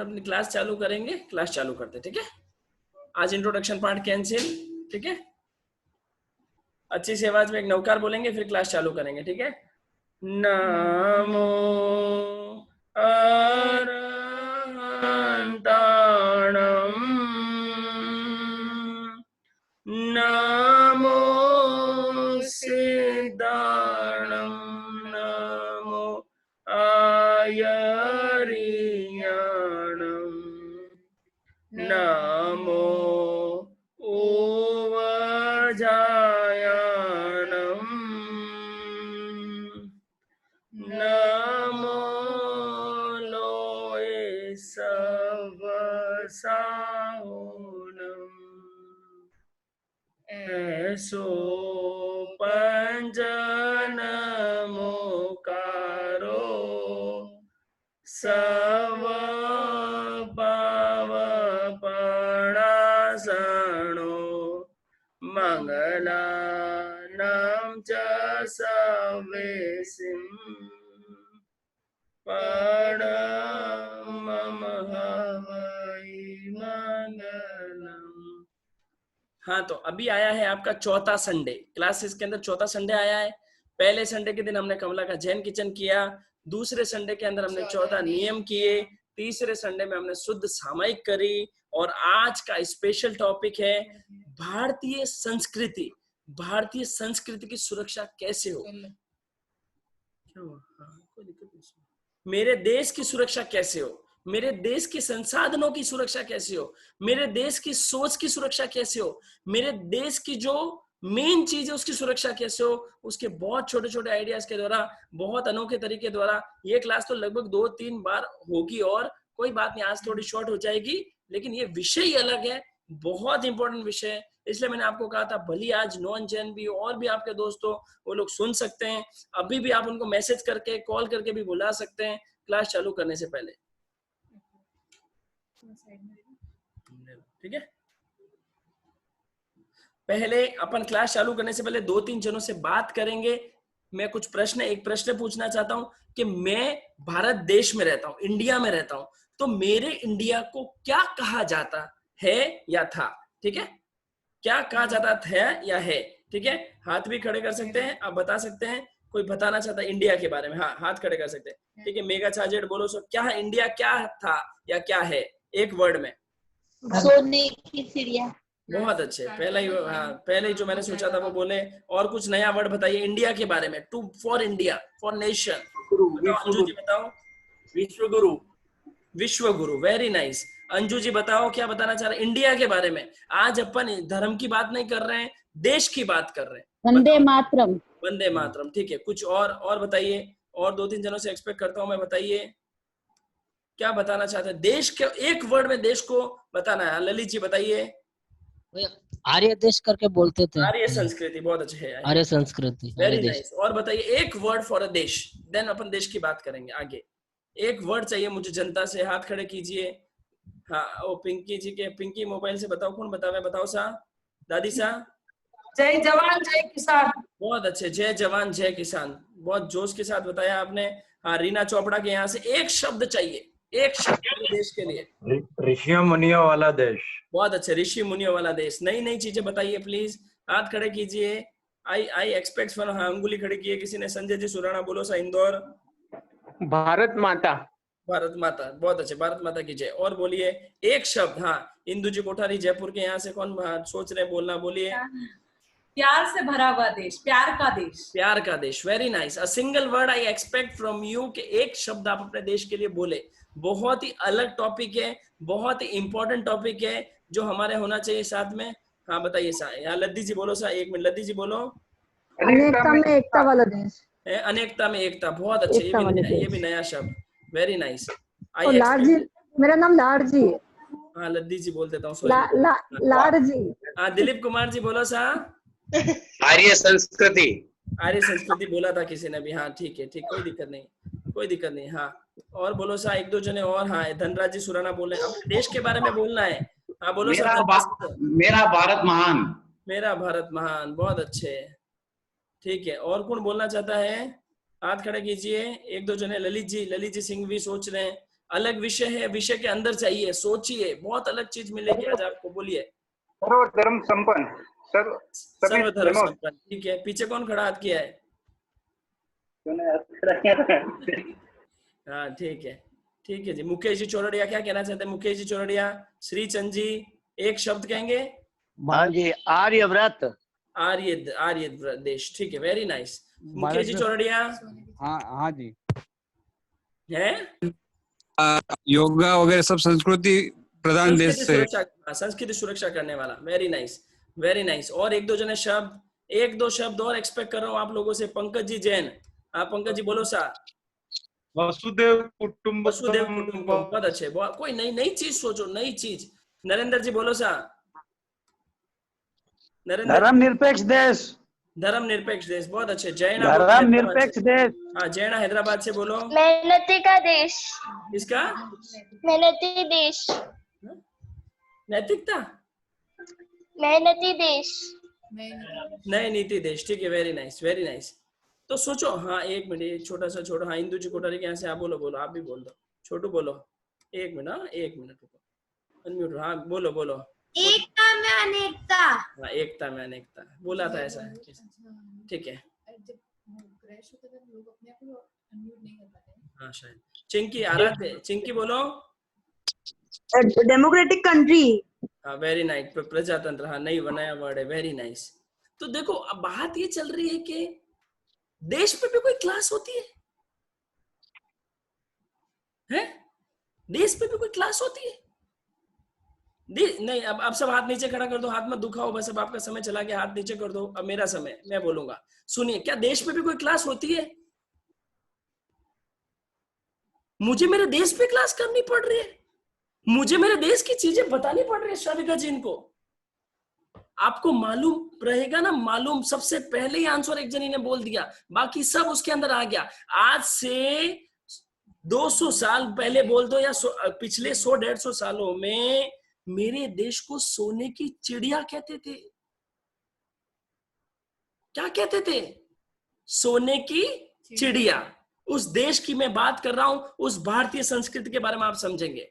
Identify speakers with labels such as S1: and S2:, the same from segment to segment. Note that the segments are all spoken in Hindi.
S1: अपनी क्लास चालू करेंगे, क्लास चालू करते, ठीक है। आज इंट्रोडक्शन पार्ट कैंसिल, ठीक है। अच्छी सी आवाज में एक नवकार बोलेंगे, फिर क्लास चालू करेंगे, ठीक है। नमो अरहंताणं, नमो सिद्धाणं, नमो आयर्याणं, नमो ऊर्जायाणं, नमो लोये सवसाहुणम्, ऐसो पंजनमोकारो सव पावपणासनो, मंगलानां च सवेसिं परममहवै मंगलम्। हाँ, तो अभी आया है आपका चौथा संडे, क्लासेस के अंदर चौथा संडे आया है। पहले संडे के दिन हमने कमला का जैन किचन किया, दूसरे संडे के अंदर हमने 14 नियम किए, तीसरे संडे में हमने शुद्ध सामयिक करी, और आज का स्पेशल टॉपिक है भारतीय संस्कृति। भारतीय संस्कृति की सुरक्षा कैसे हो, मेरे देश की सुरक्षा कैसे हो, मेरे देश के संसाधनों की सुरक्षा कैसे हो, मेरे देश की सोच की सुरक्षा कैसे हो, मेरे देश की जो मेन चीज है उसकी सुरक्षा कैसे हो, उसके बहुत छोटे छोटे आइडियाज के द्वारा, बहुत अनोखे तरीके द्वारा। ये क्लास तो लगभग 2-3 बार होगी, और कोई बात नहीं, आज थोड़ी शॉर्ट हो जाएगी, लेकिन ये विषय ही अलग है, बहुत इंपॉर्टेंट विषय है। इसलिए मैंने आपको कहा था भली आज नॉन जैन भी और भी आपके दोस्त हो, वो लोग सुन सकते हैं। अभी भी आप उनको मैसेज करके, कॉल करके भी बुला सकते हैं क्लास चालू करने से पहले, ठीक है। पहले अपन क्लास चालू करने से पहले 2-3 जनों से बात करेंगे। मैं कुछ प्रश्न, एक प्रश्न पूछना चाहता हूं कि मैं भारत देश में रहता हूं, इंडिया में रहता हूं, तो मेरे इंडिया को क्या कहा जाता है या था, ठीक है। क्या कहा जाता था या है, ठीक है। हाथ भी खड़े कर सकते हैं, आप बता सकते हैं कोई बताना चाहता है इंडिया के बारे में, हाँ हाथ खड़े कर सकते हैं, ठीक है। मेगा चार्जेड बोलो, सो क्या है इंडिया, क्या था या क्या है, एक वर्ड में।
S2: सोने की चिड़िया।
S1: बहुत अच्छे, पहले ही, हाँ पहले ही जो मैंने सोचा था वो बोले। और कुछ नया वर्ड बताइए इंडिया के बारे में, to for India, for nation. Anju ji बताओ।
S3: विश्वगुरु।
S1: विश्वगुरु, वेरी नाइस। अंजू जी बताओ क्या बताना चाह रहे हैं इंडिया के बारे में। आज अपन धर्म की बात नहीं कर रहे हैं, देश की बात कर रहे हैं।
S2: वंदे मातरम।
S1: वंदे मातरम, ठीक है। कुछ और बताइए, और 2-3 जनों से एक्सपेक्ट करता हूं मैं, बताइए क्या बताना चाहते हैं देश के, एक वर्ड में देश को बताना है। ललित जी बताइए।
S4: आर्य देश करके बोलते थे।
S1: आर्य संस्कृति, बहुत अच्छे है,
S4: आर्य संस्कृति,
S1: वेरी नाइस। और बताइए एक वर्ड फॉर अ देश, देन अपन देश की बात करेंगे आगे। एक वर्ड चाहिए मुझे जनता से, हाथ खड़े कीजिए। हाँ, ओ पिंकी जी के, पिंकी मोबाइल से बताओ, कौन बतावे, बताओ सा, दादी सा।
S5: जय जवान जय किसान।
S1: बहुत अच्छे, जय जवान जय किसान, बहुत जोश के साथ बताया आपने। हाँ, रीना चोपड़ा के यहाँ से एक शब्द चाहिए, एक शब्द देश के लिए।
S3: ऋषियों मुनियों वाला देश।
S1: बहुत अच्छे, ऋषि मुनियों वाला देश। नई नई चीजें बताइए प्लीज, हाथ खड़े कीजिए। आई एक्सपेक्ट फॉर, हाँ अंगुली खड़ी की है किसी ने। संजय जी सुराना बोलो सा, इंदौर।
S6: भारत माता।
S1: भारत माता, बहुत अच्छे, भारत माता की जय। और बोलिए एक शब्द। हाँ, इंदु जी कोठारी जयपुर के यहाँ से, कौन सोच रहे बोलना, बोलिए।
S5: प्यार से भरा हुआ देश, प्यार का देश।
S1: प्यार का देश, very nice. A single word I expect from you, कि एक शब्द आप अपने देश के लिए बोले। बहुत ही अलग टॉपिक है, बहुत ही इंपॉर्टेंट टॉपिक है, जो हमारे होना चाहिए साथ में। हाँ बताइए सा, यहाँ लद्दी जी बोलो सा, 1 मिनट लद्दी जी बोलो।
S2: अनेकता में एकता वाला देश।
S1: अनेकता में एकता, बहुत अच्छे, ये भी नया शब्द, वेरी नाइस।
S2: लाड जी, मेरा नाम लाड जी है।
S1: हाँ लद्दी जी बोल देता हूँ,
S2: लाड जी।
S1: हाँ दिलीप कुमार जी बोलो सा।
S7: आर्य संस्कृति।
S1: आर्य संस्कृति बोला था किसी ने भी, हाँ ठीक है, ठीक, कोई दिक्कत नहीं, कोई दिक्कत नहीं। हाँ, और बोलो सा, 1-2 जने और। हाँ, धनराज जी सुराना बोले, अपने देश के बारे में बोलना है। हाँ बोलो
S7: मेरा
S1: सर।
S7: मेरा भारत महान।
S1: मेरा भारत महान, बहुत अच्छे, ठीक है। और कौन बोलना चाहता है, हाथ खड़े कीजिए। 1-2 जने। ललित जी सिंह भी सोच रहे हैं। अलग विषय है, विषय के अंदर चाहिए, सोचिए, बहुत अलग चीज मिलेगी आज आपको। बोलिए।
S8: सर्वधर्म संपन्न।
S1: सर्वधर्म संपन्न, ठीक है। पीछे कौन खड़ा हाथ किया है? हाँ ठीक है, ठीक है जी। मुकेश जी चौरड़िया क्या कहना चाहते हैं? मुकेश जी चौरड़िया, श्री चंद जी एक शब्द कहेंगे।
S9: हाँ जी, आर्यव्रत।
S1: आर्य देश, ठीक है, वेरी नाइस। मुकेश जी चौरड़िया।
S10: हाँ जी।
S1: है
S10: योगा वगैरह सब संस्कृति प्रधान देश से।
S1: संस्कृति सुरक्षा करने वाला, वेरी नाइस, वेरी नाइस। और एक दो जने शब्द, एक दो शब्द और एक्सपेक्ट कर रहा हूँ आप लोगों से। पंकज जी जैन, आप पंकज जी बोलो सा।
S3: वसुदेव कुटुंबकम।
S1: वसुदेव कुटुंबकम, बहुत अच्छे। कोई नई चीज सोचो, नई चीज। नरेंद्र जी बोलो सा। नरेंद्र।
S9: धर्मनिरपेक्ष देश।
S1: धर्मनिरपेक्ष देश, बहुत अच्छे। जैना।
S9: धर्मनिरपेक्ष देश।
S1: हाँ जैना हैदराबाद से बोलो।
S11: मेहनती का देश।
S1: इसका
S11: मेहनती देश।
S1: नैतिकता,
S11: मेहनती देश।
S1: नई नीति देश, ठीक है, वेरी नाइस, वेरी नाइस। तो सोचो। हाँ एक मिनट, छोटा सा छोटा। हाँ इंदु जी कोठारी के यहाँ से आप बोलो, बोलो आप भी बोल दो। छोटू बोलो, एक मिनट। हाँ एक मिनट रुको, अनम्यूट। हाँ बोलो बोलो।
S11: एकता में अनेकता।
S1: हाँ एकता में अनेकता बोला था ऐसा, ठीक है। हाँ शायद। चिंकी आराध्य, चिंकी बोलो।
S2: Democratic country.
S1: हाँ वेरी नाइस, प्रजातंत्र। हाँ नहीं बनाया वर्ड है, वेरी नाइस। तो देखो अब बात ये चल रही है कि देश पे भी कोई क्लास होती है, हैं? देश पे भी कोई क्लास होती है? नहीं, अब सब हाथ नीचे खड़ा कर दो, हाथ मत दुखाओ बस। अब आपका समय चला गया, हाथ नीचे कर दो। अब मेरा समय, मैं बोलूंगा। सुनिए, क्या देश पे भी कोई क्लास होती है? मुझे मेरे देश पे क्लास करनी पड़ रही है, मुझे मेरे देश की चीजें बतानी पड़ रही है श्राविका जी इनको। आपको मालूम रहेगा ना, मालूम सबसे पहले ही आंसर एक जनी ने बोल दिया, बाकी सब उसके अंदर आ गया। आज से 200 साल पहले बोल दो, या पिछले 100-150 सालों में मेरे देश को सोने की चिड़िया कहते थे। क्या कहते थे? सोने की चिड़िया। उस देश की मैं बात कर रहा हूं, उस भारतीय संस्कृति के बारे में आप समझेंगे।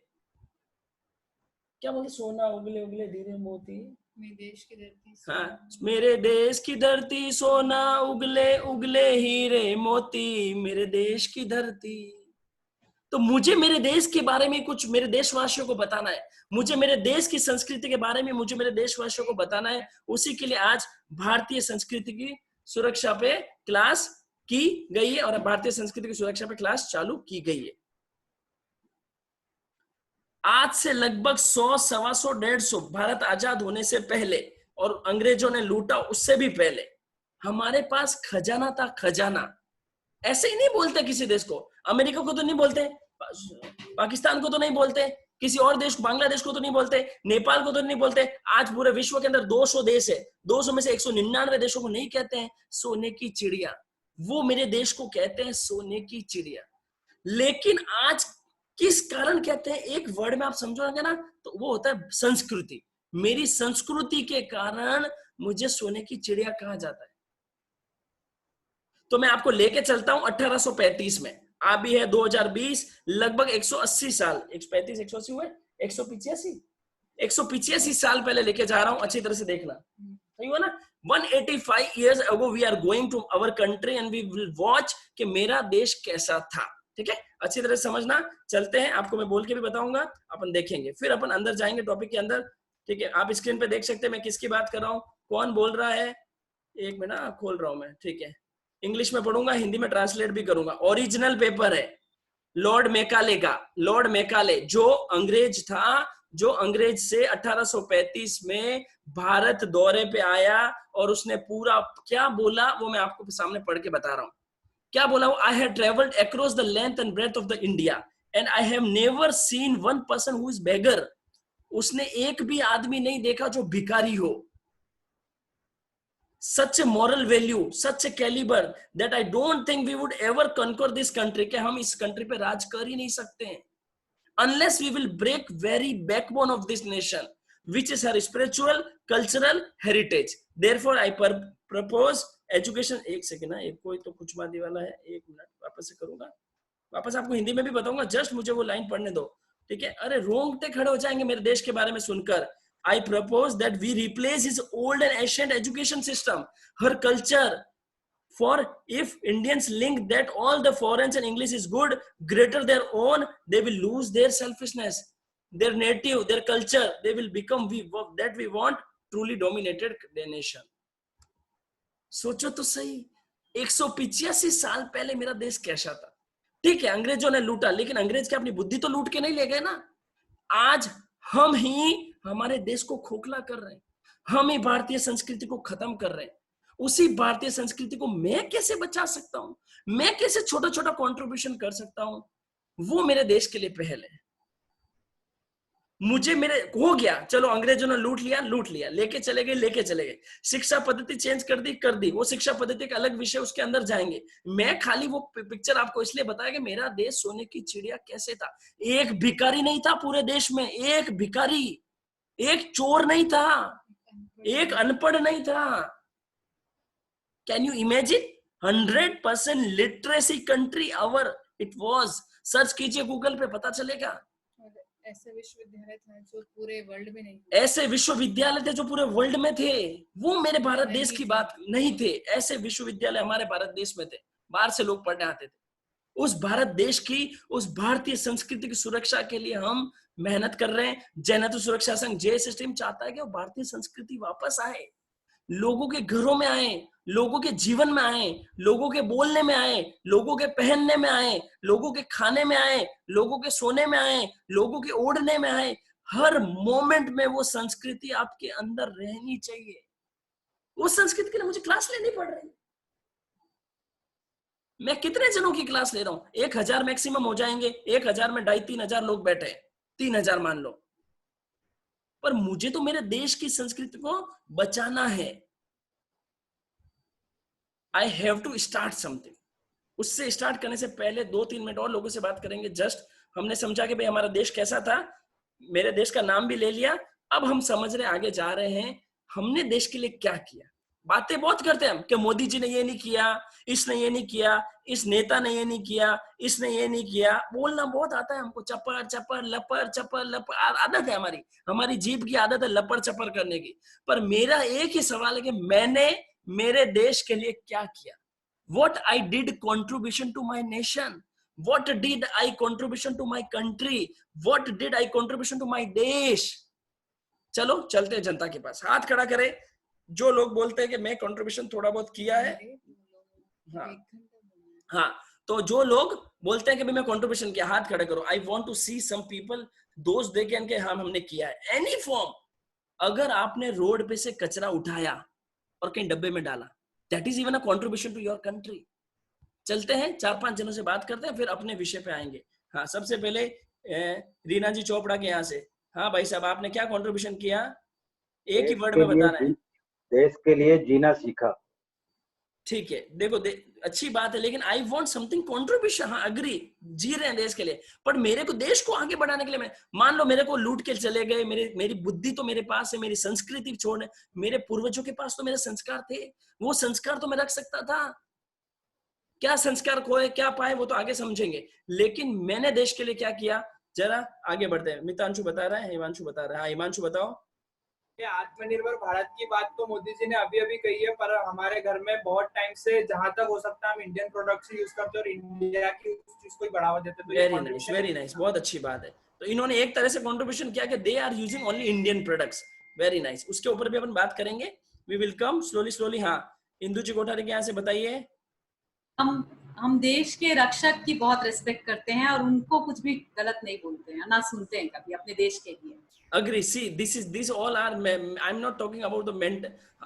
S1: क्या बोलते? सोना उगले उगले धीरे मोती,
S5: मेरे देश की धरती।
S1: हाँ, मेरे देश की धरती सोना उगले उगले हीरे मोती, मेरे देश की धरती। तो मुझे मेरे देश के बारे में कुछ मेरे देशवासियों को बताना है, मुझे मेरे देश की संस्कृति के बारे में मुझे मेरे देशवासियों को बताना है। उसी के लिए आज भारतीय संस्कृति की सुरक्षा पे क्लास की गई है, और भारतीय संस्कृति की सुरक्षा पे क्लास चालू की गई है। आज से लगभग 100, 125, 150 भारत आजाद होने से पहले, और अंग्रेजों ने लूटा उससे भी पहले, हमारे पास खजाना था, खजाना। ऐसे ही नहीं बोलते किसी देश को। अमेरिका को तो नहीं बोलते, पाकिस्तान को तो नहीं बोलते, किसी और देश, बांग्लादेश को तो नहीं बोलते, नेपाल को तो नहीं बोलते। आज पूरे विश्व के अंदर 200 देश है, 200 में से 199 देशों को नहीं कहते हैं सोने की चिड़िया। वो मेरे देश को कहते हैं सोने की चिड़िया। लेकिन आज किस कारण कहते हैं? एक वर्ड में आप समझोगे ना, तो वो होता है संस्कृति। मेरी संस्कृति के कारण मुझे सोने की चिड़िया कहा जाता है। तो मैं आपको लेके चलता हूं 1835 में। अभी है 2020, लगभग 180 साल, 135, 180 हुए, 185 साल पहले लेके जा रहा हूं। अच्छी तरह से देखना, सही हुआ ना? 185 years ago we are going to our country and we will watch कि मेरा देश कैसा था। ठीक है, अच्छी तरह से समझना। चलते हैं, आपको मैं बोल के भी बताऊंगा, अपन देखेंगे, फिर अपन अंदर जाएंगे टॉपिक के अंदर। ठीक है, आप स्क्रीन पे देख सकते हैं मैं किसकी बात कर रहा हूँ, कौन बोल रहा है। एक मिनट खोल रहा हूं मैं। ठीक है, इंग्लिश में पढ़ूंगा, हिंदी में ट्रांसलेट भी करूंगा। ओरिजिनल पेपर है लॉर्ड मैकाले का। लॉर्ड मैकाले जो अंग्रेज था, जो अंग्रेज से 1835 में भारत दौरे पे आया, और उसने पूरा क्या बोला वो मैं आपको सामने पढ़ के बता रहा हूं। क्या बोला वो? I have travelled across the length and breadth of the India and I have never seen one person who is beggar. उसने एक भी आदमी नहीं देखा जो भिखारी हो। Such a moral value, such a caliber that I don't think we would ever conquer this country, कि हम इस कंट्री पे राज कर ही नहीं सकते हैं unless we will break very backbone of this nation, which is her spiritual, cultural heritage. Therefore, I propose education। एक सेकेंड ना, एक कोई तो कुछ बात वाला है, एक मिनट वापस से करूंगा। वापस आपको हिंदी में भी बताऊंगा, जस्ट मुझे वो लाइन पढ़ने दो, ठीक है? अरे रोंगटे खड़े हो जाएंगे मेरे देश के बारे में सुनकर। I propose that we replace his old and ancient education system, her culture. For if Indians link that all the foreign and English is good, greater their own, they will lose their selfishness, their native, their culture. They will become that we want truly dominated the nation. सोचो तो सही, 185 साल पहले मेरा देश कैसा था? ठीक है, अंग्रेजों ने लूटा, लेकिन अंग्रेज क्या अपनी बुद्धि तो लूट के नहीं ले गए ना। आज हम ही हमारे देश को खोखला कर रहे हैं, हम ही भारतीय संस्कृति को खत्म कर रहे हैं। उसी भारतीय संस्कृति को मैं कैसे बचा सकता हूं, मैं कैसे छोटा छोटा कंट्रीब्यूशन कर सकता हूं, वो मेरे देश के लिए पहल है। मुझे मेरे हो गया, चलो अंग्रेजों ने लूट लिया, लेके चले गए, शिक्षा पद्धति चेंज कर दी, वो शिक्षा पद्धति का अलग विषय, उसके अंदर जाएंगे। मैं खाली वो पिक्चर आपको इसलिए बताया कि मेरा देश सोने की चिड़िया कैसे था। एक भिखारी नहीं था पूरे देश में, एक भिखारी, एक चोर नहीं था, एक अनपढ़ नहीं था। Can you imagine? 100% literacy country our it was. Search कीजिए गूगल पे, पता चलेगा।
S5: ऐसे विश्वविद्यालय थे जो पूरे वर्ल्ड में नहीं,
S1: ऐसे विश्वविद्यालय थे जो पूरे वर्ल्ड में थे, वो मेरे भारत देश की बात नहीं थे। ऐसे विश्वविद्यालय हमारे भारत देश में थे, बाहर से लोग पढ़ने आते थे। उस भारत देश की, उस भारतीय संस्कृति की सुरक्षा के लिए हम मेहनत कर रहे हैं। जैनत्व सुरक्षा संघ JSSTM चाहता है कि वो भारतीय संस्कृति वापस आए, लोगों के घरों में आए, लोगों के जीवन में आए, लोगों के बोलने में आए, लोगों के पहनने में आए, लोगों के खाने में आए, लोगों के सोने में आए, लोगों के ओढ़ने में आए। हर मोमेंट में वो संस्कृति आपके अंदर रहनी चाहिए। उस संस्कृति के लिए मुझे क्लास लेनी पड़ रही है। मैं कितने जनों की क्लास ले रहा हूं? 1000 मैक्सिमम हो जाएंगे। 1000 में 2500-3000 लोग बैठे, 3000 मान लो, पर मुझे तो मेरे देश की संस्कृति को बचाना है। I have to start something. उससे स्टार्ट करने से पहले 2-3 मिनट और लोगों से बात करेंगे। जस्ट हमने समझा कि भाई हमारा देश कैसा था, मेरे देश का नाम भी ले लिया। अब हम समझ रहे, आगे जा रहे हैं, हमने देश के लिए क्या किया। बातें बहुत करते हैं हम कि मोदी जी ने ये नहीं किया, इसने ये नहीं किया, इस नेता ने ये नहीं किया, इसने ये नहीं किया। बोलना बहुत आता है हमको, चपर चपर लपर चपर लपर, आदत है हमारी जीभ की आदत है लपर चपर करने की। पर मेरा एक ही सवाल है कि मैंने मेरे देश के लिए क्या किया। What I did contribution to my nation, what did I contribution to my country, what did I contribution to my देश। चलो चलते हैं जनता के पास, हाथ खड़ा करे जो लोग बोलते हैं कि मैं कंट्रीब्यूशन थोड़ा बहुत किया है। हाँ, तो जो लोग बोलते हैं कि मैं कंट्रीब्यूशन किया, हाथ खड़ा करो। I want to see some people दोस्त दे के हाँ हमने किया है एनी फॉर्म। अगर आपने रोड पे से कचरा उठाया और कहीं डब्बे में डाला, that is even a contribution to your country. चलते हैं, 4-5 जनों से बात करते हैं, फिर अपने विषय पे आएंगे। हाँ, सबसे पहले रीना जी चोपड़ा के यहाँ से। हाँ भाई साहब, आपने क्या कंट्रीब्यूशन किया? एक ही वर्ड में बताना है।
S8: देश के लिए जीना सीखा।
S1: ठीक है, देखो अच्छी बात है, लेकिन आई वॉन्ट समथिंग कॉन्ट्रीब्यूशन। हाँ अग्री, जी रहे हैं देश के लिए, पर मेरे को देश को आगे बढ़ाने के लिए, मैं मान लो मेरे को लूट के चले गए, मेरी बुद्धि तो मेरे पास है, मेरी संस्कृति छोड़ने, मेरे पूर्वजों के पास तो मेरे संस्कार थे, वो संस्कार तो मैं रख सकता था। क्या संस्कार खोए क्या पाए वो तो आगे समझेंगे, लेकिन मैंने देश के लिए क्या किया, जरा आगे बढ़ते हैं। मितांशु बता रहा है, हिमांशु बता रहा है। हाँ हिमांशु बताओ।
S12: आत्मनिर्भर भारत की बात तो मोदी जी ने अभी अभी कही है, पर हमारे घर में बहुत टाइम से जहां तक हो सकता है हम इंडियन प्रोडक्ट्स यूज करते और इंडिया की उस चीज को बढ़ावा देते। तो
S1: वेरी नाइस, बहुत अच्छी बात है। तो इन्होंने एक तरह से कंट्रीब्यूशन किया कि they are using only Indian products. Very nice, उसके ऊपर भी अपन बात करेंगे। We will come slowly. हाँ, इंदु जी कोठारी के यहाँ से बताइए।
S5: हम देश के रक्षक की बहुत रिस्पेक्ट करते हैं और उनको कुछ भी गलत नहीं बोलते हैं, ना सुनते हैं कभी अपने देश के लिए।
S1: Agree. See, this all are. I'm not talking about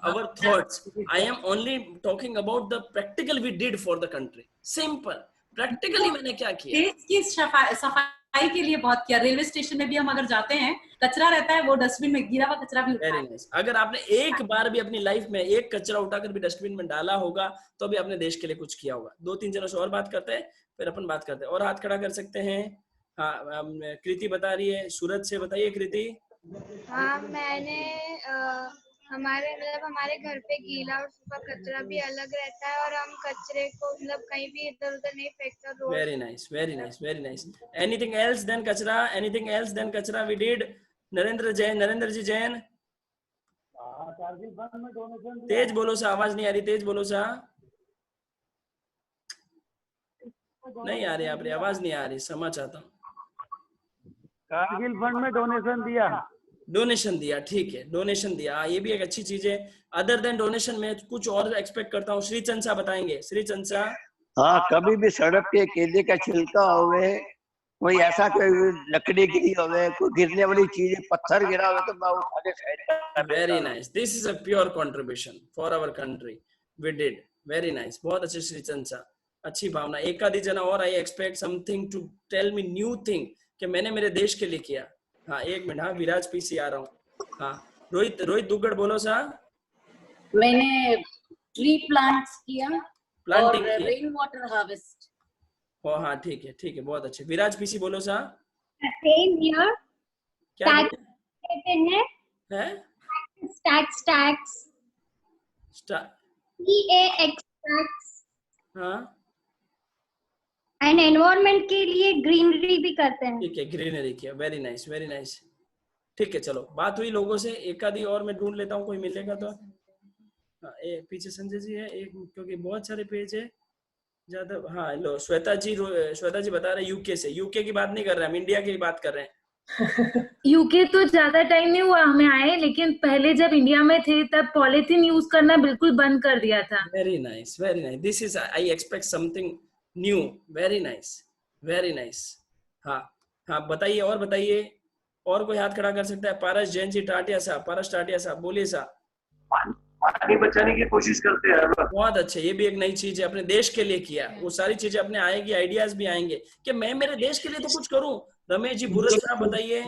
S1: our thoughts. I am only talking about the practical we did for the country. Simple. Practically मैंने क्या किया?
S5: देश की सफाई के लिए बहुत किया। रेलवे स्टेशन में भी हम अगर जाते हैं, कचरा रहता है, वो डस्टबिन में गिरा हुआ कचरा भी उठाया।
S1: Very nice. अगर आपने एक बार भी अपनी लाइफ में एक कचरा उठाकर भी डस्टबिन में डाला होगा, तो भी आपने देश के लिए कुछ किया होगा। 2-3 जनों से और बात करते हैं, फिर अपन बात करते हैं। और हाथ खड़ा कर सकते हैं। हाँ, कृति बता रही है, सूरत से। बताइए कृति।
S11: हाँ, मैंने हमारे मतलब हमारे घर पे गीला और सूखा कचरा भी अलग रहता है और हम कचरे को मतलब कहीं भी इधर उधर नहीं फेंकते। Road
S1: Very nice, very nice, very nice. Anything else than kachra? Anything else than kachra we did? Narendra ji Jain. तेज बोलो सा, आवाज नहीं आ रही, तेज बोलो सा। नहीं आ रही, आप आवाज नहीं आ रही, समझ चाहता हूँ।
S9: कारगिल फंड में डोनेशन दिया।
S1: डोनेशन दिया, ठीक है, डोनेशन दिया, ये भी एक अच्छी चीज है। अदर देन डोनेशन में कुछ और एक्सपेक्ट करता हूँ। श्री चंसा बताएंगे, श्री चंसा।
S9: हाँ, कभी भी सड़क के केले का छिलका होवे, कोई ऐसा कोई लकड़ी गिरी होवे, कोई गिरने वाली चीज, पत्थर गिरा होवे तो मैं उठा के साइड।
S1: Very nice, this is a pure contribution for our country we did. Very nice, बहुत अच्छे श्री चंसा, अच्छी भावना। एक आधी जना और, I expect something to tell me new thing कि मैंने मेरे देश के लिए किया। हाँ, एक मिनट, हाँ, विराज पीसी आ रहा हूँ। हाँ, रोहित दुग्गड़ बोलो सा।
S13: मैंने ट्री प्लांट्स किया,
S1: प्लांटिंग
S13: और
S1: किया,
S13: रेन वाटर हार्वेस्ट।
S1: ओ हाँ, ठीक है, बहुत अच्छे। विराज पीसी बोलो सा।
S11: Same here.
S1: क्या
S11: कहते हैं?
S1: है?
S11: Stacks stacks.
S1: हाँ,
S11: एंड एनवायरनमेंट के लिए ग्रीनरी भी करते हैं।
S1: ठीक है, ग्रीनरी किया। Very nice, very nice. ठीक है, चलो, बात हुई लोगों से। एक आधी और मैं ढूंढ लेता हूँ, कोई मिलेगा तो। हाँ, पीछे संजय जी है एक, क्योंकि बहुत सारे पेज है ज्यादा। हाँ, लो, श्वेता जी बता रहे यूके से। यूके की बात नहीं कर रहे हम, इंडिया की बात कर रहे हैं।
S14: यूके तो ज्यादा टाइम नहीं हुआ हमें आए, लेकिन पहले जब इंडिया में थे तब पॉलिथीन यूज करना बिल्कुल बंद कर दिया था।
S1: Very nice, very nice. This is, I expect something new. Very nice, very nice. हाँ, बताइए, और बताइए। और कोई हाथ खड़ा कर सकता है? पारस जैन जी टाटिया साहब, पारस टाटिया साहब, बोलिए साहब।
S15: पानी बचाने की कोशिश करते हैं।
S1: बहुत अच्छे, ये भी एक नई चीज है, अपने देश के लिए किया। वो सारी चीजें अपने आएगी, आइडियाज भी आएंगे कि मैं मेरे देश के लिए तो कुछ करूं। रमेश जी भूरत साहब बताइए।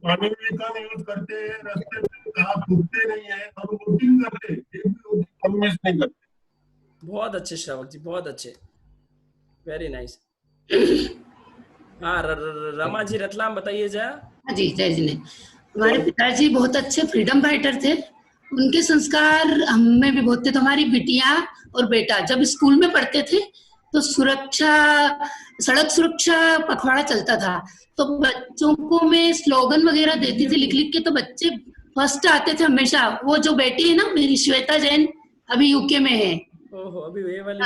S15: पानी का यूज करते हैं, रास्ते में कहाँ थूकते नहीं है, हम वोटिंग करते हैं।
S1: बहुत अच्छे श्रावक जी, बहुत अच्छे, वेरी नाइस। हाँ, रमा जी रतलाम बताइए जा।
S16: जी, जय जी। ने हमारे पिताजी बहुत अच्छे फ्रीडम फाइटर थे, उनके संस्कार हमें भी बहुत थे। तो हमारी बिटिया और बेटा जब स्कूल में पढ़ते थे तो सड़क सुरक्षा पखवाड़ा चलता था, तो बच्चों को मैं स्लोगन वगैरह देती थी लिख लिख के, तो बच्चे फर्स्ट आते थे हमेशा। वो जो बेटी है ना मेरी, श्वेता जैन, अभी यूके में है।
S1: ओहो, अभी ये वाली।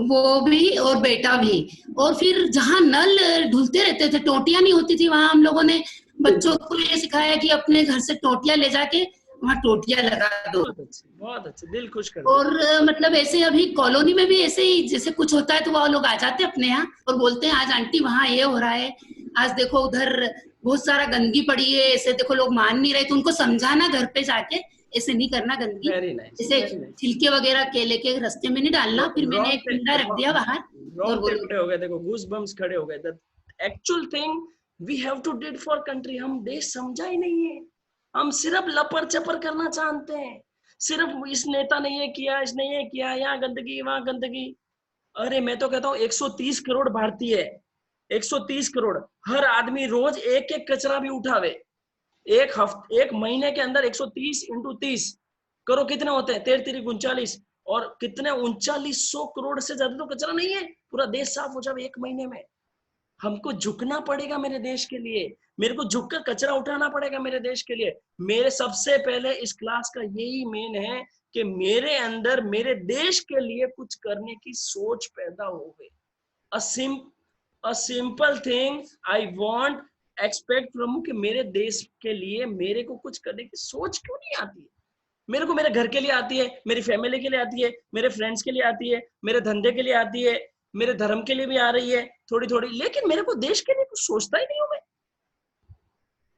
S16: वो भी और बेटा भी। और फिर जहाँ नल धुलते रहते थे, टोटियां नहीं होती थी, वहां हम लोगों ने बच्चों को ये सिखाया कि अपने घर से टोटियां ले जाके वहाँ टोटियां लगा दो।
S1: बहुत अच्छे, दिल खुश कर।
S16: और मतलब ऐसे अभी कॉलोनी में भी ऐसे ही, जैसे कुछ होता है तो वो लोग आ जाते हैं अपने यहाँ और बोलते हैं आज आंटी वहाँ ये हो रहा है, आज देखो उधर बहुत सारा गंदगी पड़ी है, ऐसे देखो लोग मान नहीं रहे। तो उनको समझाना घर पे जाके, ऐसे नहीं करना गंदगी, जैसे छिलके वगैरह केले के रास्ते में नहीं डालना। फिर मैंने एक कुंडा रख दिया बाहर और
S1: खड़े हो गए, देखो गूस बम्स खड़े हो गए। Actual thing we have to did for country. हम देश समझा ही नहीं है, हम सिर्फ लपर चपर करना चाहते हैं। सिर्फ इस नेता ने ये किया, इसने ये किया, यहाँ गंदगी वहां गंदगी। अरे मैं तो कहता हूँ 130 करोड़ भारतीय है, 130 करोड़, हर आदमी रोज एक एक कचरा भी उठावे। एक महीने के अंदर 130 × 30 करो, कितने होते हैं? 13 × 39, और कितने 3900 करोड़ से ज्यादा तो कचरा नहीं है। पूरा देश साफ हो जाए एक महीने में। हमको झुकना पड़ेगा मेरे देश के लिए, मेरे को झुककर कचरा उठाना पड़ेगा मेरे देश के लिए। मेरे सबसे पहले इस क्लास का यही मेन है कि मेरे अंदर मेरे देश के लिए कुछ करने की सोच पैदा हो गई। A simple thing I want expect from कि मेरे देश के लिए मेरे को कुछ करने की सोच क्यों नहीं आती है? मेरे को मेरे घर के लिए आती है, मेरी फैमिली के लिए आती है, मेरे फ्रेंड्स के लिए आती है, मेरे धंधे के लिए आती है, मेरे धर्म के लिए भी आ रही है थोड़ी थोड़ी, लेकिन मेरे को देश के लिए कुछ सोचता ही नहीं हूं मैं।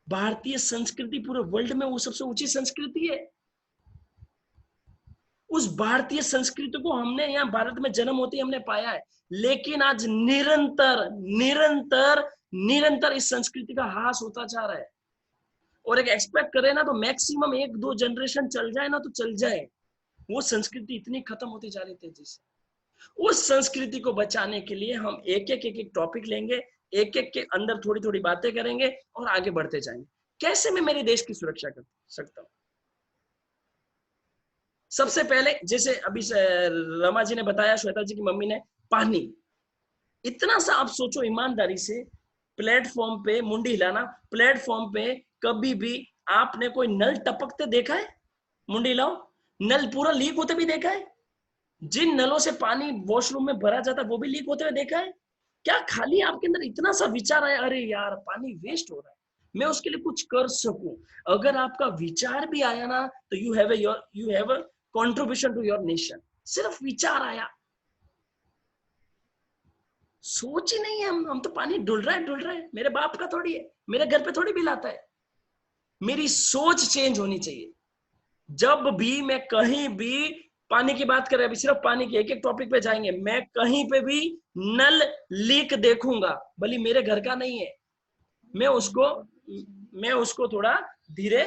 S1: भारतीय संस्कृति पूरे वर्ल्ड में वो सबसे ऊंची संस्कृति है। उस भारतीय संस्कृति को हमने यहाँ भारत में जन्म होते ही हमने पाया है, लेकिन आज निरंतर निरंतर निरंतर इस संस्कृति का ह्रास होता जा रहा है। और एक एक्सपेक्ट करें ना तो मैक्सिमम 1-2 जनरेशन चल जाए ना तो चल जाए, वो संस्कृति इतनी खत्म होती जा रही तेजी से। उस संस्कृति को बचाने के लिए हम एक टॉपिक लेंगे, एक के अंदर थोड़ी थोड़ी बातें करेंगे और आगे बढ़ते जाएंगे। कैसे मैं मेरे देश की सुरक्षा कर सकता हूँ? सबसे पहले जैसे अभी रमा जी ने बताया, श्वेता जी की मम्मी ने, पानी। इतना सा आप सोचो ईमानदारी से, प्लेटफॉर्म पे मुंडी हिलाना, प्लेटफॉर्म पे कभी भी आपने कोई नल टपकते देखा है? मुंडी हिलाओ, नल पूरा लीक होते भी देखा है? जिन नलों से पानी वॉशरूम में भरा जाता है वो भी लीक होते हुए देखा है? क्या खाली आपके अंदर इतना सा विचार आया, अरे यार पानी वेस्ट हो रहा है, मैं उसके लिए कुछ कर सकूं? अगर आपका विचार भी आया ना, तो you have a contribution to your nation. सिर्फ विचार आया, सोच ही नहीं है, हम तो पानी डुल रहा है, मेरे बाप का थोड़ी है, मेरे घर पे थोड़ी बिल आता है। मेरी सोच चेंज होनी चाहिए। जब भी मैं कहीं भी पानी की बात करें, अभी सिर्फ पानी की एक एक टॉपिक पे जाएंगे, मैं कहीं पे भी नल लीक देखूंगा, भले मेरे घर का नहीं है, मैं उसको थोड़ा धीरे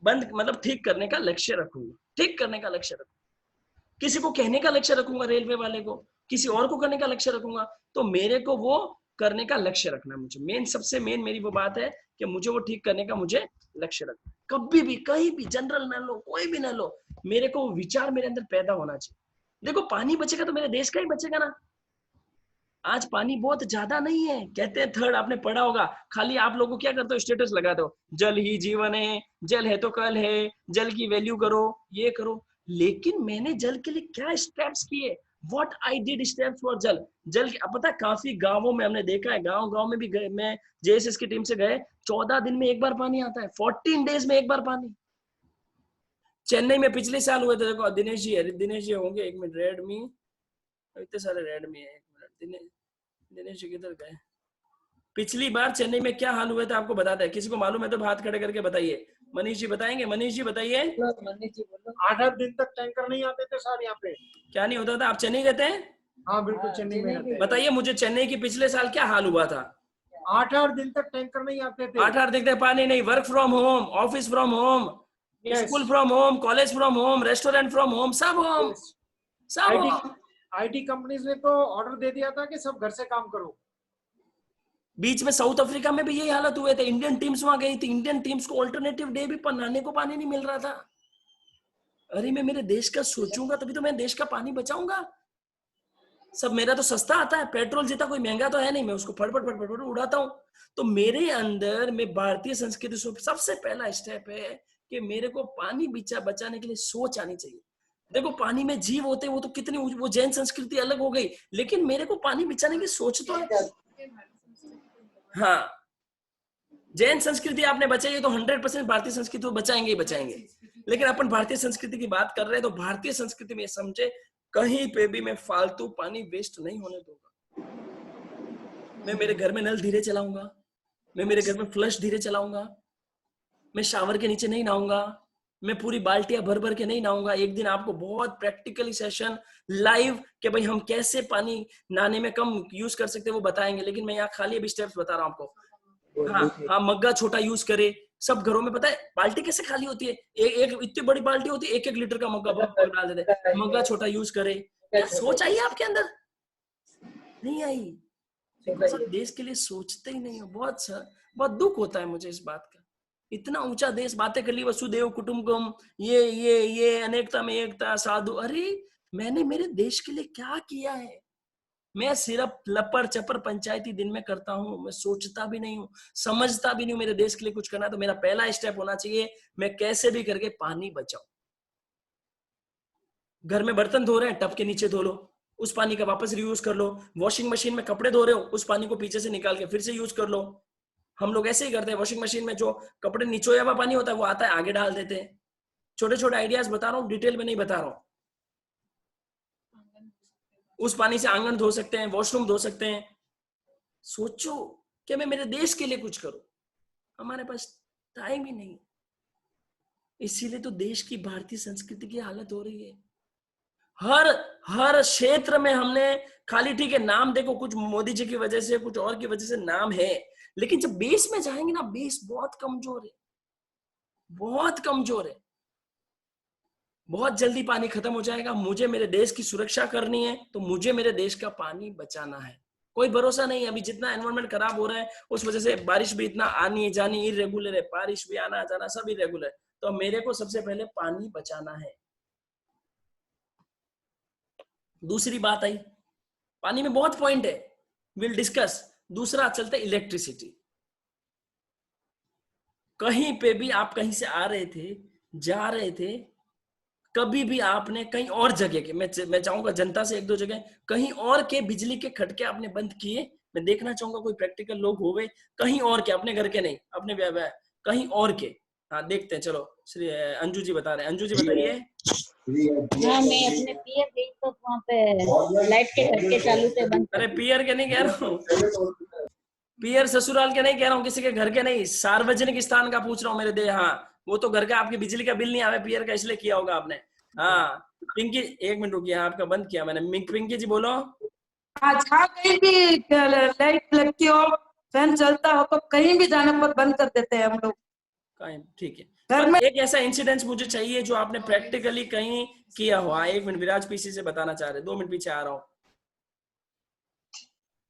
S1: बंद, मतलब ठीक करने का लक्ष्य रखूंगा, ठीक करने का लक्ष्य रखूंगा। किसी को कहने का लक्ष्य रखूंगा, रेलवे वाले को, किसी और को करने का लक्ष्य रखूंगा, तो मेरे को वो करने का लक्ष्य रखना। मुझे सबसे मेन मेरी वो बात है कि मुझे वो ठीक करने का मुझे लक्ष्य रखना। कभी भी कहीं भी, जनरल न लो, कोई भी न लो, मेरे को विचार मेरे अंदर पैदा होना चाहिए। देखो पानी बचेगा तो मेरे देश का ही बचेगा ना। आज पानी बहुत ज्यादा नहीं है, कहते हैं थर्ड, आपने पढ़ा होगा, खाली आप लोगों क्या करते हो, स्टेटस लगाते हो, जल ही जीवन है, जल है तो कल है, जल की वैल्यू करो, ये करो। लेकिन मैंने जल के लिए क्या स्टेप्स किए, what I did steps for जल। पता है काफी गांवों में हमने देखा है, गांव में भी गए, मैं जेएसएस की टीम से गए, 14 दिन में एक बार पानी आता है, 14 डेज में एक बार पानी। चेन्नई में पिछले साल हुए थे, देखो दिनेश जी होंगे, एक मिनट, रेडमी, इतने सारे रेडमी है, एक मिनट, दिनेश जी किधर गए? पिछली बार चेन्नई में क्या हाल हुए थे आपको बताते हैं, किसी को मालूम है तो हाथ खड़े करके बताइए। मनीष जी बताएंगे? मनीष जी बताइए।
S17: 8 दिन तक टैंकर नहीं आते थे सर यहाँ पे।
S1: क्या नहीं होता था? आप चेन्नई रहते हैं?
S17: हाँ बिल्कुल, चेन्नई में रहते हैं।
S1: बताइए मुझे चेन्नई की पिछले साल क्या हाल हुआ था?
S17: 8 दिन तक टैंकर नहीं आते थे।
S1: 8 दिन तक पानी नहीं, work from home, office from home, school from home, college from home, restaurant from home, सब होम, सब।
S17: आईटी कंपनीज ने तो ऑर्डर दे दिया था कि सब घर से काम करो।
S1: बीच में साउथ अफ्रीका में भी यही हालत हुए थे, इंडियन टीम्स वहां गई थी, इंडियन टीम्स को ऑल्टरनेटिव डे भी नहाने को पानी नहीं मिल रहा था। अरे मैं मेरे देश का सोचूंगा तभी तो मैं देश का पानी बचाऊंगा। सब मेरा तो सस्ता आता है, पेट्रोल जितना कोई महंगा तो है नहीं, मैं उसको फटफट उड़ाता हूँ। तो मेरे अंदर में भारतीय संस्कृति सबसे पहला स्टेप है कि मेरे को पानी बचाने के लिए सोच आनी चाहिए। देखो पानी में जीव होते हैं, वो तो कितनी, वो जैन संस्कृति अलग हो गई, लेकिन मेरे को पानी बचाने की सोच तो है। हाँ, जैन संस्कृति आपने बचाई है तो 100% भारतीय संस्कृति तो बचाएंगे ही बचाएंगे। लेकिन अपन भारतीय संस्कृति की बात कर रहे हैं तो भारतीय संस्कृति में समझे, कहीं पे भी मैं फालतू पानी वेस्ट नहीं होने दूंगा। मैं मेरे घर में नल धीरे चलाऊंगा, मैं मेरे घर में फ्लश धीरे चलाऊंगा, मैं शावर के नीचे नहीं नहाऊंगा, मैं पूरी बाल्टियां भर भर के नहीं नहाऊंगा। एक दिन आपको बहुत प्रैक्टिकली सेशन लाइव कि भाई हम कैसे पानी नहाने में कम यूज कर सकते हैं वो बताएंगे, लेकिन मैं यहाँ खाली अभी स्टेप्स बता रहा हूँ आपको। हाँ, मग्गा छोटा यूज करे। सब घरों में पता है बाल्टी कैसे खाली होती है, एक इतनी बड़ी बाल्टी होती है, 1-1 लीटर का मग्गा डाल देते हैं। मग्गा छोटा यूज करे। क्या सोच आई आपके अंदर? नहीं आई, देश के लिए सोचते ही नहीं हो। बहुत दुख होता है मुझे इस बात का। इतना ऊंचा देश, बातें कर ली वसुदेव कुटुंबकम, ये अनेकता में एकता, साधु। अरे मैंने मेरे देश के लिए क्या किया है? मैं सिर्फ लपर चपर पंचायती दिन में करता हूँ, मैं सोचता भी नहीं हूँ, समझता भी नहीं हूँ मेरे देश के लिए कुछ करना। तो मेरा पहला स्टेप होना चाहिए, मैं कैसे भी करके पानी बचाऊं। घर में बर्तन धो रहे हैं, टब के नीचे धो लो, उस पानी का वापस रीयूज कर लो। वॉशिंग मशीन में कपड़े धो रहे हो, उस पानी को पीछे से निकाल के फिर से यूज कर लो। हम लोग ऐसे ही करते हैं, वॉशिंग मशीन में जो कपड़े निचोया हुआ पानी होता है वो आता है, आगे डाल देते हैं। छोटे छोटे आइडियाज बता रहा हूँ, डिटेल में नहीं बता रहा हूँ। उस पानी से आंगन धो सकते हैं, वॉशरूम धो सकते हैं। सोचो कि मैं मेरे देश के लिए कुछ करूं, हमारे पास टाइम ही नहीं। इसीलिए तो देश की भारतीय संस्कृति की हालत हो रही है। हर क्षेत्र में हमने खाली, ठीक है नाम देखो, कुछ मोदी जी की वजह से, कुछ और की वजह से नाम है, लेकिन जब बेस में जाएंगे ना, बेस बहुत कमजोर है, बहुत कमजोर है। बहुत जल्दी पानी खत्म हो जाएगा। मुझे मेरे देश की सुरक्षा करनी है तो मुझे मेरे देश का पानी बचाना है। कोई भरोसा नहीं, अभी जितना एनवायरनमेंट खराब हो रहा है उस वजह से बारिश भी इतना आनी जानी इरेगुलर है, बारिश भी आना जाना सब इरेगुलर। तो मेरे को सबसे पहले पानी बचाना है। दूसरी बात आई, पानी में बहुत पॉइंट है, विल डिस्कस। दूसरा चलते इलेक्ट्रिसिटी। कहीं पे भी आप कहीं से आ रहे थे, जा रहे थे, कभी भी आपने कहीं और जगह के, मैं चाहूंगा जनता से एक दो जगह कहीं और के बिजली के खटके आपने बंद किए, मैं देखना चाहूंगा कोई प्रैक्टिकल लोग हो गए कहीं और के, अपने घर के नहीं, अपने कहीं और के। हाँ देखते हैं, चलो श्री अंजू जी बता रहे हैं। अंजू जी बताइए।
S18: हाँ, मैं अपने पियर गई तो वहाँ पे लाइट के खटके चालू थे, बंद।
S1: अरे पियर के नहीं कह रहा हूँ, पियर ससुराल के नहीं कह रहा हूँ, किसी के घर के नहीं, सार्वजनिक स्थान का पूछ रहा हूँ मेरे दे। हाँ वो तो घर का, आपकी बिजली का बिल नहीं आवे, पियर का इसलिए किया होगा आपने। हाँ पिंकी, एक मिनट रुकिए, आपका बंद किया मैंने। पिंकी जी बोलो।
S19: आज कहीं भी लाइट लगती हो, फैन चलता हो, तो कहीं भी जाने पर बंद कर देते हैं हम लोग।
S1: ठीक है, पर एक ऐसा इंसिडेंस मुझे चाहिए जो आपने प्रैक्टिकली कहीं किया हो। हाँ एक मिनट, विराज पीसी से बताना चाह रहे, 2 मिनट पीछे आ रहा हूँ।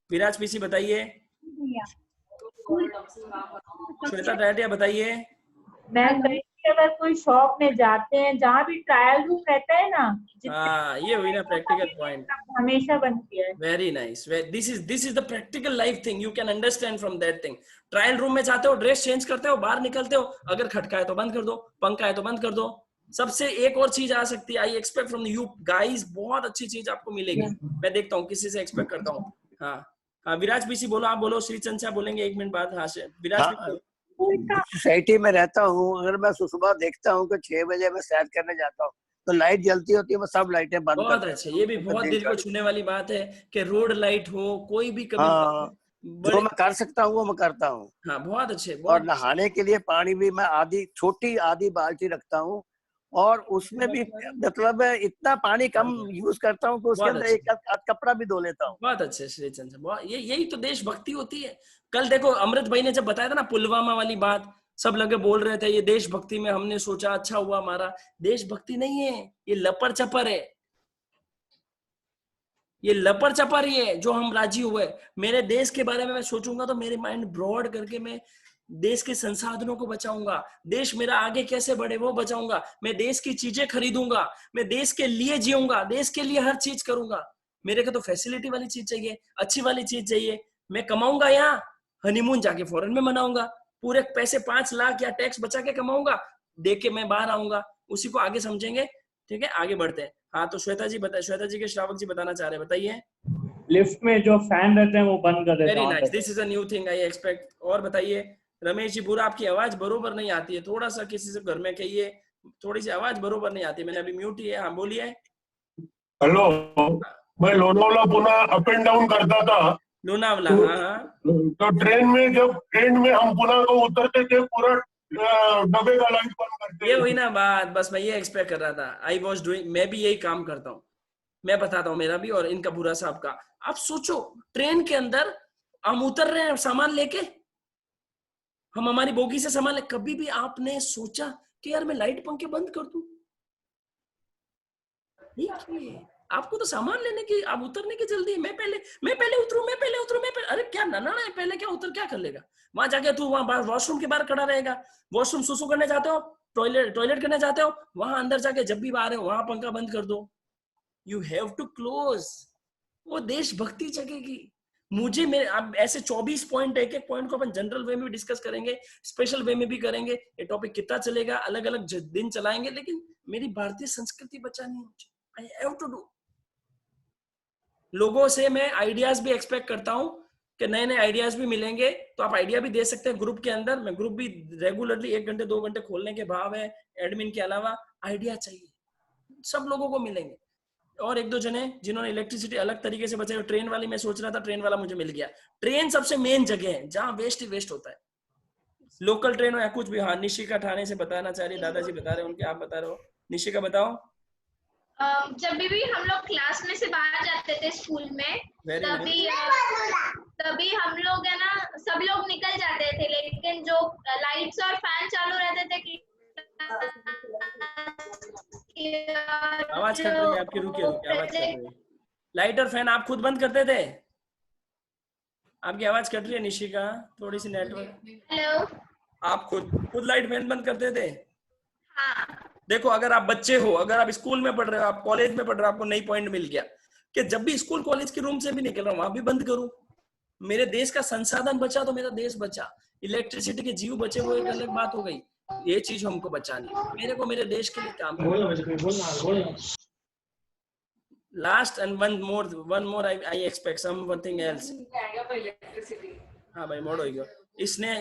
S1: विराज पीसी बताइए। श्वेता डायटिया बताइए।
S20: मैं अगर कोई शॉप में जाते हैं जहाँ भी ट्रायल रूम रहता है ना,
S1: हाँ ये हुई ना प्रैक्टिकल पॉइंट,
S20: हमेशा बंद किया है।
S1: Very nice, this is the practical life thing, you can understand from that thing. Trial room में जाते हो, ड्रेस चेंज करते हो, बाहर निकलते हो, अगर खटका है तो बंद कर दो, पंखा है तो बंद कर दो। सबसे एक और चीज आ सकती है, I expect from you guys, बहुत अच्छी चीज आपको मिलेगी, मैं देखता हूँ किसी से एक्सपेक्ट करता हूँ। हाँ विराज पीसी बोलो, आप बोलो, श्री चंचा बोलेंगे 1 मिनट बाद। हाँ से विराज।
S9: सोसाइटी में रहता हूँ, अगर मैं सुबह देखता हूँ कि 6 बजे मैं सैर करने जाता हूँ तो लाइट जलती होती है, मैं सब लाइटें बंद कर
S1: बहुत अच्छा, ये भी बहुत दिल को छूने वाली बात है कि रोड लाइट हो, कोई भी कभी।
S9: हाँ, जो मैं कर सकता हूँ वो मैं करता हूँ।
S1: हाँ बहुत अच्छे।
S9: और नहाने के लिए पानी भी मैं छोटी आधी बाल्टी रखता हूँ, और उसमें भी मतलब इतना पानी कम यूज करता हूँ कि उसके अंदर एक कपड़ा भी धो लेता हूँ।
S1: बहुत अच्छे श्री चंद्र, यही तो देशभक्ति होती है। कल देखो अमृत भाई ने जब बताया था ना पुलवामा वाली बात, सब लगे बोल रहे थे ये देशभक्ति में, हमने सोचा अच्छा हुआ हमारा। देशभक्ति नहीं है ये, लपर चपर है, ये लपर चपर ही है जो हम राजी हुए। मेरे देश के बारे में मैं सोचूंगा तो मेरे माइंड ब्रॉड करके मैं देश के संसाधनों को बचाऊंगा, देश मेरा आगे कैसे बढ़े वो बचाऊंगा, मैं देश की चीजें खरीदूंगा, मैं देश के लिए जीऊंगा, देश के लिए हर चीज करूंगा। मेरे को तो फैसिलिटी वाली चीज चाहिए, अच्छी वाली चीज चाहिए। मैं कमाऊंगा यहाँ, हनीमून जाके फॉरेन में मनाऊंगा, पूरे पैसे 5 लाख या टैक्स बचा के कमाऊंगा, दे के मैं बाहर आऊंगा, उसी को आगे समझेंगे। ठीक है, आगे बढ़ते हैं। हाँ तो श्वेता जी बताइए, श्वेता जी के श्रावक जी बताना चाह रहे हैं, बताइए।
S21: लिफ्ट में जो फैन रहते हैं वो बंद कर देते हैं।
S1: Very nice, this is a new thing I expect. और बताइए रमेश जी, बुरा आपकी आवाज बरोबर नहीं आती है, थोड़ा सा किसी से घर में कहिए, थोड़ी सी आवाज बरोबर नहीं आती, मैंने अभी म्यूट ही है। हाँ बोलिए।
S15: हेलो, मैं Lonavala Pune up and down करता था।
S1: लोनावला, हाँ।
S15: तो ट्रेन में जब एंड में हम पुणे को उतरते थे, पूरा डब्बे का लाइट बंद करते।
S1: ये हुई ना बात, बस मैं ये एक्सपेक्ट कर रहा था। आई वॉज डूइंग, मैं भी यही काम करता हूँ, मैं बताता हूँ मेरा भी और इनका बुरा साहब का। आप सोचो ट्रेन के अंदर हम उतर रहे हैं सामान लेके, हम हमारी बोगी से सामान ले, कभी भी आपने सोचा कि यार मैं लाइट पंखे बंद कर दूं? आपको तो सामान लेने की, आप उतरने की जल्दी है, मैं पहले उतरूं, अरे क्या नाना है, पहले क्या उतर क्या कर लेगा? वहां जाके तू वहां वॉशरूम के बाहर खड़ा रहेगा, वॉशरूम सुसु करने जाते हो, टॉयलेट करने जाते हो, वहां अंदर जाके जब भी बाहर हो वहां पंखा बंद कर दो। यू हैव टू क्लोज, वो देशभक्ति जगेगी। मुझे मेरे अब ऐसे 24 पॉइंट, एक पॉइंट को अपन जनरल वे में भी डिस्कस करेंगे, स्पेशल वे में भी करेंगे। ये टॉपिक कितना चलेगा, अलग अलग दिन चलाएंगे, लेकिन मेरी भारतीय संस्कृति बचानी है मुझे। I have to do. लोगों से मैं आइडियाज भी एक्सपेक्ट करता हूं कि नए नए आइडियाज भी मिलेंगे, तो आप आइडिया भी दे सकते हैं ग्रुप के अंदर। मैं ग्रुप भी रेगुलरली 1 घंटे 2 घंटे खोलने के भाव है। एडमिन के अलावा आइडिया चाहिए, सब लोगों को मिलेंगे। और 1-2 जने जिन्होंने इलेक्ट्रिसिटी अलग तरीके से बचाई, ट्रेन वाली मैं सोच रहा था, ट्रेन वाला मुझे मिल गया। ट्रेन सबसे मेन जगह है जहां वेस्ट ही वेस्ट होता है, लोकल ट्रेन हो या कुछ भी। हाँ निशिका ठाणे से बताना चाह रही, दादाजी बता रहे उनके, आप बता रहे हो। निशिका बताओ।
S11: जब भी हम लोग क्लास में से बाहर जाते थे स्कूल में, तभी हम लोग है ना, सब लोग निकल जाते थे, लेकिन जो लाइट्स और फैन चालू रहते थे
S1: आवाज कट रही है आपकी, रुकिए आवाज कट रही है। लाइट और फैन आप खुद बंद करते थे? आपकी आवाज कट रही है निशिका, थोड़ी सी नेटवर्क।
S11: हेलो,
S1: आप खुद लाइट फैन बंद करते थे?
S11: हाँ।
S1: देखो अगर आप बच्चे हो, अगर आप स्कूल में पढ़ रहे हो, आप कॉलेज में पढ़ रहे हो, आपको नई पॉइंट मिल गया। कि जब भी स्कूल कॉलेज के रूम से भी निकल रहा हूँ वहां भी बंद करूं? मेरे देश का संसाधन बचा तो मेरा देश बचा। इलेक्ट्रिसिटी के जीव बचे वो एक अलग बात हो गई, ये चीज हमको बचानी है। मेरे को मेरे देश के लिए काम करना। Last and one more I expect something else. हाँ भाई मोड़ हो गया।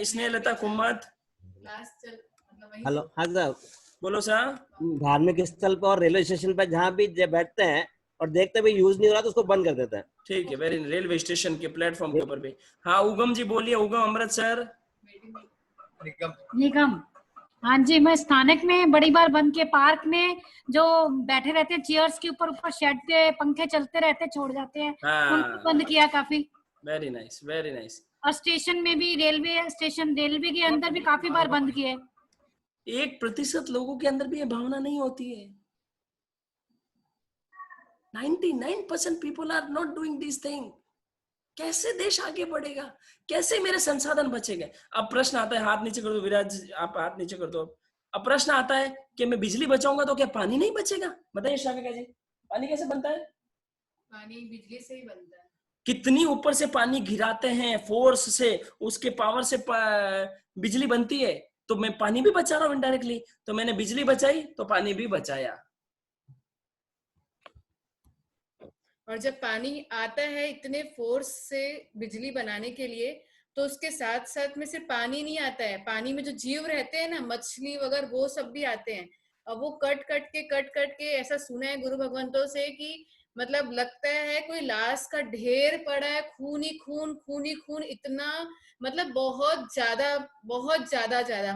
S1: इसने लता कुमार।
S4: हेलो, हाँ सर,
S1: बोलो सर।
S4: धार्मिक स्थल पर और रेलवे स्टेशन पर जहाँ भी बैठते हैं और देखते भी यूज नहीं हो रहा तो उसको बंद कर देते हैं।
S1: ठीक है, वेरी रेलवे स्टेशन के प्लेटफॉर्म के ऊपर भी। हाँ उगम जी बोलिए, उगम अमृतसर।
S22: निगम, हाँ जी, मैं स्थानिक में बड़ी बार बंद के पार्क में जो बैठे रहते हैं चेयर्स के ऊपर शेड के पंखे चलते रहते छोड़ जाते हैं, उनको बंद किया काफी।
S1: Very nice, very nice.
S22: और स्टेशन में भी, रेलवे स्टेशन, रेलवे के अंदर भी काफी बार बंद किए।
S1: 1% लोगों के अंदर भी ये भावना नहीं होती है। 99% people are not doing this thing. कैसे देश आगे बढ़ेगा? कैसे मेरे संसाधन बचेंगे? अब प्रश्न आता है, हाथ नीचे कर दो विराज, आप हाथ नीचे कर दो। अब प्रश्न आता है कि मैं बिजली बचाऊंगा तो क्या पानी नहीं बचेगा? बताइए शाविका जी, पानी कैसे बनता है?
S5: पानी बिजली से ही बनता है।
S1: कितनी ऊपर से पानी गिराते हैं, फोर्स से, उसके पावर से बिजली बनती है। तो मैं पानी भी बचा रहा हूं इनडायरेक्टली। तो मैंने बिजली बचाई तो पानी भी बचाया।
S5: और जब पानी आता है इतने फोर्स से बिजली बनाने के लिए, तो उसके साथ साथ में सिर्फ पानी नहीं आता है, पानी में जो जीव रहते हैं ना, मछली वगैरह, वो सब भी आते हैं। और वो कट कट के ऐसा सुना है गुरु भगवंतों से कि मतलब लगता है कोई लाश का ढेर पड़ा है, खून ही खून, इतना मतलब बहुत ज्यादा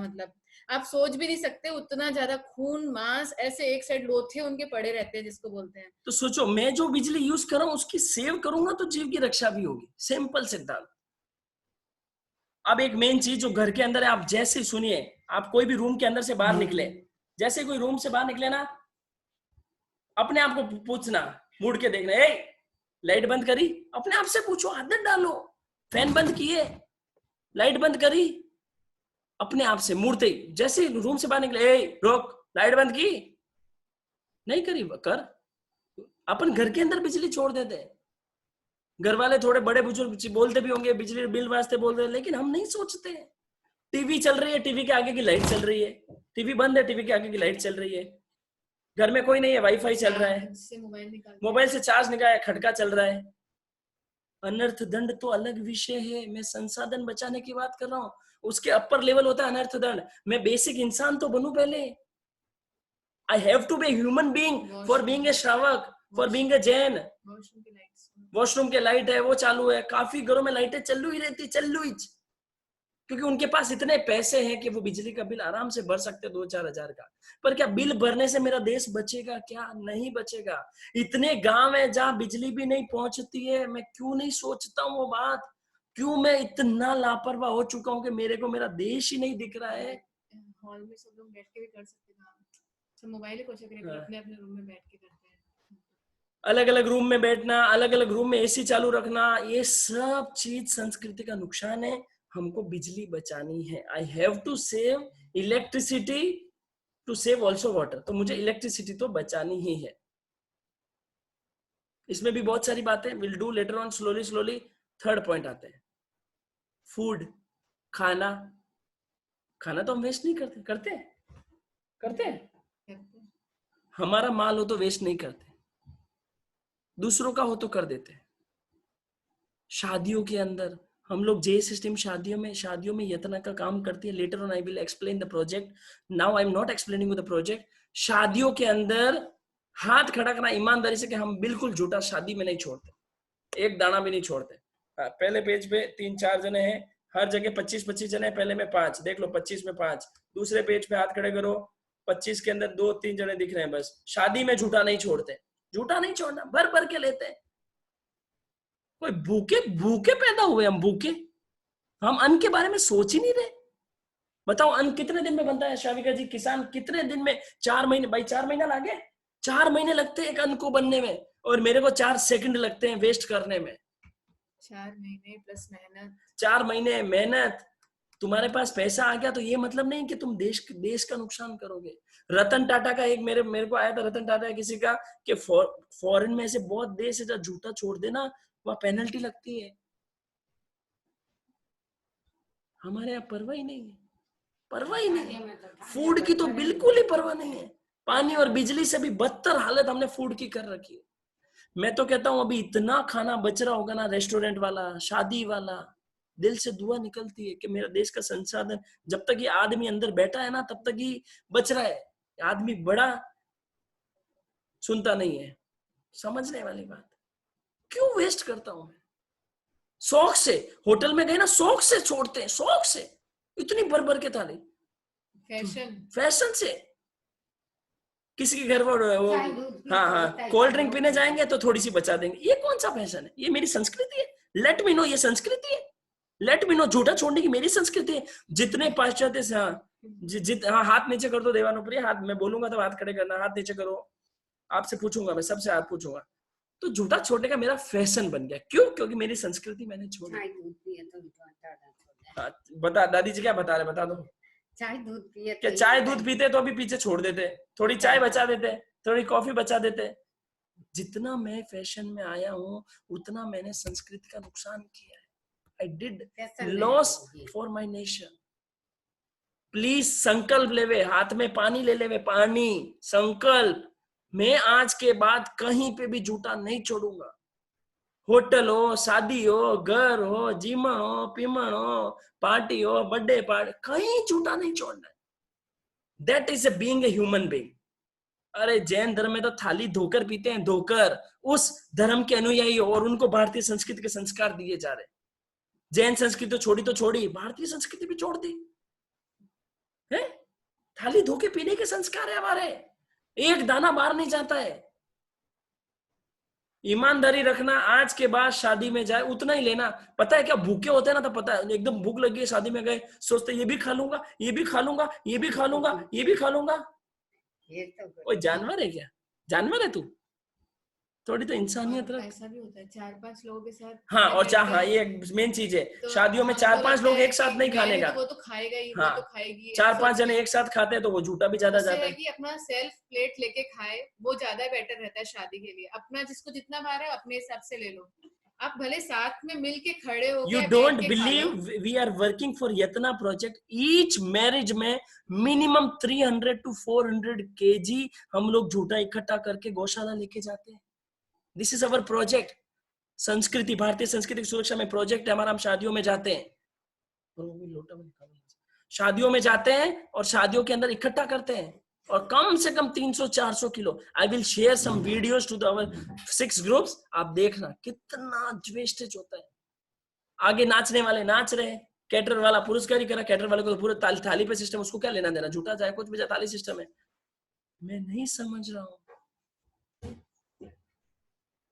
S5: मतलब आप सोच भी नहीं सकते, उतना ज्यादा खून, मांस, ऐसे एक साइड लोथे उनके पड़े रहते हैं जिसको बोलते हैं।
S1: तो सोचो, मैं जो बिजली यूज कर रहा हूं उसकी सेव करूंगा तो जीव की रक्षा भी होगी। सिंपल सिद्धांत। अब एक मेन चीज जो घर के अंदर है, आप जैसे सुनिए, आप कोई भी रूम के अंदर से बाहर निकले, जैसे कोई रूम से बाहर निकले ना, अपने आप को पूछना, मुड़ के देखना, ए लाइट बंद करी? अपने आप से पूछो, आदत डालो। फैन बंद किए, लाइट बंद करी? अपने आप से मुड़ते ही, जैसे रूम से बाहर निकले, ए रोक, लाइट बंद की? नहीं करी, कर। अपन घर के अंदर बिजली छोड़ देते हैं। घर वाले थोड़े बड़े बुजुर्ग बोलते भी होंगे, बिजली बिल वास्ते बोल रहे हैं, लेकिन हम नहीं सोचते। टीवी चल रही है, टीवी के आगे की लाइट चल रही है, टीवी बंद है, टीवी के आगे की लाइट चल रही है, घर में कोई नहीं है, वाईफाई चल रहा है, मोबाइल से चार्ज निकाला, खटका चल रहा है। अनर्थ दंड तो अलग विषय है, मैं संसाधन बचाने की बात कर रहा हूँ। उसके अपर लेवल होता है अनर्थ दंड। मैं बेसिक इंसान तो बनूं पहले। I have to be human being for being a shravak, for being a Jain. Washroom के लाइट है वो चालू है, काफी घरों में लाइटें चालू ही रहती, चालू ही, क्योंकि उनके पास इतने पैसे हैं कि वो बिजली का बिल आराम से भर सकते 2-4 हजार का। पर क्या बिल भरने से मेरा देश बचेगा? क्या नहीं बचेगा। इतने गांव है जहां बिजली भी नहीं पहुंचती है। मैं क्यों नहीं सोचता हूँ वो बात? क्यों मैं इतना लापरवाह हो चुका हूँ कि मेरे को मेरा देश ही नहीं दिख रहा है।
S5: हॉल में सब लोग बैठ के भी कर सकते हैं, सब मोबाइल को अपने अपने रूम में बैठ के करते हैं।
S1: अलग अलग रूम में बैठना, अलग अलग रूम में एसी चालू रखना, ये सब चीज संस्कृति का नुकसान है। हमको बिजली बचानी है। I have to save electricity to save also water. तो मुझे इलेक्ट्रिसिटी तो बचानी ही है। इसमें भी बहुत सारी बातें will do later on, slowly. Third point आते हैं, फूड, खाना। खाना तो हम वेस्ट नहीं करते। हमारा माल हो तो वेस्ट नहीं करते, दूसरों का हो तो कर देते। शादियों के अंदर हम लोग जेएस टीम शादियों में यत्न का काम करती है। Later on I will explain the project, now I am not explaining the project. शादियों के अंदर हाथ खड़ा करना ईमानदारी से कि हम बिल्कुल झूठा शादी में नहीं छोड़ते, एक दाना भी नहीं छोड़ते। पहले पेज पे 3-4 जने हैं, हर जगह 25-25 जने, पहले में 5 देख लो, 25 में 5। दूसरे पेज पे हाथ खड़े करो, 25 के अंदर 2-3 जने दिख रहे हैं बस। शादी में झूठा नहीं छोड़ते, झूठा नहीं छोड़ना, भर के लेते हैं। कोई भूखे पैदा हुए हम, भूखे। हम अन्न के बारे में सोच ही नहीं रहे। बताओ अन्न कितने दिन में बनता है शाविका जी? किसान कितने दिन में? 4 महीने भाई, 4 महीना लगे, 4 महीने लगते हैं एक अन्न को बनने में, और मेरे को 4 सेकंड लगते हैं वेस्ट करने में।
S5: 4 महीने प्लस मेहनत,
S1: 4 महीने मेहनत, तुम्हारे पास पैसा आ गया तो ये मतलब नहीं कि तुम देश का नुकसान करोगे। रतन टाटा का एक मेरे को आया था, रतन टाटा किसी का कि फॉरेन में ऐसे बहुत देश है जहाँ जूता छोड़ देना वहां पेनल्टी लगती है। हमारे यहाँ परवाह ही नहीं है, परवाह ही नहीं है। फूड की तो बिल्कुल ही परवाह नहीं है। पानी और बिजली से भी बदतर हालत हमने फूड की कर रखी है। मैं तो कहता हूं अभी इतना खाना बच रहा होगा ना, रेस्टोरेंट वाला, शादी वाला, दिल से दुआ निकलती है कि मेरा देश का संसाधन जब तक ये आदमी अंदर बैठा है ना तब तक ही बच रहा है। आदमी बड़ा सुनता नहीं है, समझने वाली बात। क्यों वेस्ट करता हूं मैं? शौक से होटल में गए ना, शौक से छोड़ते हैं, शौक से इतनी भर के थाली, फैशन से। किसी के घर पर वो हाँ कोल्ड ड्रिंक पीने जाएंगे तो थोड़ी सी बचा देंगे। ये कौन सा फैशन है? ये मेरी संस्कृति है? लेट मी नो ये संस्कृति है। लेट मी नो झूठा छोड़ने की मेरी संस्कृति है। जितने पाश्चात्य से हाथ नीचे कर दो देवानुप्रिय, हाथ मैं बोलूंगा तो हाथ खड़े करना, हाथ नीचे करो। आपसे पूछूंगा, मैं सबसे हाथ पूछूंगा। तो झूठा छोड़ने का मेरा फैशन बन गया। क्यों? क्योंकि मेरी संस्कृति मैंने छोड़ी। बता दादी जी क्या बता रहे, बता दो।
S13: चाय दूध पिए
S1: क्या चाय दूध पीते तो अभी पीछे छोड़ देते, थोड़ी चाय बचा देते, थोड़ी कॉफी बचा देते। जितना मैं फैशन में आया हूँ उतना मैंने संस्कृति का नुकसान किया है। I did loss for my nation. Please संकल्प लेवे, हाथ में पानी ले लेवे, पानी संकल्प। मैं आज के बाद कहीं पे भी जूता नहीं छोड़ूंगा। होटल हो, शादी हो, घर हो, जीमन हो, पीमन हो, पार्टी हो, बर्थडे पार्टी, कहीं जूता नहीं छोड़ना है। That is being a human being. अरे जैन धर्म में तो थाली धोकर पीते हैं, धोकर। उस धर्म के अनुयायी हो और उनको भारतीय संस्कृति के संस्कार दिए जा रहे। जैन संस्कृति तो छोड़ी, भारतीय संस्कृति भी छोड़ दी है। थाली धो के पीने के संस्कार है हमारे। एक दाना बाहर नहीं जाता है। ईमानदारी रखना। आज के बाद शादी में जाए उतना ही लेना। पता है क्या, भूखे होते हैं ना तो पता है, एकदम भूख लगी है, शादी में गए, सोचते ये भी खा लूंगा, ये भी खा लूंगा, ये भी खा लूंगा, ये भी खा लूंगा। कोई जानवर है क्या? जानवर है तू? थोड़ी तो इंसानियत रख।
S5: ऐसा भी होता है 4-5 लोगों के साथ।
S1: हाँ, और हाँ ये मेन चीज है। तो शादियों में 4-5 लोग एक साथ नहीं खाने का।
S5: वो तो खाएगा ही,
S1: हाँ,
S5: वो तो खाएगी।
S1: 4-5 जने एक साथ खाते हैं तो वो झूठा भी ज्यादा जाता है।
S5: कि अपना सेल्फ प्लेट लेके खाए, वो ज्यादा बेटर रहता है शादी के लिए। अपना जिसको जितना भार है अपने हिसाब से ले लो। आप भले साथ में मिलके खड़े हो।
S1: You don't believe we are working for Yatna project. Each marriage में minimum 300 to 400 kg हम लोग झूठा इकट्ठा करके गौशाला लेके जाते हैं। This is our project. संस्कृति, भारतीय संस्कृति की सुरक्षा में प्रोजेक्ट है हमारा। हम शादियों में जाते हैं, शादियों में जाते हैं और शादियों के अंदर इकट्ठा करते हैं और कम से कम 300-400 किलो। I will share some videos to our 6 groups. आप देखना कितना वेस्टेज होता है। आगे नाचने वाले नाच रहे, कैटर वाला पुरस्कार ही करा, कैटर वाले को तो पूरा थाली पे सिस्टम, उसको क्या लेना देना, झूठा चाहे कुछ भी, थाली सिस्टम है। मैं नहीं समझ रहा हूं।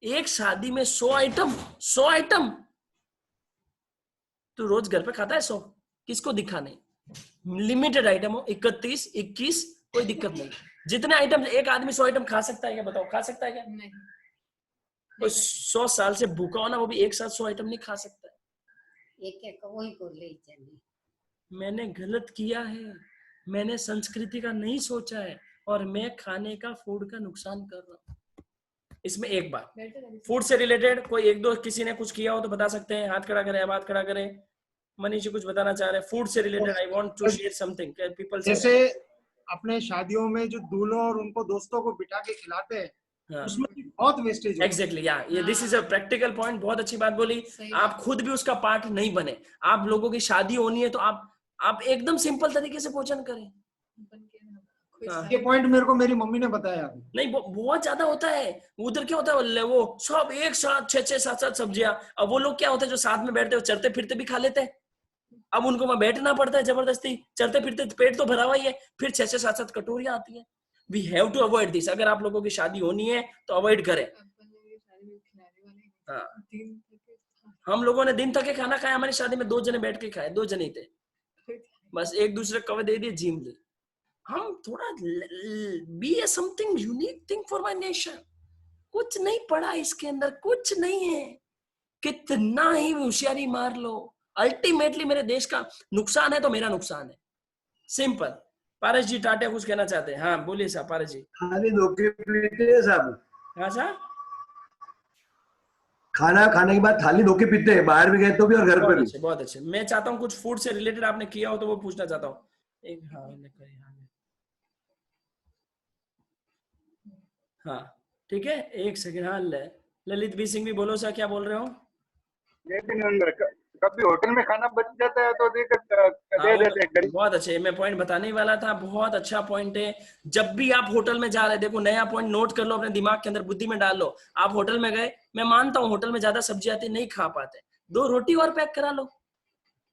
S1: एक शादी में 100 आइटम तू रोज घर पे खाता है 100? किसको दिखाने? लिमिटेड आइटम हो, 31, 21, कोई दिक्कत नहीं। जितने आइटम एक आदमी 100 आइटम खा सकता है क्या? बताओ, खा सकता है क्या?
S5: नहीं।
S1: कोई 100 साल से भूखा हो ना, वो भी एक साथ 100 आइटम नहीं खा सकता है।
S13: एक वही को ले चली।
S1: मैंने गलत किया है, मैंने संस्कृति का नहीं सोचा है और मैं खाने का, फूड का नुकसान कर रहा हूँ। इसमें एक बात फूड से रिलेटेड कोई एक दो किसी ने कुछ किया हो तो बता सकते हैं, हाथ खड़ा करें, अब हाथ खड़ा करें। मनीष जी कुछ बताना चाह रहे हैं फूड से related. I want to share something. People
S17: जैसे अपने शादियों में जो दूल्हों और उनको दोस्तों को बिठा के खिलाते हैं, हाँ, उसमें बहुत वेस्टेज है।
S1: एग्जैक्टली, या ये this is a practical point. बहुत अच्छी बात बोली। आप खुद भी उसका पार्ट नहीं बने। आप लोगों की शादी होनी है तो आप एकदम सिंपल तरीके से भोजन करें।
S17: ये पॉइंट मेरे को मेरी मम्मी ने बताया।
S1: नहीं, बहुत ज्यादा होता है उधर। क्या होता है, वो सब एक साथ 6-6, 7-7 सब्जियां। अब वो लोग क्या होता है जो साथ में बैठते हैं चलते फिरते भी खा लेते हैं। अब उनको वहां बैठना पड़ता है जबरदस्ती। चलते फिरते पेट तो भरा हुआ ही है, फिर 6-6, 7-7 कटोरियां आती है। We have to avoid this. अगर आप लोगों की शादी होनी है तो अवॉइड करें। हाँ, हम लोगों ने दिन तक के खाना खाया। हमारी शादी में 2 जने बैठ के खाए, 2 जने थे बस, एक दूसरे कवे दे दिए, जीम ली। हम थोड़ा be a something unique thing for my nation. कुछ नहीं पड़ा इसके अंदर, कुछ नहीं है। कितना ही होशियारी मार लो, अल्टीमेटली मेरे देश का नुकसान है तो मेरा नुकसान है, सिंपल। पारस जी टाटा कुछ कहना चाहते हैं? हाँ बोलिए साहब पारस जी।
S6: खाली धोखे पीते हैं साहब।
S1: हाँ साहब,
S6: खाना खाने के बाद थाली धोके पीते हैं, बाहर भी गए तो भी और घर पे भी।
S1: बहुत अच्छे। मैं चाहता हूँ कुछ फूड से रिलेटेड आपने किया हो तो वो पूछना चाहता हूँ। एक हाँ ठीक है, एक सेकंड। हाँ ललित बी सिंह भी बोलो सर, क्या बोल रहे हो?
S3: कभी होटल में खाना बच जाता है तो दे देते हैं।
S1: बहुत अच्छे, मैं पॉइंट बताने वाला था, बहुत अच्छा पॉइंट है। जब भी आप होटल में जा रहे हैं, देखो नया पॉइंट नोट कर लो, अपने दिमाग के अंदर बुद्धि में डाल लो। आप होटल में गए, मैं मानता हूँ होटल में ज्यादा सब्जी आती नहीं खा पाते, 2 रोटी और पैक करा लो।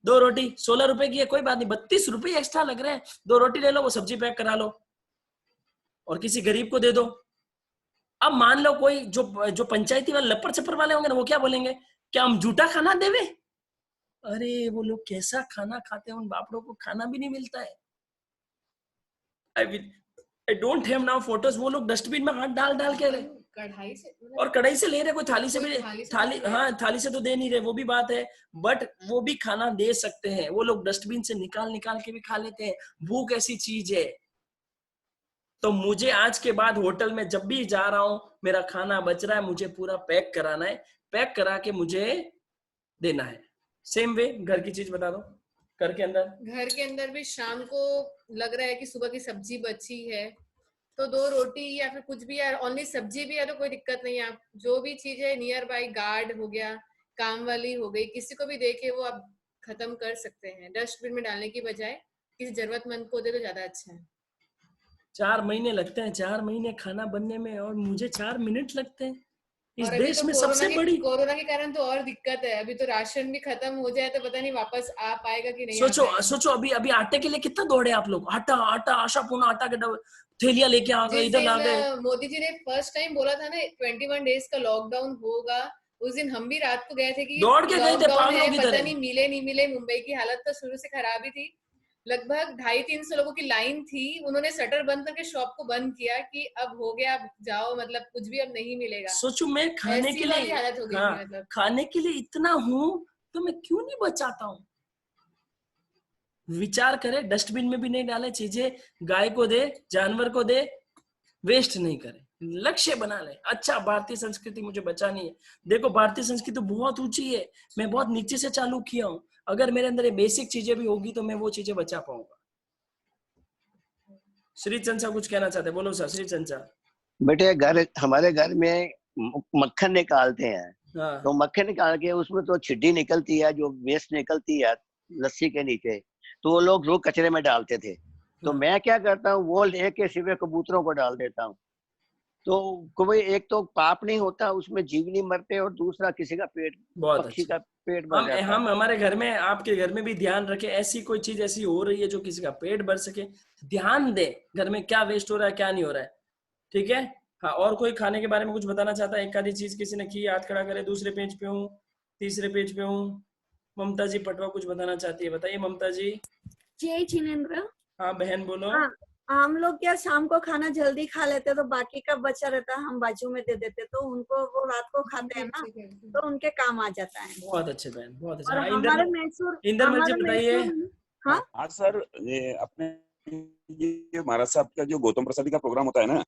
S1: 2 रोटी 16 रुपए की है, कोई बात नहीं, 32 रुपए एक्स्ट्रा लग रहे हैं, 2 रोटी ले लो, वो सब्जी पैक करा लो और किसी गरीब को दे दो। अब मान लो कोई जो पंचायती वाले लप्पर छप्पर वाले होंगे ना, वो क्या बोलेंगे, क्या हम झूठा खाना देवे? अरे वो लोग कैसा खाना खाते हैं, उन बापड़ों को खाना भी नहीं मिलता है। I don't have now photos। वो लोग डस्टबिन में हाथ डाल डाल के
S5: कढ़ाई से
S1: और कढ़ाई से ले रहे, कोई थाली से भी, हाँ थाली से तो दे नहीं रहे, वो भी बात है, बट वो भी खाना दे सकते हैं। वो लोग डस्टबिन से निकाल निकाल के भी खा लेते हैं। भूख ऐसी चीज है। तो मुझे आज के बाद होटल में जब भी जा रहा हूं, मेरा खाना बच रहा है, मुझे पूरा पैक कराना है, पैक करा के मुझे देना है। सेम वे घर की चीज बता दो, घर के अंदर भी शाम को लग रहा है कि सुबह की सब्जी बची है तो 2 रोटी या फिर कुछ भी, या ओनली सब्जी भी है तो कोई दिक्कत नहीं है। आप जो भी चीज है नियर बाय, गार्ड हो गया, काम वाली हो गई, किसी को भी देके वो आप खत्म कर सकते हैं। डस्टबिन में डालने की बजाय किसी जरूरतमंद को दे तो ज्यादा अच्छा है। 4 महीने लगते हैं, 4 महीने खाना बनने में, और मुझे 4 मिनट लगते हैं। इस देश में सबसे बड़ी
S5: कोरोना के कारण तो और दिक्कत है। अभी तो राशन भी खत्म हो जाए तो पता नहीं वापस आ पाएगा कि नहीं।
S1: सोचो अभी आटे के लिए कितना दौड़े आप लोग। आटा आशा पूर्ण आटा के थैलियां लेके आ गए, इधर आ गए।
S5: मोदी जी ने फर्स्ट टाइम बोला था ना 21 डेज का लॉकडाउन होगा, उस दिन हम भी रात को गए थे कि
S1: दौड़ के गए थे,
S5: पता नहीं मिले नहीं मिले। मुंबई की हालत तो शुरू से खराब ही थी। लगभग 250-300 लोगों की लाइन थी। उन्होंने शटर बंद करके शॉप को बंद किया कि अब हो गया, अब जाओ, मतलब कुछ भी अब नहीं मिलेगा।
S1: सोचो मैं खाने के लिए,
S5: हालत हो गई
S1: हाँ,
S5: मतलब
S1: खाने के लिए इतना हूँ तो मैं क्यों नहीं बचाता हूँ? विचार करे, डस्टबिन में भी नहीं डाले चीजें, गाय को दे, जानवर को दे, वेस्ट नहीं करे, लक्ष्य बना ले। अच्छा भारतीय संस्कृति मुझे बचानी है। देखो भारतीय संस्कृति बहुत ऊंची है, मैं बहुत नीचे से चालू किया हूँ। अगर मेरे अंदर ये बेसिक चीजें भी होगी तो मैं वो चीजें बचा पाऊंगा। श्री चंचा कुछ कहना चाहते हैं? बोलो सर। श्री चंचा
S9: बेटे, हमारे घर में मक्खन निकालते हैं।
S1: हाँ।
S9: तो मक्खन निकाल के उसमें तो छिड्डी निकलती है, जो वेस्ट निकलती है लस्सी के नीचे, तो वो लोग रोज कचरे में डालते थे। तो मैं क्या करता हूँ, वो लेके सिर्फ कबूतरों को डाल देता हूँ। तो कोई एक तो पाप नहीं होता, उसमें जीव नहीं मरते, और दूसरा किसी का पेट, पक्षी का पेट भर जाता है।
S1: हम हमारे घर में, आपके घर में भी ध्यान रखें, ऐसी कोई चीज ऐसी हो रही है जो किसी का पेट भर सके, ध्यान दे घर में क्या वेस्ट हो रहा है क्या नहीं हो रहा है। ठीक है। हाँ, और कोई खाने के बारे में कुछ बताना चाहता है? एक आधी चीज किसी ने की, हाथ खड़ा करे। दूसरे पेज पे हूँ, तीसरे पेज पे हूँ। ममता जी पटवा कुछ बताना चाहती है, बताइए ममता जी।
S7: जय जिनेंद्र।
S1: हाँ बहन बोलो।
S7: हाँ, हम लोग क्या शाम को खाना जल्दी खा लेते तो बाकी का बचा रहता है हम बाजू में दे देते, तो उनको वो रात को खाते हैं ना, तो उनके काम आ जाता है।
S1: बहुत अच्छे बहन, बहुत अच्छे।
S7: और हमारे मैसूर,
S1: इंदर जी बताइए।
S7: हाँ
S23: सर, ये अपने ये महाराज साहब का जो गौतम प्रसाद का प्रोग्राम होता है ना,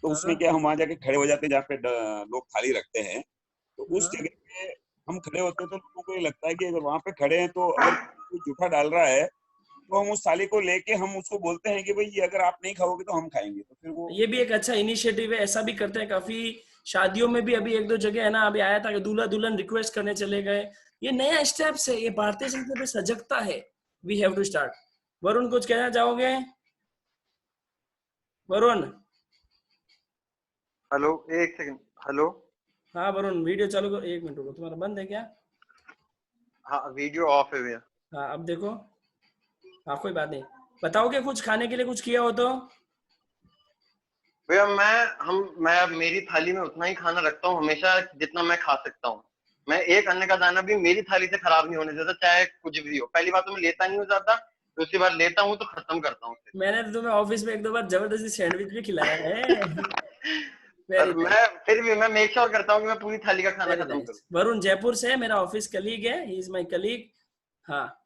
S23: तो उसमें क्या हम वहाँ जाके खड़े हो जाते हैं जहाँ पे लोग थाली रखते हैं, तो उस जगह पे हम खड़े होते हैं तो लोगों को ये लगता है कि अगर वहाँ पे खड़े हैं तो अगर कोई जूठा डाल रहा है तो हम उस थाली को लेके हम उसको बोलते हैं कि भाई ये अगर आप नहीं खाओगे तो हम खाएंगे। तो फिर वो, ये
S1: भी एक अच्छा इनिशिएटिव है, ऐसा भी करते हैं काफी शादियों में भी। अभी 1-2 जगह है ना, अभी आया था कि दूल्हा दुल्हन रिक्वेस्ट करने चले गए। ये नया स्टेप्स है, ये भारतीय संस्कृति में सजगता है। We have to start. Varun कुछ कहना चाहोगे? वरुण
S24: हेलो, एक सेकंड। हेलो।
S1: हाँ वरुण, वीडियो चालू करो। 1 मिनट रुको, तुम्हारा बंद है क्या?
S24: हाँ वीडियो ऑफ है भैया।
S1: हाँ अब देखो। हाँ कोई बात नहीं, बताओगे कुछ खाने के लिए कुछ किया हो तो?
S24: भैया मैं मेरी थाली में उतना ही खाना रखता हूँ हमेशा जितना मैं खा सकता हूँ। मैं एक अन्न का दाना भी मेरी थाली से खराब नहीं होने देता, चाहे कुछ भी हो। पहली बात तो मैं लेता नहीं हूँ ज्यादा, दूसरी बार लेता हूँ तो खत्म करता हूँ।
S1: मैंने तो तुम्हें ऑफिस में 1-2 बार जबरदस्ती सैंडविच भी खिलाया है।
S24: मैं फिर भी मैं मेक श्योर करता हूँ कि मैं पूरी थाली का खाना खत्म करूँ।
S1: वरुण जयपुर से है, मेरा ऑफिस कलीग है, ही इज माय कलीग। हाँ,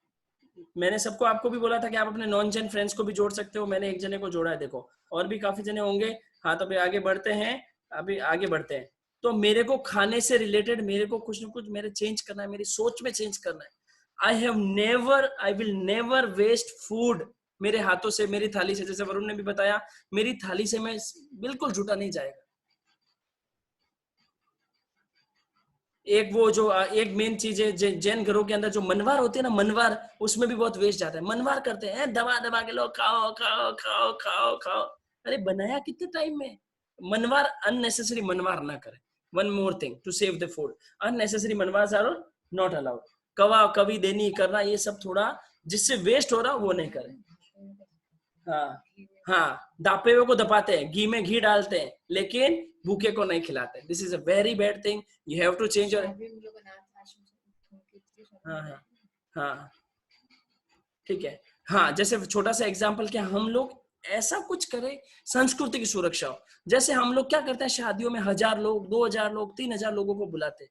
S1: मैंने सबको आपको भी बोला था कि आप अपने नॉन जेन फ्रेंड्स को भी जोड़ सकते हो। मैंने एक जने को जोड़ा है, देखो और भी काफी जने होंगे। हाँ, तो अभी आगे बढ़ते हैं, अभी आगे बढ़ते हैं। तो मेरे को खाने से रिलेटेड मेरे को कुछ ना कुछ मेरे चेंज करना है, मेरी सोच में चेंज करना है। I will never waste food. मेरे हाथों से, मेरी थाली से, जैसे वरुण ने भी बताया, मेरी थाली से मैं बिल्कुल झूठा नहीं जाएगा। एक वो जो एक मेन चीज है जैन घरों के अंदर जो मनवार होती है ना, मनवार, उसमें भी बहुत वेस्ट जाता है। मनवार करते हैं दबा दबा के, लोग खाओ खाओ खाओ खाओ खाओ। अरे बनाया कितने टाइम में। मनवार, अननेसेसरी मनवार ना करें। One more thing to save the food, unnecessary मनवार आर नॉट अलाउड। कवा कभी देनी करना, ये सब थोड़ा जिससे वेस्ट हो रहा वो नहीं करें। हाँ हाँ, दापे हुए को दबाते हैं, घी में घी डालते हैं, लेकिन भूखे को नहीं खिलाते। This is a very bad thing, you have to change your. हाँ हाँ हाँ, ठीक है। हाँ, जैसे छोटा सा एग्जांपल, क्या हम लोग ऐसा कुछ करें संस्कृति की सुरक्षा हो। जैसे हम लोग क्या करते हैं, शादियों में 1000 लोग, 2000 लोग, 3000 लोगों को बुलाते हैं।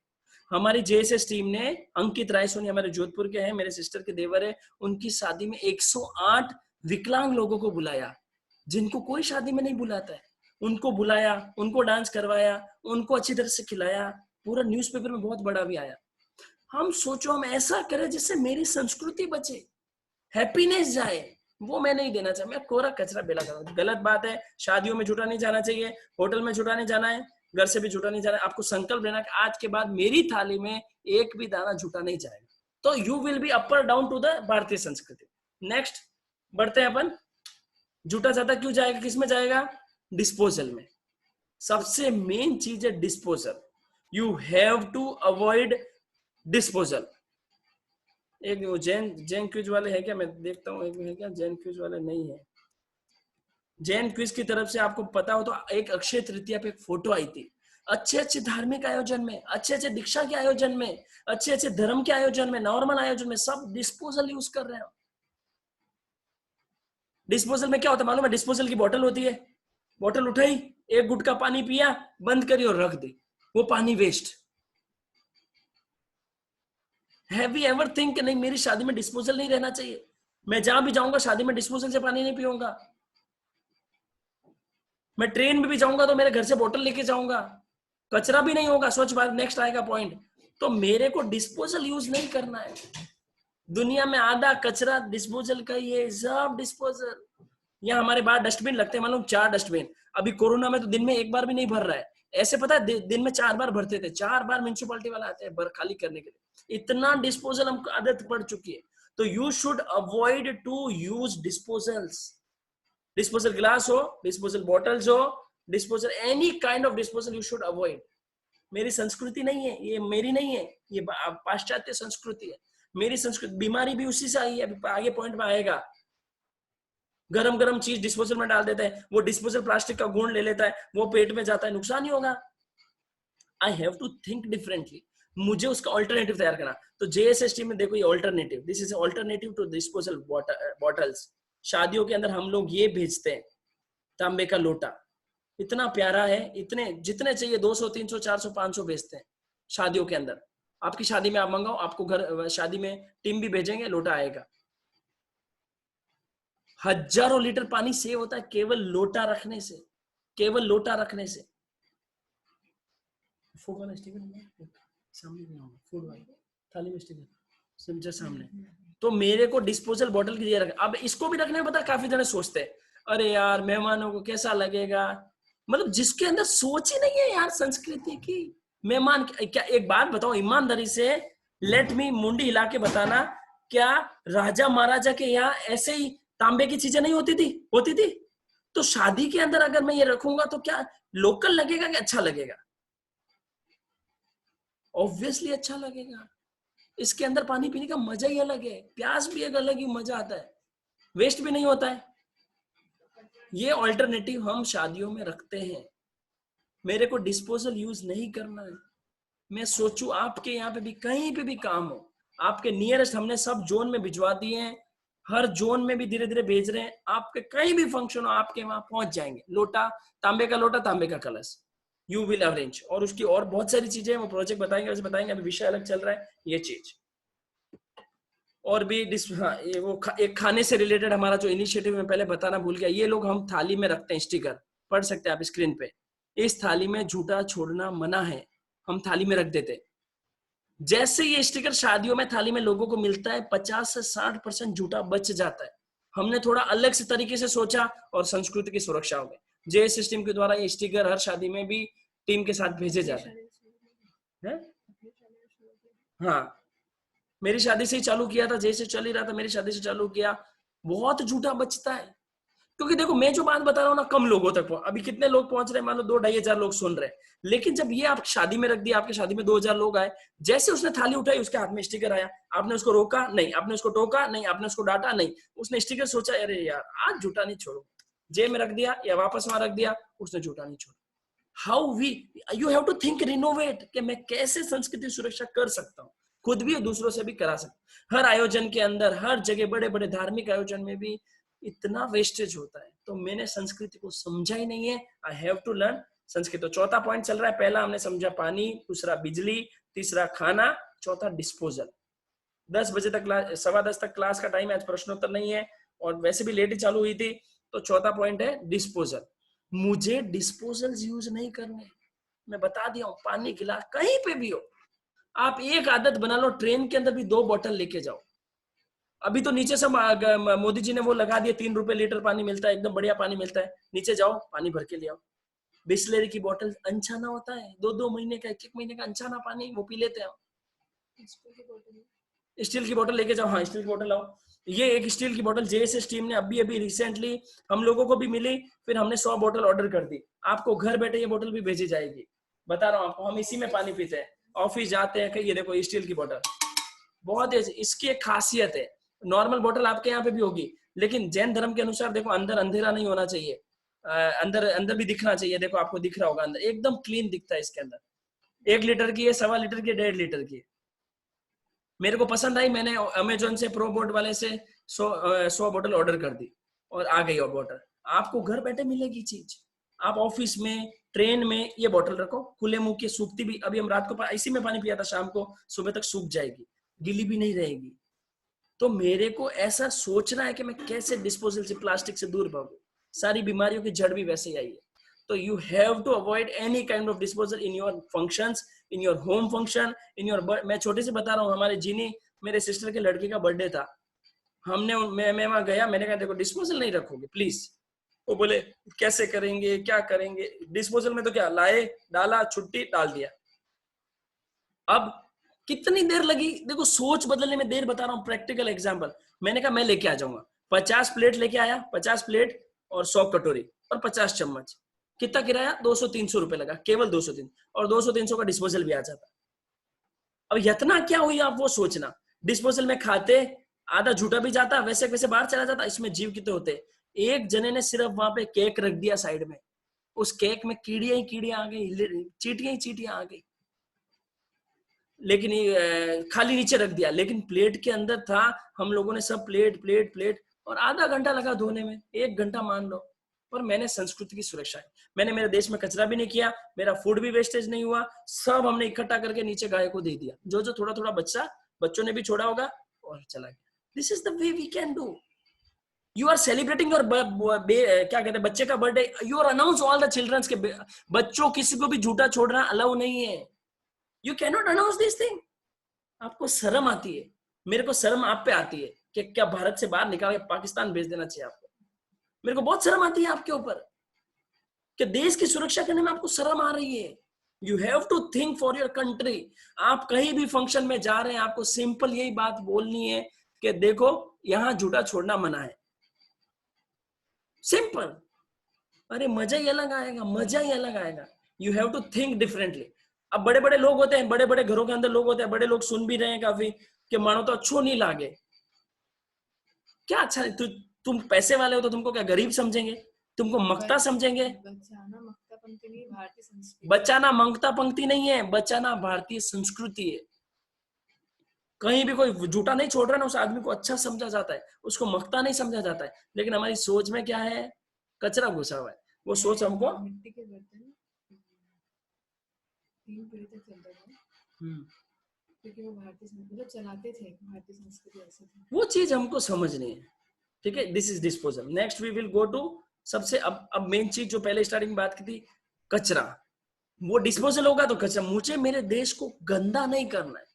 S1: हमारी जेएसएस टीम ने, अंकित राय सोनी हमारे जोधपुर के हैं, मेरे सिस्टर के देवर है, उनकी शादी में 108 विकलांग लोगों को बुलाया, जिनको कोई शादी में नहीं बुलाता है। उनको बुलाया, उनको डांस करवाया, उनको अच्छी तरह से खिलाया, पूरा न्यूज़पेपर में बहुत बड़ा भी आया। हम सोचो हम ऐसा करें जिससे मेरी संस्कृति बचे, हैप्पीनेस जाए, वो मैं नहीं देना चाहता। मैं कोरा कचरा बेला करूँ, गलत बात है। शादियों में झूठा नहीं जाना चाहिए, होटल में झूठा नहीं जाना है, घर से भी झूठा नहीं जाना है। आपको संकल्प लेना कि आज के बाद मेरी थाली में एक भी दाना झूठा नहीं जाएगा, तो you will be upper down to the भारतीय संस्कृति। नेक्स्ट बढ़ते हैं अपन। झूठा ज्यादा क्यों जाएगा, किसमें जाएगा? डिस्पोजल में। सबसे मेन चीज है disposal. You have to avoid disposal. एक वो जैन क्विज वाले है क्या, मैं देखता हूँ, एक है क्या जैन क्विज वाले? नहीं है। जैन क्विज की तरफ से आपको पता हो तो एक अक्षय तृतीया पे एक फोटो आई थी, अच्छे अच्छे धार्मिक आयोजन में, अच्छे अच्छे दीक्षा के आयोजन में, अच्छे अच्छे धर्म के आयोजन में, नॉर्मल आयोजन में, सब डिस्पोजल यूज कर रहे हो। डिस्पोजल में क्या होता है मालूम है? डिस्पोजल की बोतल होती है, बोतल उठाई, एक गुटका पानी पिया, बंद करी और रख दी, वो पानी waste. Have you ever think नहीं मेरी शादी में डिस्पोजल नहीं रहना चाहिए, मैं जहां भी जाऊंगा शादी में डिस्पोजल से पानी नहीं पीऊंगा, मैं ट्रेन में भी जाऊंगा तो मेरे घर से बोतल लेके जाऊंगा, कचरा भी नहीं होगा, स्वच्छ भारत नेक्स्ट आएगा पॉइंट। तो मेरे को डिस्पोजल यूज नहीं करना है। दुनिया में आधा कचरा डिस्पोजल का ही है, सब डिस्पोजल। यहाँ हमारे बाहर डस्टबिन लगते हैं, मालूम 4 डस्टबिन। अभी कोरोना में तो दिन में एक बार भी नहीं भर रहा है, ऐसे पता है दिन में 4 बार भरते थे, 4 बार म्युनिसिपैलिटी वाला आते हैं खाली करने के लिए। इतना डिस्पोजल हमको आदत पड़ चुकी है। तो you should avoid to use disposals. Disposal glass हो, डिस्पोजल बॉटल्स हो, disposal any kind of disposal you should avoid. मेरी संस्कृति नहीं है ये, मेरी नहीं है ये, पाश्चात्य संस्कृति है। मेरी संस्कृति, बीमारी भी उसी से आई है, आगे पॉइंट में आएगा। गरम गरम चीज डिस्पोजल में डाल देता है, वो डिस्पोजल प्लास्टिक का गुण ले लेता है, वो पेट में जाता है, नुकसान ही होगा। I have to think differently, मुझे उसका ऑल्टरनेटिव तैयार करना। तो जेएसएसटी में देखो ये alternative, this is alternative to disposal bottles. शादियों के अंदर हम लोग ये भेजते हैं, तांबे का लोटा, इतना प्यारा है, इतने जितने चाहिए 200 300 400 500 भेजते हैं शादियों के अंदर। आपकी शादी में आप मंगाओ, आपको घर शादी में टीम भी भेजेंगे, लोटा आएगा। हजारों लीटर पानी सेव होता है केवल लोटा रखने से, केवल लोटा रखने से। फूड वाला स्टिकर सामने फूड वाला थाली में स्टिकर समझे सामने। तो मेरे को डिस्पोजल बोतल की रख, अब इसको भी रखने में पता काफी जने सोचते हैं अरे यार मेहमानों को कैसा लगेगा, मतलब जिसके अंदर सोच ही नहीं है यार संस्कृति की। मेहमान क्या, एक बात बताओ ईमानदारी से, लेट मी मुंडी हिला के बताना, क्या राजा महाराजा के यहाँ ऐसे ही तांबे की चीजें नहीं होती थी? होती थी। तो शादी के अंदर अगर मैं ये रखूंगा तो क्या लोकल लगेगा कि अच्छा लगेगा? ऑब्वियसली अच्छा लगेगा। इसके अंदर पानी पीने का मजा ही अलग है, प्यास भी एक अलग ही मजा आता है, वेस्ट भी नहीं होता है। ये ऑल्टरनेटिव हम शादियों में रखते हैं। मेरे को डिस्पोजल यूज नहीं करना है। मैं सोचूं आपके यहाँ पे भी कहीं पे भी काम हो, आपके नियरेस्ट हमने सब जोन में भिजवा दिए हैं, हर जोन में भी धीरे धीरे भेज रहे हैं। आपके कहीं भी फंक्शन हो आपके वहां पहुंच जाएंगे। लोटा, तांबे का लोटा, तांबे का कलश, यू विल अरेंज। और उसकी और बहुत सारी चीजें वो प्रोजेक्ट बताएंगे, वैसे बताएंगे, अभी विषय अलग चल रहा है ये चीज। और भी हाँ, ये वो एक खाने से रिलेटेड हमारा जो इनिशिएटिव मैं पहले बताना भूल गया, ये लोग हम थाली में रखते हैं स्टिकर, पढ़ सकते हैं आप स्क्रीन पे। इस थाली में झूठा छोड़ना मना है, हम थाली में रख देते। जैसे ये स्टिकर शादियों में थाली में लोगों को मिलता है, 50 से 60% झूठा बच जाता है। हमने थोड़ा अलग से तरीके से सोचा और संस्कृति की सुरक्षा हो गई। जे सिस्टम के द्वारा ये स्टिकर हर शादी में भी टीम के साथ भेजे जाते हैं। हाँ, मेरी शादी से ही चालू किया था, जैसे चल ही रहा था, मेरी शादी से चालू किया। बहुत झूठा बचता है, क्योंकि देखो मैं जो बात बता रहा हूँ ना, कम लोगों तक अभी कितने लोग पहुंच रहे हैं, मान लो 2-2.5 हजार लोग सुन रहे हैं। लेकिन जब ये आप शादी में रख दिया, आपके शादी में 2000 लोग आए, जैसे उसने थाली उठाई उसके हाथ में स्टिकर आया, आपने उसको रोका नहीं, आपने उसको टोका नहीं, आपने उसको डांटा नहीं, उसने स्टिकर सोचा अरे यार आज झूठा नहीं छोड़ो, जेब में रख दिया या वापस वहां रख दिया, उसने झूठा नहीं छोड़ा। How we you have to think renovate कि मैं कैसे संस्कृति सुरक्षा कर सकता हूँ, खुद भी और दूसरों से भी करा सकता। हर आयोजन के अंदर, हर जगह, बड़े बड़े धार्मिक आयोजन में भी इतना वेस्टेज होता है, तो मैंने संस्कृति को समझा ही नहीं है। I have to learn Sanskrit. तो चौथा पॉइंट चल रहा है, पहला हमने समझा पानी, दूसरा बिजली, तीसरा खाना, चौथा डिस्पोजल। 10 बजे तक 10:15 तक क्लास का टाइम है, आज प्रश्नोत्तर नहीं है और वैसे भी लेट ही चालू हुई थी। तो चौथा पॉइंट है डिस्पोजल। मुझे डिस्पोजल्स यूज नहीं करने, मैं बता दिया हूँ। पानी गिलास कहीं पे भी हो, आप एक आदत बना लो, ट्रेन के अंदर भी 2 बोतल लेके जाओ। अभी तो नीचे से मोदी जी ने वो लगा दिया, 3 रुपए लीटर पानी मिलता है, एकदम बढ़िया पानी मिलता है। नीचे जाओ, पानी भर के ले आओ। बिस्लेरी की बोतल अनछाना होता है, 2-2 महीने का, 1-1 महीने का अनछाना पानी, वो पी लेते हैं। स्टील की बोतल लेके जाओ। हाँ, स्टील की बोतल लाओ। ये एक स्टील की बोतल जेएसएस टीम ने अभी रिसेंटली हम लोगों को भी मिली, फिर हमने 100 बोतल ऑर्डर कर दी। आपको घर बैठे ये बोतल भी भेजी जाएगी, बता रहा हूँ आपको। हम इसी में पानी पीते हैं, ऑफिस जाते हैं, ये देखो स्टील की बोतल, बहुत इसकी एक खासियत है। नॉर्मल बोतल आपके यहाँ पे भी होगी, लेकिन जैन धर्म के अनुसार देखो अंदर अंधेरा नहीं होना चाहिए, अंदर भी दिखना चाहिए। देखो आपको दिख रहा होगा, अंदर एकदम क्लीन दिखता है। इसके अंदर 1 लीटर की है, 1.25 लीटर की, 1.5 लीटर की। मेरे को पसंद आई, मैंने अमेजोन से, प्रो बोट वाले से 100 बोतल ऑर्डर कर दी और आ गई। और बोतल आपको घर बैठे मिलेगी चीज। आप ऑफिस में, ट्रेन में ये बोतल रखो, खुले मुंह की, सूखती भी। अभी हम रात को इसी में पानी पिया था, शाम को सुबह तक सूख जाएगी, गीली भी नहीं रहेगी। तो मेरे को ऐसा सोचना है कि मैं कैसे डिस्पोजल से, प्लास्टिक से दूर भागूं। सारी बीमारियों की जड़ भी वैसे ही आई है। तो you have to avoid any kind of disposal in your functions, in your home function, in your. मैं छोटे से बता रहा हूँ, हमारे जीनी, मेरे सिस्टर के लड़के का बर्थडे था, हमने मैं वहां गया, मैंने कहा देखो डिस्पोजल नहीं रखोगे प्लीज। वो बोले कैसे करेंगे, क्या करेंगे? डिस्पोजल में तो क्या, लाए, डाला, छुट्टी, डाल दिया। अब कितनी देर लगी, देखो सोच बदलने में देर, बता रहा हूँ प्रैक्टिकल एग्जांपल। मैंने कहा मैं लेके आ जाऊंगा, 50 प्लेट लेके आया, 50 प्लेट और 100 कटोरी और 50 चम्मच। कितना किराया? 200-300 रुपए लगा, केवल 200-300, और 200-300 का डिस्पोजल भी आ जाता। अब इतना क्या हुई, आप वो सोचना। डिस्पोजल में खाते, आधा झूठा भी जाता, वैसे वैसे बाहर चला जाता। इसमें जीव कितने होते। एक जने ने सिर्फ वहां पे केक रख दिया साइड में, उस केक में कीड़ियां ही कीड़ियां आ गई, चीटियां ही चीटियां आ गई, लेकिन खाली नीचे रख दिया। लेकिन प्लेट के अंदर था, हम लोगों ने सब प्लेट प्लेट प्लेट, और आधा घंटा लगा धोने में, 1 घंटा मान लो। और मैंने संस्कृति की सुरक्षा है, मैंने मेरे देश में कचरा भी नहीं किया, मेरा फूड भी वेस्टेज नहीं हुआ, सब हमने इकट्ठा करके नीचे गाय को दे दिया। जो जो थोड़ा थोड़ा बच्चों ने भी छोड़ा होगा और चला गया। This is the way we can do. You are celebrating your क्या कहते हैं, बच्चे का birthday, you are announce all the childrens के बच्चों, किसी को भी झूठा छोड़ना अलाउ नहीं है। You can not announce this thing. आपको शर्म आती है, मेरे को शर्म आप पे आती है कि क्या भारत से बाहर निकाल के पाकिस्तान भेज देना चाहिए आपको। मेरे को बहुत शर्म आती है आपके ऊपर कि देश की सुरक्षा करने में आपको शर्म आ रही है। You have to think for your country. आप कहीं भी फंक्शन में जा रहे हैं, आपको सिंपल यही बात बोलनी है कि देखो यहां झूठा छोड़ना मना है। सिंपल। अरे मजा ही अलग आएगा, मजा ही अलग आएगा। You have to think differently. अब बड़े बड़े लोग होते हैं, बड़े बड़े घरों के अंदर लोग होते हैं, बड़े लोग सुन भी रहे हैं काफी कि मानो तो अच्छो नहीं लागे। क्या अच्छा, तुम पैसे वाले हो तो तुमको क्या गरीब समझेंगे, तुमको मक्ता समझेंगे? बचाना मंगता पंक्ति नहीं है, बचाना भारतीय संस्कृति है। कहीं भी कोई झूठा नहीं छोड़ रहा ना, उस आदमी को अच्छा समझा जाता है, उसको मक्ता नहीं समझा जाता है। लेकिन हमारी सोच में क्या है, कचरा घुसा हुआ है। वो सोच हमको
S5: मिट्टी के बर्तन 3 पीढ़ी तक चलता था। क्योंकि वो मतलब चलाते थे, भारतीय संस्कृति ऐसी थी।
S1: वो चीज हमको समझनी है, ठीक है। This is disposal. Next we will go to सबसे अब मेन चीज जो पहले स्टार्टिंग में बात की थी, कचरा। वो डिस्पोजल होगा तो कचरा। मुझे मेरे देश को गंदा नहीं करना है।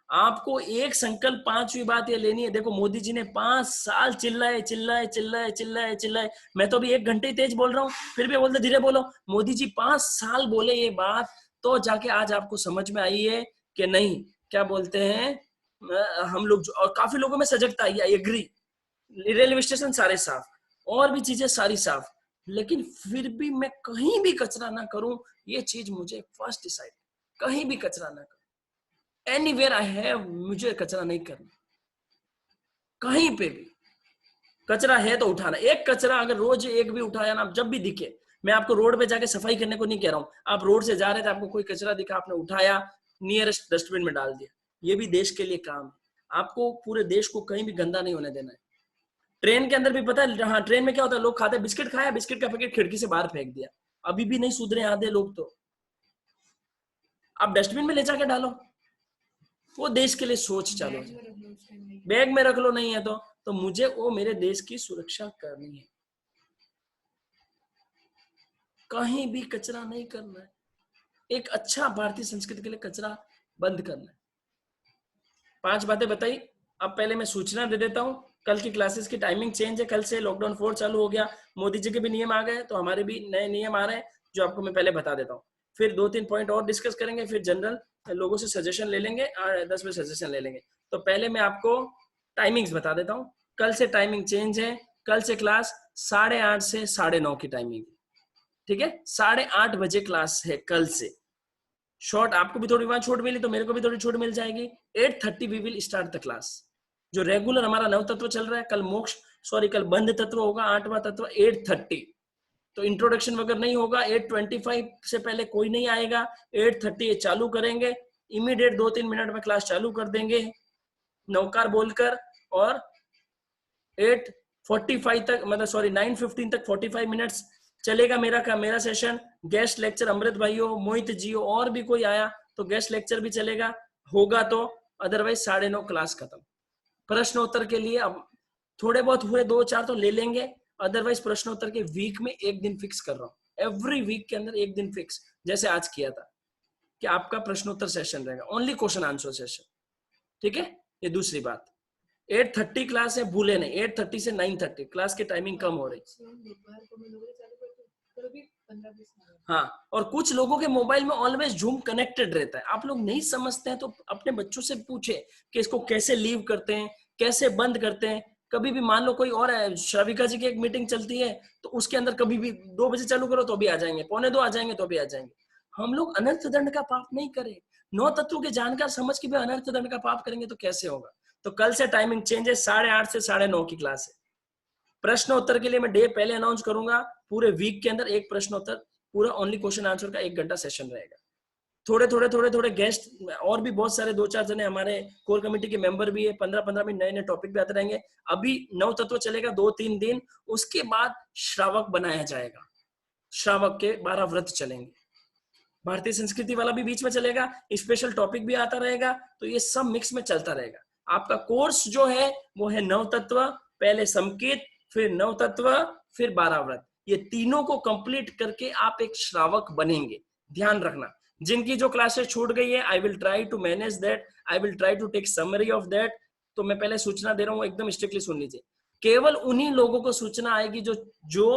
S1: आपको एक संकल्प, 5वीं बात ये लेनी है। देखो मोदी जी ने 5 साल चिल्लाए चिल्लाए चिल्लाए चिल्लाए चिल्लाए। मैं तो अभी 1 घंटे ही तेज बोल रहा हूँ, फिर भी बोलते धीरे बोलो। मोदी जी 5 साल बोले ये बात, तो जाके आज आपको समझ में आई है कि नहीं, क्या बोलते हैं हम लोग। और काफी लोगों में सजगता आई, आई एग्री। रेलवे स्टेशन सारे साफ, और भी चीजें सारी साफ, लेकिन फिर भी मैं कहीं भी कचरा ना करूं, ये चीज मुझे फर्स्ट डिसाइड। कहीं भी कचरा ना करूं, एनीवेयर आई हैव, मुझे कचरा नहीं करना। कहीं पे भी कचरा है तो उठाना। एक कचरा अगर रोज एक भी उठाया ना, जब भी दिखे, मैं आपको रोड पे जाके सफाई करने को नहीं कह रहा हूं, आप रोड से जा रहे थे, आपको कोई कचरा दिखा, आपने उठाया, नियरेस्ट डस्टबिन में डाल दिया। ये भी देश के लिए काम है। आपको पूरे देश को कहीं भी गंदा नहीं होने देना है। ट्रेन के अंदर भी पता है, हाँ, ट्रेन में क्या होता है, लोग खाते हैं, बिस्किट खाया, बिस्किट का पैकेट खिड़की से बाहर फेंक दिया। अभी भी नहीं सुधरे आधे लोग। तो आप डस्टबिन में ले जाके डालो, वो देश के लिए सोच चालू। बैग में रख लो, नहीं है तो मुझे वो मेरे देश की सुरक्षा करनी है। कहीं भी कचरा नहीं करना है। एक अच्छा भारतीय संस्कृति के लिए कचरा बंद करना है। 5 बातें बताई। अब पहले मैं सूचना दे देता हूँ, कल की क्लासेस की टाइमिंग चेंज है। कल से लॉकडाउन 4 चालू हो गया। मोदी जी के भी नियम आ गए, तो हमारे भी नए नियम आ रहे हैं, जो आपको मैं पहले बता देता हूँ। फिर 2-3 पॉइंट और डिस्कस करेंगे, फिर जनरल लोगों से सजेशन ले लेंगे, 10 बजे सजेशन ले लेंगे। तो पहले मैं आपको टाइमिंग्स बता देता हूँ। कल से टाइमिंग चेंज है। कल से क्लास 8:30 से 9:30 की टाइमिंग, ठीक है। 8:30 बजे क्लास है कल से। शॉर्ट, आपको भी थोड़ी वहां छूट मिली तो मेरे को भी थोड़ी छूट मिल जाएगी। 8:30 we will start the class. जो रेगुलर हमारा 9 तत्व चल रहा है, कल बंद तत्व होगा, 8वां तत्व 8:30। तो इंट्रोडक्शन वगैरह नहीं होगा। 8:25 से पहले कोई नहीं आएगा। 8:30 चालू करेंगे, इमीडिएट 2-3 मिनट में क्लास चालू कर देंगे नौकार बोलकर। और 8:45 तक, मतलब सॉरी 9:15 तक 45 मिनट्स चलेगा मेरा सेशन। गेस्ट लेक्चर अमृत भाइयों, मोहित जी, और भी कोई आया तो गेस्ट लेक्चर भी चलेगा, होगा तो। अदरवाइज 9:30 क्लास खत्म। प्रश्नोत्तर के लिए अब थोड़े बहुत हुए, 2-4 तो ले लेंगे। अदरवाइज प्रश्नोत्तर के वीक में 1 दिन फिक्स कर रहा हूँ। एवरी वीक के अंदर 1 दिन फिक्स, जैसे आज किया था, कि आपका प्रश्नोत्तर सेशन रहेगा, ओनली क्वेश्चन आंसर सेशन, ठीक है। ये दूसरी बात। 8:30 क्लास है, भूले नहीं। 8:30 से 9:30 क्लास की टाइमिंग कम हो रही। हाँ, और कुछ लोगों के मोबाइल में ऑलवेज जूम कनेक्टेड रहता है। आप लोग नहीं समझते हैं तो अपने बच्चों से पूछे कि इसको कैसे लीव करते हैं, कैसे बंद करते हैं। कभी भी मान लो कोई और है, श्राविका जी की एक मीटिंग चलती है, तो उसके अंदर कभी भी 2 बजे चालू करो तो भी आ जाएंगे, 1:45 आ जाएंगे तो भी आ जाएंगे। हम लोग अनर्थ दंड का पाप नहीं करें। 9 तत्वों के जानकार समझ के भी अनर्थ दंड का पाप करेंगे तो कैसे होगा। तो कल से टाइमिंग चेंज है, 8:30 से 9:30 की क्लास है। प्रश्न उत्तर के लिए मैं डे पहले अनाउंस करूंगा। पूरे वीक के अंदर एक प्रश्न उत्तर, पूरा ओनली क्वेश्चन आंसर का 1 घंटा सेशन रहेगा। थोड़े गेस्ट और भी बहुत सारे 2-4 जने हमारे कोर कमेटी के मेंबर भी है। 15-15 मिनट नए टॉपिक भी आते रहेंगे। अभी 9 तत्व चलेगा 2-3 दिन, उसके बाद श्रावक बनाया जाएगा। श्रावक के 12 व्रत चलेंगे। भारतीय संस्कृति वाला भी बीच में चलेगा, स्पेशल टॉपिक भी आता रहेगा। तो ये सब मिक्स में चलता रहेगा। आपका कोर्स जो है वो है 9 तत्व, पहले संकेत, फिर 9 तत्व, फिर 12 व्रत। ये तीनों को कंप्लीट करके आप एक श्रावक बनेंगे। ध्यान रखना, जिनकी जो क्लासेस छूट गई है, I will try to manage that, I will try to take summary of that. तो मैं पहले सूचना दे रहा हूँ, एकदम स्ट्रिक्टली सुन लीजिए। केवल उन्हीं लोगों को सूचना आएगी जो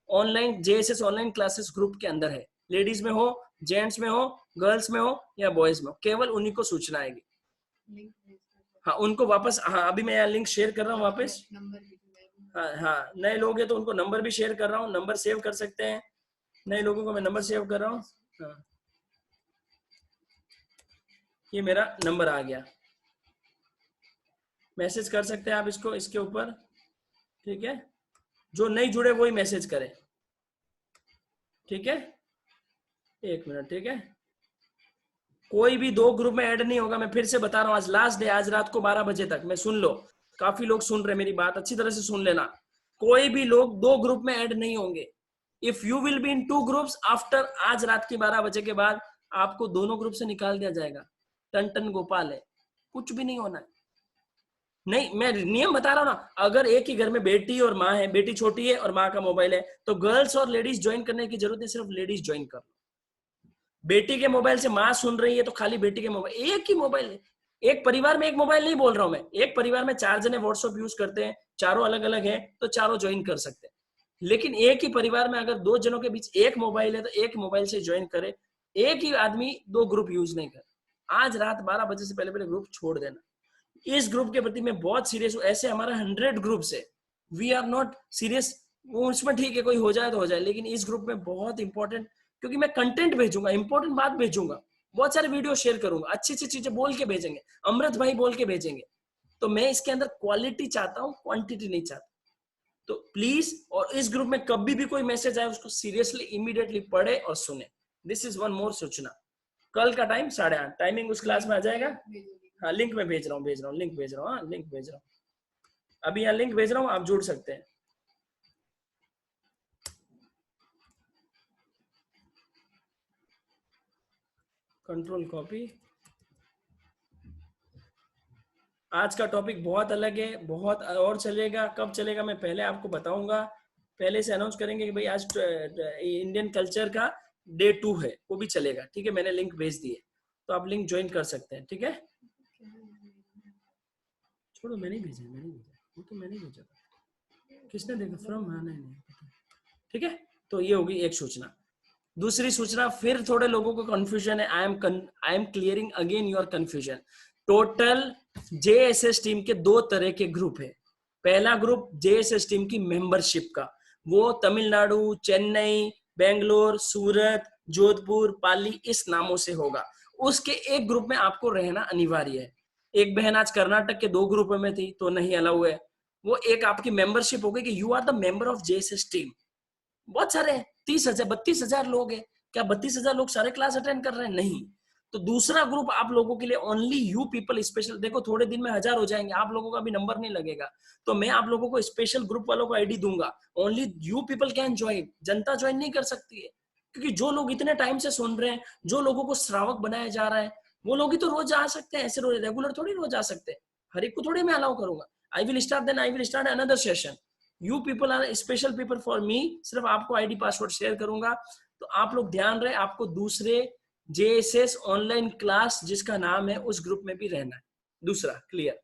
S1: online JSS online classes group के अंदर है। लेडीज में हो, जेंट्स में हो, गर्ल्स में हो या बॉयज में हो, केवल उन्हीं को सूचना आएगी। हाँ, उनको वापस, हाँ अभी मैं यहाँ लिंक शेयर कर रहा हूँ वापस। हाँ, नए लोग हैं तो उनको नंबर भी शेयर कर रहा हूँ, नंबर सेव कर सकते हैं। नए लोगों को मैं नंबर सेव कर रहा हूँ। हाँ, ये मेरा नंबर आ गया, मैसेज कर सकते हैं आप इसको, इसके ऊपर, ठीक है। जो नहीं जुड़े वही मैसेज करें, ठीक है। 1 मिनट, ठीक है। कोई भी 2 ग्रुप में ऐड नहीं होगा। मैं फिर से बता रहा हूँ, आज लास्ट डे, आज रात को 12 बजे तक। मैं सुन लो, काफी लोग सुन रहे मेरी बात, अच्छी तरह से सुन लेना। कोई भी लोग 2 ग्रुप में ऐड नहीं होंगे। If you will be in 2 groups after आज रात की 12 बजे के बाद, आपको दोनों ग्रुप से निकाल दिया जाएगा। टन टन गोपाल है, कुछ भी नहीं होना है। नहीं, मैं नियम बता रहा हूँ ना, अगर एक ही घर में बेटी और माँ है, बेटी छोटी है और माँ का मोबाइल है, तो गर्ल्स और लेडीज ज्वाइन करने की जरूरत नहीं, सिर्फ लेडीज ज्वाइन कर लो। बेटी के मोबाइल से माँ सुन रही है तो खाली बेटी के मोबाइल, एक ही मोबाइल है। एक परिवार में एक मोबाइल नहीं बोल रहा हूं मैं, एक परिवार में 4 जने व्हाट्सएप यूज करते हैं, चारों अलग अलग है तो चारों ज्वाइन कर सकते हैं। लेकिन एक ही परिवार में अगर 2 जनों के बीच एक मोबाइल है तो एक मोबाइल से ज्वाइन करे। एक ही आदमी 2 ग्रुप यूज नहीं करे। आज रात 12 बजे से पहले पहले ग्रुप छोड़ देना। इस ग्रुप के प्रति मैं बहुत सीरियस हूँ। ऐसे हमारा 100 ग्रुप्स है, वी आर नॉट सीरियस। उसमें ठीक है कोई हो जाए तो हो जाए, लेकिन इस ग्रुप में बहुत इंपॉर्टेंट, क्योंकि मैं कंटेंट भेजूंगा, इंपॉर्टेंट बात भेजूंगा, बहुत सारे वीडियो शेयर करूंगा, अच्छी अच्छी चीजें बोल के भेजेंगे, अमृत भाई बोल के भेजेंगे। तो मैं इसके अंदर क्वालिटी चाहता हूँ, क्वांटिटी नहीं चाहता। तो प्लीज, और इस ग्रुप में कभी भी कोई मैसेज आए उसको सीरियसली इमीडिएटली पढ़े और सुने। दिस इज वन मोर सूचना। कल का टाइम 8:30 टाइमिंग उस क्लास में आ जाएगा। हाँ, लिंक में भेज रहा हूँ, लिंक भेज रहा हूँ। हाँ, लिंक भेज रहा हूँ, अभी यहाँ लिंक भेज रहा हूँ, आप जुड़ सकते हैं। Control copy. आज का टॉपिक बहुत अलग है, बहुत और चलेगा। कब चलेगा मैं पहले आपको बताऊंगा, पहले से अनाउंस करेंगे कि भाई आज इंडियन कल्चर का डे 2 है, वो भी चलेगा। ठीक है, मैंने लिंक भेज दिए, तो आप लिंक ज्वाइन कर सकते हैं। ठीक है, छोड़ो, मैंने भेजा, वो तो मैंने भेजा था, किसने देखा? फ्रॉम, हाँ नहीं। ठीक है, तो ये होगी एक सूचना। दूसरी सूचना, फिर थोड़े लोगों को कंफ्यूजन है। I am clearing again your confusion. Total JSS team के 2 तरह के ग्रुप है। पहला ग्रुप जेएसएस टीम की मेंबरशिप का, वो तमिलनाडु, चेन्नई, बेंगलोर, सूरत, जोधपुर, पाली इस नामों से होगा। उसके एक ग्रुप में आपको रहना अनिवार्य है। एक बहन आज कर्नाटक के 2 ग्रुप में थी तो नहीं अलाउ है। वो एक आपकी मेंबरशिप होगी कि you are the member of JSS team. बहुत सारे 32,000 लोग हैं। क्या 32,000 लोग सारे क्लास अटेंड कर रहे हैं? नहीं। तो दूसरा ग्रुप आप लोगों के लिए ओनली यू पीपल स्पेशल। देखो थोड़े दिन में 1000 हो जाएंगे, आप लोगों का भी नंबर नहीं लगेगा, तो मैं आप लोगों को स्पेशल ग्रुप वालों को आईडी दूंगा। Only you people can join, Janata join नहीं कर सकती है। क्योंकि जो लोग इतने टाइम से सुन रहे हैं, जो लोगों को श्रावक बनाया जा रहा है, वो लोग ही तो रोज आ सकते हैं। ऐसे रोज रेगुलर थोड़ी रोज आ सकते हैं। हर एक को थोड़ी मैं अलाउ करूंगा। I will start another session. You people are special people for me. सिर्फ आपको आईडी पासवर्ड शेयर करूंगा। तो आप लोग ध्यान रहे, आपको दूसरे जेएसएस ऑनलाइन क्लास जिसका नाम है उस ग्रुप में भी रहना है। दूसरा क्लियर।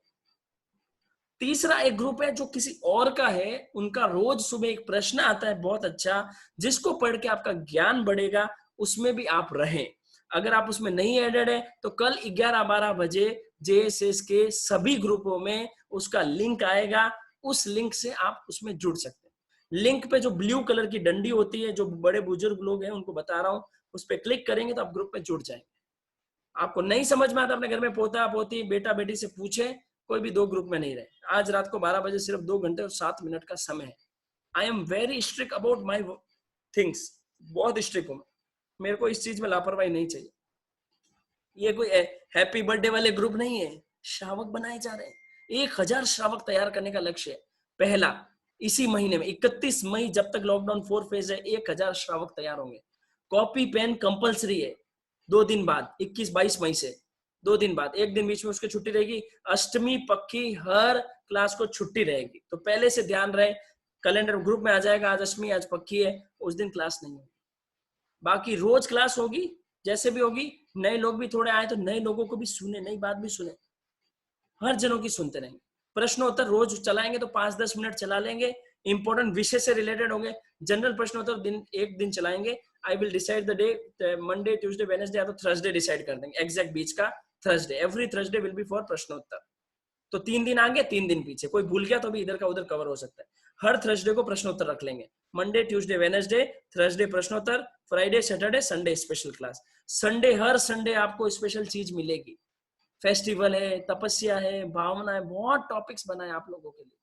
S1: तीसरा एक ग्रुप है जो किसी और का है, उनका रोज सुबह एक प्रश्न आता है बहुत अच्छा, जिसको पढ़ के आपका ज्ञान बढ़ेगा, उसमें भी आप रहें। अगर आप उसमें नहीं एडेड है तो कल 11-12 बजे जेएसएस के सभी ग्रुपों में उसका लिंक आएगा। उस लिंक से आप उसमें जुड़ सकते हैं। लिंक पे जो ब्लू कलर की डंडी होती है, जो बड़े बुजुर्ग लोग हैं उनको बता रहा हूं, उस पे क्लिक करेंगे तो आप ग्रुप में जुड़ जाएंगे। आपको नहीं समझ में आता, अपने घर में पोता पोती बेटा बेटी से पूछे, कोई भी 2 ग्रुप में नहीं रहे। आज रात को 12 बजे सिर्फ 2 घंटे और 7 मिनट का समय है। I am very strict about my things, बहुत स्ट्रिक्ट हूं। मेरे को इस चीज में लापरवाही नहीं चाहिए। ये कोई हैप्पी बर्थडे वाले ग्रुप नहीं है, श्रावक बनाए जा रहे हैं। 1000 श्रावक तैयार करने का लक्ष्य है। पहला इसी महीने में 31 मई, जब तक लॉकडाउन 4 फेज है, 1000 श्रावक तैयार होंगे। कॉपी पेन कंपलसरी है। 2 दिन बाद 21-22 मई से 2 दिन बाद, एक दिन बीच में उसकी छुट्टी रहेगी। अष्टमी पक्की हर क्लास को छुट्टी रहेगी। तो पहले से ध्यान रहे, कैलेंडर ग्रुप में आ जाएगा, आज अष्टमी आज पक्की है, उस दिन क्लास नहीं होगी। बाकी रोज क्लास होगी, जैसे भी होगी। नए लोग भी थोड़े आए तो नए लोगों को भी सुने, नई बात भी सुने, हर जनों की सुनते रहेंगे। प्रश्नोत्तर रोज चलाएंगे तो 5-10 मिनट चला लेंगे। इंपॉर्टेंट विषय से रिलेटेड होंगे। जनरल प्रश्नोत्तर एक दिन चलाएंगे। I will decide the day, Monday Tuesday Wednesday या तो थर्सडे डिसाइड कर देंगे, एग्जैक्ट बीच का Thursday. Every Thursday will be for प्रश्नोत्तर। तो 3 दिन आगे 3 दिन पीछे, कोई भूल गया तो भी इधर का उधर कवर हो सकता है। हर थर्सडे को प्रश्नोत्तर रख लेंगे। मंडे ट्यूसडे वेडनेसडे, थर्सडे प्रश्नोत्तर, Friday Saturday Sunday special class. Sunday हर संडे आपको स्पेशल चीज मिलेगी। फेस्टिवल है, तपस्या है, भावना है, बहुत टॉपिक्स बनाए आप लोगों के लिए,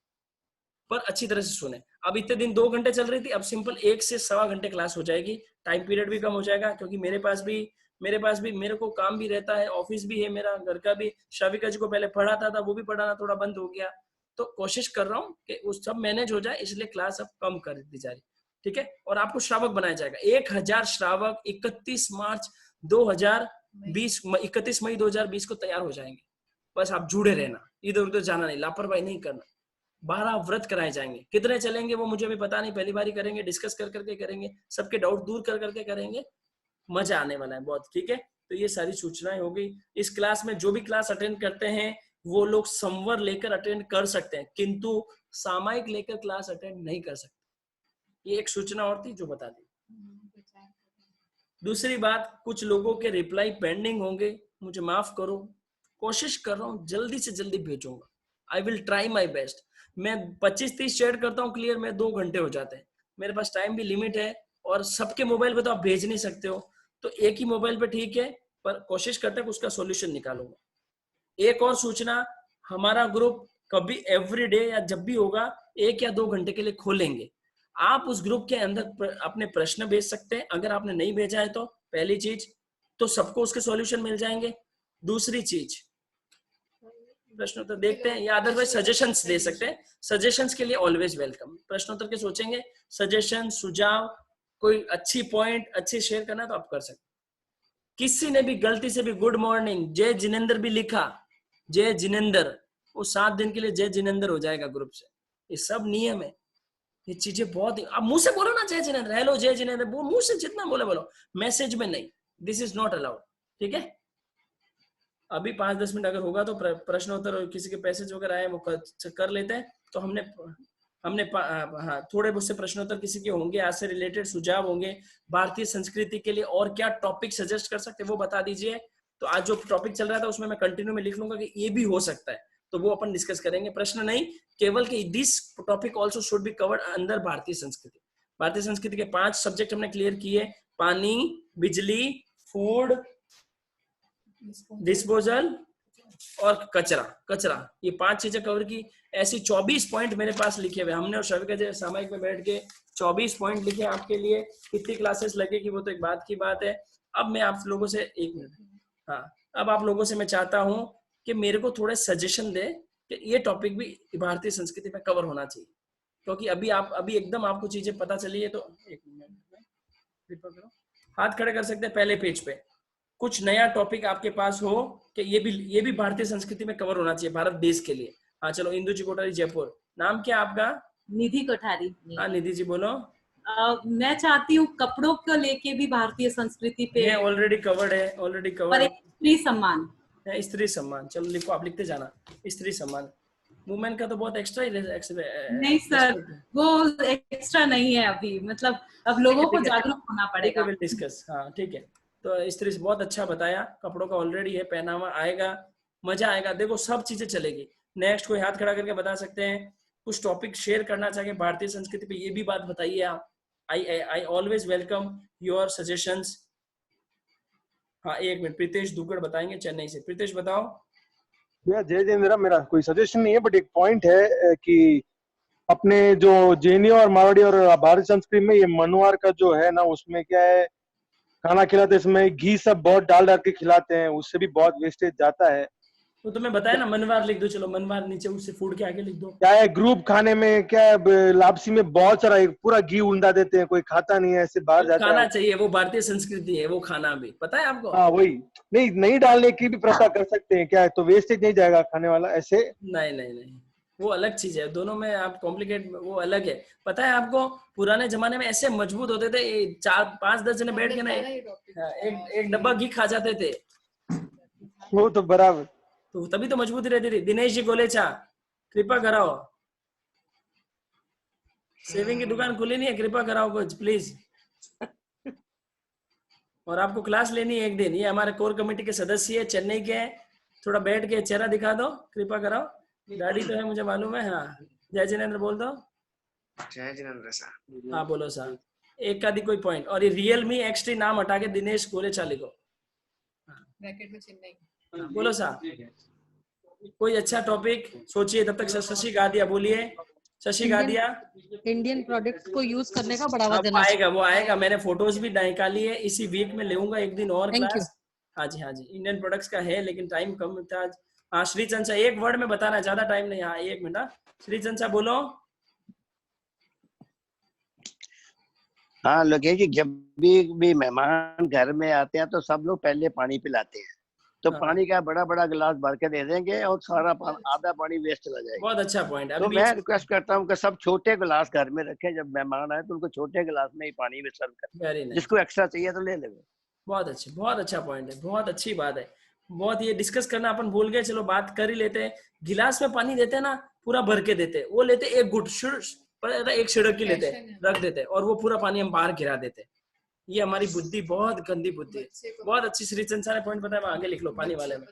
S1: पर अच्छी तरह से सुने। अब इतने दिन 2 घंटे चल रही थी, अब सिंपल 1 से 1.25 घंटे क्लास हो जाएगी। टाइम पीरियड भी कम हो जाएगा, क्योंकि मेरे पास भी मेरे को काम भी रहता है, ऑफिस भी है मेरा, घर का भी। शाविका जी को पहले पढ़ाता था, वो भी पढ़ाना थोड़ा बंद हो गया। तो कोशिश कर रहा हूँ कि उस सब मैनेज हो जाए, इसलिए क्लास अब कम कर दी जा रही। ठीक है, और आपको श्रावक बनाया जाएगा। 1000 श्रावक 31 मार्च 2000 31 मई 2020 को तैयार हो जाएंगे। बस आप जुड़े रहना, इधर उधर जाना नहीं, लापरवाही नहीं करना। 12 व्रत कराए जाएंगे, कितने चलेंगे वो मुझे भी पता नहीं, पहली बार करेंगे, डिस्कस कर करके करेंगे, सबके डाउट दूर कर करके करेंगे, मजा आने वाला है बहुत। ठीक है, तो ये सारी सूचनाएं हो गई। इस क्लास में जो भी क्लास अटेंड करते हैं वो लोग संवर लेकर अटेंड कर सकते हैं, किंतु सामायिक लेकर क्लास अटेंड नहीं कर सकते। ये एक सूचना और थी जो बता दी। दूसरी बात, कुछ लोगों के रिप्लाई पेंडिंग होंगे, मुझे माफ करो, कोशिश कर रहा हूँ जल्दी से जल्दी भेजूंगा। आई विल ट्राई माई बेस्ट। मैं 25-30 शेयर करता हूँ क्लियर में 2 घंटे हो जाते हैं, मेरे पास टाइम भी लिमिट है, और सबके मोबाइल पे तो आप भेज नहीं सकते हो, तो एक ही मोबाइल पे ठीक है, पर कोशिश करते हैं कि उसका सॉल्यूशन निकालूंगा। एक और सूचना, हमारा ग्रुप कभी एवरी डे या जब भी होगा 1 या 2 घंटे के लिए खोलेंगे। आप उस ग्रुप के अंदर अपने प्रश्न भेज सकते हैं, अगर आपने नहीं भेजा है तो पहली चीज तो सबको उसके सॉल्यूशन मिल जाएंगे। दूसरी चीज, प्रश्नोत्तर देखते हैं या अदरवाइज सजेशंस दे सकते हैं, सजेशंस के लिए ऑलवेज वेलकम। प्रश्नोत्तर के सोचेंगे, सजेशन, सुझाव, कोई अच्छी पॉइंट अच्छी शेयर करना तो आप कर सकते। किसी ने भी गलती से भी गुड मॉर्निंग जय जिनेंद्र भी लिखा, जय जिनेंद्र, वो 7 दिन के लिए जय जिनेंद्र हो जाएगा ग्रुप से। ये सब नियम है, ये चीजें बहुत, आप मुंह से बोलो ना जय जिनेंद्र, हेलो जय जिनेंद्र, वो मुंह से जितना बोले बोलो, मैसेज में नहीं, दिस इज नॉट अलाउड। ठीक है, अभी 5-10 मिनट अगर होगा तो प्रश्नोत्तर, किसी के पैसेज वगैरह आए वो कर लेते हैं। तो हमने हाँ थोड़े बहुत से प्रश्नोत्तर किसी के होंगे, आज से रिलेटेड सुझाव होंगे, भारतीय संस्कृति के लिए और क्या टॉपिक सजेस्ट कर सकते हैं वो बता दीजिए। तो आज जो टॉपिक चल रहा था उसमें मैं कंटिन्यू में लिख लूंगा कि ये भी हो सकता है, तो वो अपन डिस्कस करेंगे। प्रश्न नहीं, केवल कि this topic also should be covered अंदर भारतीय संस्कृति। भारतीय संस्कृति के 5 सब्जेक्ट हमने क्लियर किए, पानी, बिजली, फूड, डिस्पोजल और कचरा, ये 5 चीजें कवर की। ऐसी 24 पॉइंट मेरे पास लिखे हुए, हमने और शविका सामयिक में बैठ के 24 पॉइंट लिखे आपके लिए। कितनी क्लासेस लगेगी वो तो एक बात की बात है। अब मैं आप लोगों से 1 मिनट, हाँ, अब आप लोगों से मैं चाहता हूं कि मेरे को थोड़े सजेशन दे कि ये टॉपिक भी भारतीय संस्कृति में कवर होना चाहिए, क्योंकि अभी एकदम आपको चीजें पता चली है। तो 1 मिनट, हाथ खड़े कर सकते हैं पहले पेज पे, कुछ नया टॉपिक आपके पास हो कि ये भी भारतीय संस्कृति में कवर होना चाहिए भारत देश के लिए। हाँ चलो, इंदु जी कोठारी जयपुर, नाम क्या आपका?
S2: निधि कोठारी।
S1: हाँ निधि जी बोलो।
S2: मैं चाहती हूँ कपड़ों को लेके भी भारतीय संस्कृति पे,
S1: ऑलरेडी कवर्ड है, ऑलरेडी कवर्ड।
S2: स्त्री सम्मान,
S1: स्त्री सम्मान, चलो लिखो, आप लिखते जाना। स्त्री सम्मान, वुमेन का तो बहुत एक्स्ट्रा ही
S2: नहीं सर, वो एक्स्ट्रा नहीं है अभी, मतलब अब लोगों को जागरूक होना पड़ेगा।
S1: डिस्कस, हाँ ठीक है। तो स्त्री से बहुत अच्छा बताया, कपड़ों का ऑलरेडी है, पहनावा आएगा, मजा आएगा, देखो सब चीजें चलेगी। नेक्स्ट कोई हाथ खड़ा करके बता सकते हैं, कुछ टॉपिक शेयर करना चाहिए भारतीय संस्कृति पे, ये भी बात बताइए आप। I always welcome your suggestions. हाँ 1 मिनट, प्रीतेश दुग्गड़ बताएंगे चेन्नई से। प्रीतेश बताओ।
S3: भैया जय जिनेंद्र, मेरा कोई सजेशन नहीं है, बट एक पॉइंट है कि अपने जो जैनी और मारवाड़ी और भारतीय संस्कृति में ये मनवार का जो है ना, उसमें क्या है, खाना खिलाते इसमें घी सब बहुत डाल के खिलाते हैं, उससे भी बहुत वेस्टेज जाता है।
S1: तो तुम्हें बताया ना, मनवार लिख दो, चलो मनवार नीचे उससे फूड के आगे लिख दो।
S3: क्या है, ग्रुप खाने में क्या है, लापसी में बहुत सारा पूरा घी उंडा देते हैं, कोई खाता नहीं है, ऐसे बाहर जाता है।
S1: खाना चाहिए, वो भारतीय संस्कृति है, वो खाना भी पता है आपको।
S3: हाँ वही, नहीं डालने की भी प्रथा कर सकते हैं, क्या है तो वेस्टेज नहीं जाएगा खाने वाला ऐसे।
S1: नहीं, वो अलग चीज है, दोनों में आप कॉम्प्लिकेट, वो अलग है। पता है आपको, पुराने जमाने में ऐसे मजबूत होते थे, 4-5-10 जने बैठ के ना एक डब्बा घी खा जाते थे।
S3: वो तो बराबर,
S1: तो तभी तो मजबूती रहती थी। दिनेश जी गोलेचा, कृपा कराओ, सेविंग की दुकान खुली नहीं है, कृपा कराओ कुछ प्लीज। और आपको क्लास लेनी है एक दिन, ये हमारे कोर कमेटी के सदस्य है, चेन्नई के हैं, थोड़ा बैठ के चेहरा दिखा दो, कृपा कराओ। दाढ़ी तो है मुझे मालूम है। हाँ जय जिनेंद्र बोल दो।
S8: जय जिनेंद्र सर।
S1: हाँ बोलो सर, एक का दी कोई पॉइंट। और ये रियलमी एक्सटी नाम हटा के दिनेश गोलेचा लिखो,
S5: ब्रैकेट में चेन्नई।
S1: बोलो सर कोई अच्छा टॉपिक सोचिए, तब तक शशि गादिया बोलिए। शशि गादिया।
S10: इंडियन प्रोडक्ट्स को यूज करने का बढ़ावा देना।
S1: वो आएगा, मैंने फोटोज भी निकाली है, इसी वीक में लेऊंगा एक दिन और क्लास। हाँ जी, इंडियन प्रोडक्ट्स का है, लेकिन टाइम कम था। हाँ श्री चंचा, एक वर्ड में बताना है, ज्यादा टाइम नहीं। हाँ 1 मिनट, श्री चंचा बोलो।
S9: हाँ लोकेश जी, जब भी मेहमान घर में आते हैं तो सब लोग पहले पानी पिलाते हैं, तो पानी का बड़ा बड़ा गिलास भर के दे देंगे और सारा आधा पानी वेस्ट चला जाएगा।
S1: बहुत अच्छा पॉइंट है।
S9: तो मैं रिक्वेस्ट करता हूँ कि सब छोटे गिलास घर में रखें, जब मेहमान आए तो उनको छोटे गिलास में ही पानी में सर्व करें, जिसको एक्स्ट्रा चाहिए तो ले ले।
S1: बहुत अच्छा पॉइंट है, बहुत अच्छी बात है। बहुत ये डिस्कस करना अपन भूल गए, चलो बात कर ही लेते हैं। गिलास में पानी देते हैं ना, पूरा भर के देते, वो लेते एक गुट एक छिड़क की लेते रख देते और वो पूरा पानी हम बाहर गिरा देते। ये हमारी बुद्धि बहुत गंदी बुद्धि है। बहुत अच्छी श्री चंद्र ने पॉइंट बताया, आगे लिख लो पानी वाले में।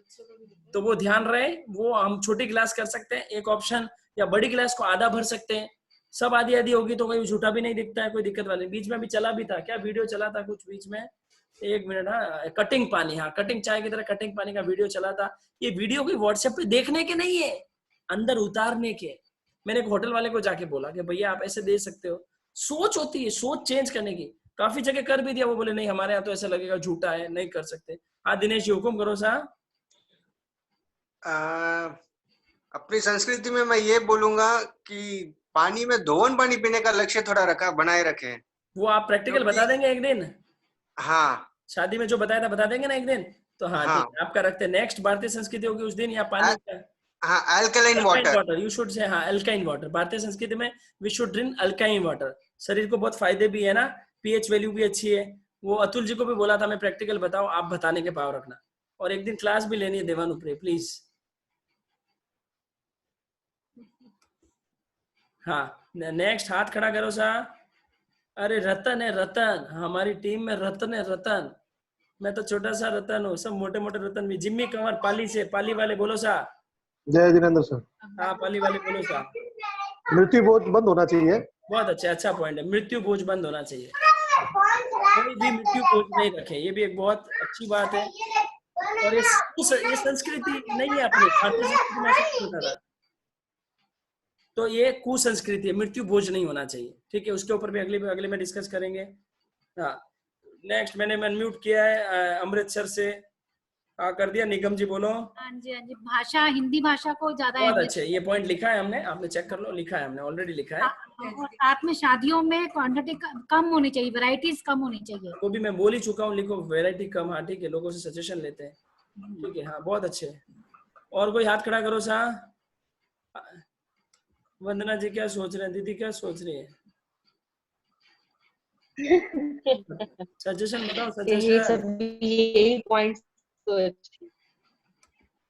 S1: तो वो ध्यान रहे, वो हम छोटी गिलास कर सकते हैं एक ऑप्शन, या बड़ी गिलास को आधा भर सकते हैं। सब आधी आधी होगी तो कोई झूठा भी नहीं दिखता है, कोई दिक्कत वाली। बीच में भी चला भी था, क्या वीडियो चला था कुछ बीच में, 1 मिनट। हाँ, कटिंग पानी, हाँ कटिंग चाय की तरह कटिंग पानी का वीडियो चला था। ये वीडियो कोई व्हाट्सएप पे देखने के नहीं है, अंदर उतारने के। मैंने एक होटल वाले को जाके बोला कि भैया आप ऐसे दे सकते हो। सोच होती है, सोच चेंज करने की। काफी जगह कर भी दिया, वो बोले नहीं हमारे यहाँ तो ऐसा लगेगा झूठा है, नहीं कर सकते। हाँ दिनेश जी हुक्म करो साहब।
S8: अपनी संस्कृति में मैं ये बोलूंगा कि पानी में धोवन पानी पीने का लक्ष्य थोड़ा बनाए रखें।
S1: वो आप प्रैक्टिकल बता देंगे एक दिन?
S8: हाँ,
S1: शादी में जो बताया था बता देंगे ना एक दिन? तो हाँ,
S8: हाँ।
S1: आपका रखते हैं। नेक्स्ट भारतीय संस्कृति होगी उस दिन, या पानी का?
S8: हाँ, alkaline water
S1: you should say. हाँ, अल्काइन वाटर। भारतीय संस्कृति में वी शुड ड्रिंक अल्काइन वाटर। शरीर को बहुत फायदे भी है ना, पीएच वैल्यू भी अच्छी है। वो अतुल जी को भी बोला था मैं, प्रैक्टिकल बताओ, आप बताने के भाव रखना। और एक दिन क्लास भी लेनी है देवानुप्रिय, प्लीज। हाँ, नेक्स्ट हाथ खड़ा करो सा। अरे रतन है, रतन हमारी टीम में रतन है, रतन। मैं तो छोटा सा रतन हूँ, सब मोटे मोटे रतन भी। जिम्मी कंवर पाली से, पाली वाले बोलो सा।
S3: जय जिनेंद्र सर।
S1: हाँ पाली वाले बोलो सा।
S3: मृत्यु बोझ बंद होना चाहिए।
S1: बहुत अच्छा पॉइंट है, मृत्यु बोझ बंद होना चाहिए। कोई भी मृत्यु बोझ नहीं रखे, ये भी एक बहुत अच्छी बात है। और ये संस्कृति नहीं है अपनी भारतीय संस्कृति में, ऐसा होता था। तो ये कुसंस्कृति है, मृत्यु बोझ नहीं होना चाहिए। ठीक है, उसके ऊपर भी अगले में डिस्कस करेंगे। हाँ, नेक्स्ट मैंने अनम्यूट किया है अमृतसर से। हाँ कर दिया, निगम जी बोलो।
S22: हाँ जी, भाषा, हिंदी भाषा को ज्यादा।
S1: बहुत अच्छे, ये पॉइंट लिखा है हमने, आपने चेक कर लो, लिखा है हमने, ऑलरेडी लिखा है।
S22: और साथ में शादियों में क्वांटिटी कम होनी चाहिए, वैरायटीज कम होनी चाहिए।
S1: वो भी मैं बोल ही चुका हूँ, लिखो वैरायटी कम। हाँ ठीक है, लोगों से सजेशन लेते हैं। ठीक है, हाँ बहुत अच्छे। और कोई हाथ खड़ा करो सा। वंदना जी क्या सोच रहे हैं, दीदी क्या सोच रही है? सजेशन बताओ, सजेशन।
S10: यही पॉइंट्स तो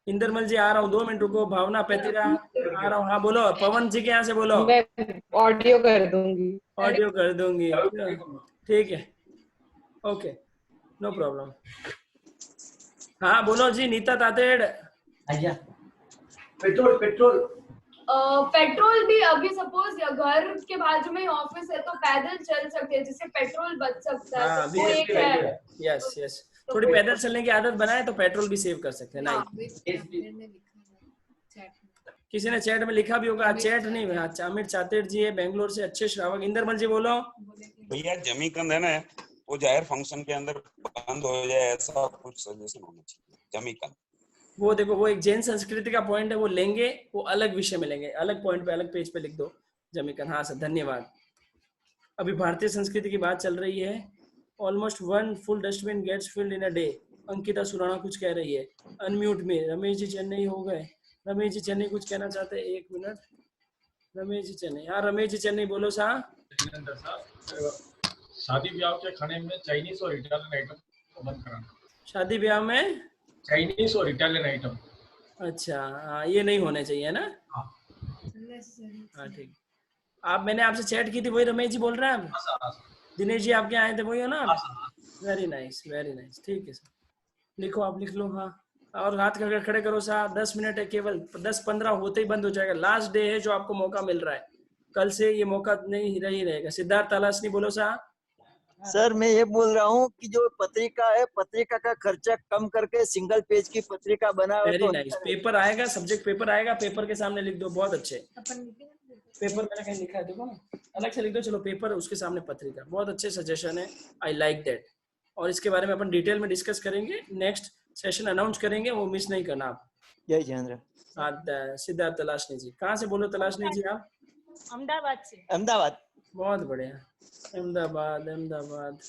S1: इंदरमल जी आ रहा हूँ, 2 मिनट रुको। भावना पैतिरा आ रहा हूँ। हाँ बोलो, पवन जी के यहाँ से बोलो।
S10: मैं ऑडियो कर दूंगी।
S1: ऑडियो कर दूंगी, ठीक है, ओके, नो प्रॉब्लम। हाँ बोलो जी, नीता तातेड़।
S12: पेट्रोल पेट्रोल भी अभी सपोज घर के बाजू में ऑफिस है तो पैदल चल सकते हैं, जिससे पेट्रोल बच सकता है।
S1: हाँ,
S12: वो एक है।
S1: यस थोड़ी पैदल चलने की आदत बनाए तो पेट्रोल भी सेव कर सकते हैं। नाइस। किसी ने चैट में लिखा भी होगा, चैट नहीं, अमित चातेड़ जी है बेंगलोर से, अच्छे श्रावक। इंदरमल जी बोलो।
S23: भैया जमीकंद है ना, वो जाहिर फंक्शन के अंदर बंद हो जाए, ऐसा कुछ सजेशन होना चाहिए। जमीकंद
S1: वो देखो, वो एक जैन संस्कृति का पॉइंट है, वो लेंगे, वो अलग विषय में लेंगे, अलग पॉइंट पे, अलग पेज पे लिख दो जमीकंद। हाँ सर, धन्यवाद। अभी भारतीय संस्कृति की बात चल रही है। Almost 1 full dustbin gets filled in a day. Ankita Surana कुछ कह रही है अनम्यूट में। रमेश जी चेन्नई हो गए। रमेश जी चेन्नई कुछ कहना चाहते हैं, 1 मिनट। रमेश जी चेन्नई, हाँ रमेश जी चेन्नई बोलो सा।
S14: शादी ब्याह के खाने में चाइनीज और इटालियन आइटम को बंद कराना।
S1: शादी ब्याह में
S14: चाइनीज और इटालियन आइटम,
S1: अच्छा हाँ, ये नहीं होने चाहिए ना। हाँ ठीक। आप, मैंने आपसे चैट की थी, वही रमेश जी बोल रहे हैं आप? दिनेश जी आपके आए थे, वही हो ना? Very nice, very nice. ठीक है सर, लिखो, आप लिख लो। हाँ, और हाथ खड़े करो साहब। 10 मिनट है केवल, 10-15 होते ही बंद हो जाएगा। लास्ट डे है जो आपको मौका मिल रहा है, कल से ये मौका नहीं रहेगा। सिद्धार्थ तलाशनी बोलो साहब।
S16: सर मैं ये बोल रहा हूँ कि जो पत्रिका है, पत्रिका का खर्चा कम करके सिंगल पेज की पत्रिका बना।
S1: Very nice. पेपर आएगा, सब्जेक्ट पेपर आएगा, पेपर के सामने लिख दो। बहुत अच्छे। पेपर मैंने कहीं लिखा है, देखो ना, अलग से लिख दो। चलो पेपर, उसके सामने पत्रिका। बहुत अच्छे सजेशन है, आई लाइक दैट। और इसके बारे में अपन डिटेल में डिस्कस करेंगे, नेक्स्ट सेशन अनाउंस करेंगे, वो मिस नहीं करना आप।
S16: जय चंद्र।
S1: हाँ, सिद्धार्थ तलाशनी जी, कहाँ से बोलो तलाशनी जी आप?
S18: अहमदाबाद से।
S16: अहमदाबाद।
S1: बहुत बढ़िया, अहमदाबाद अहमदाबाद।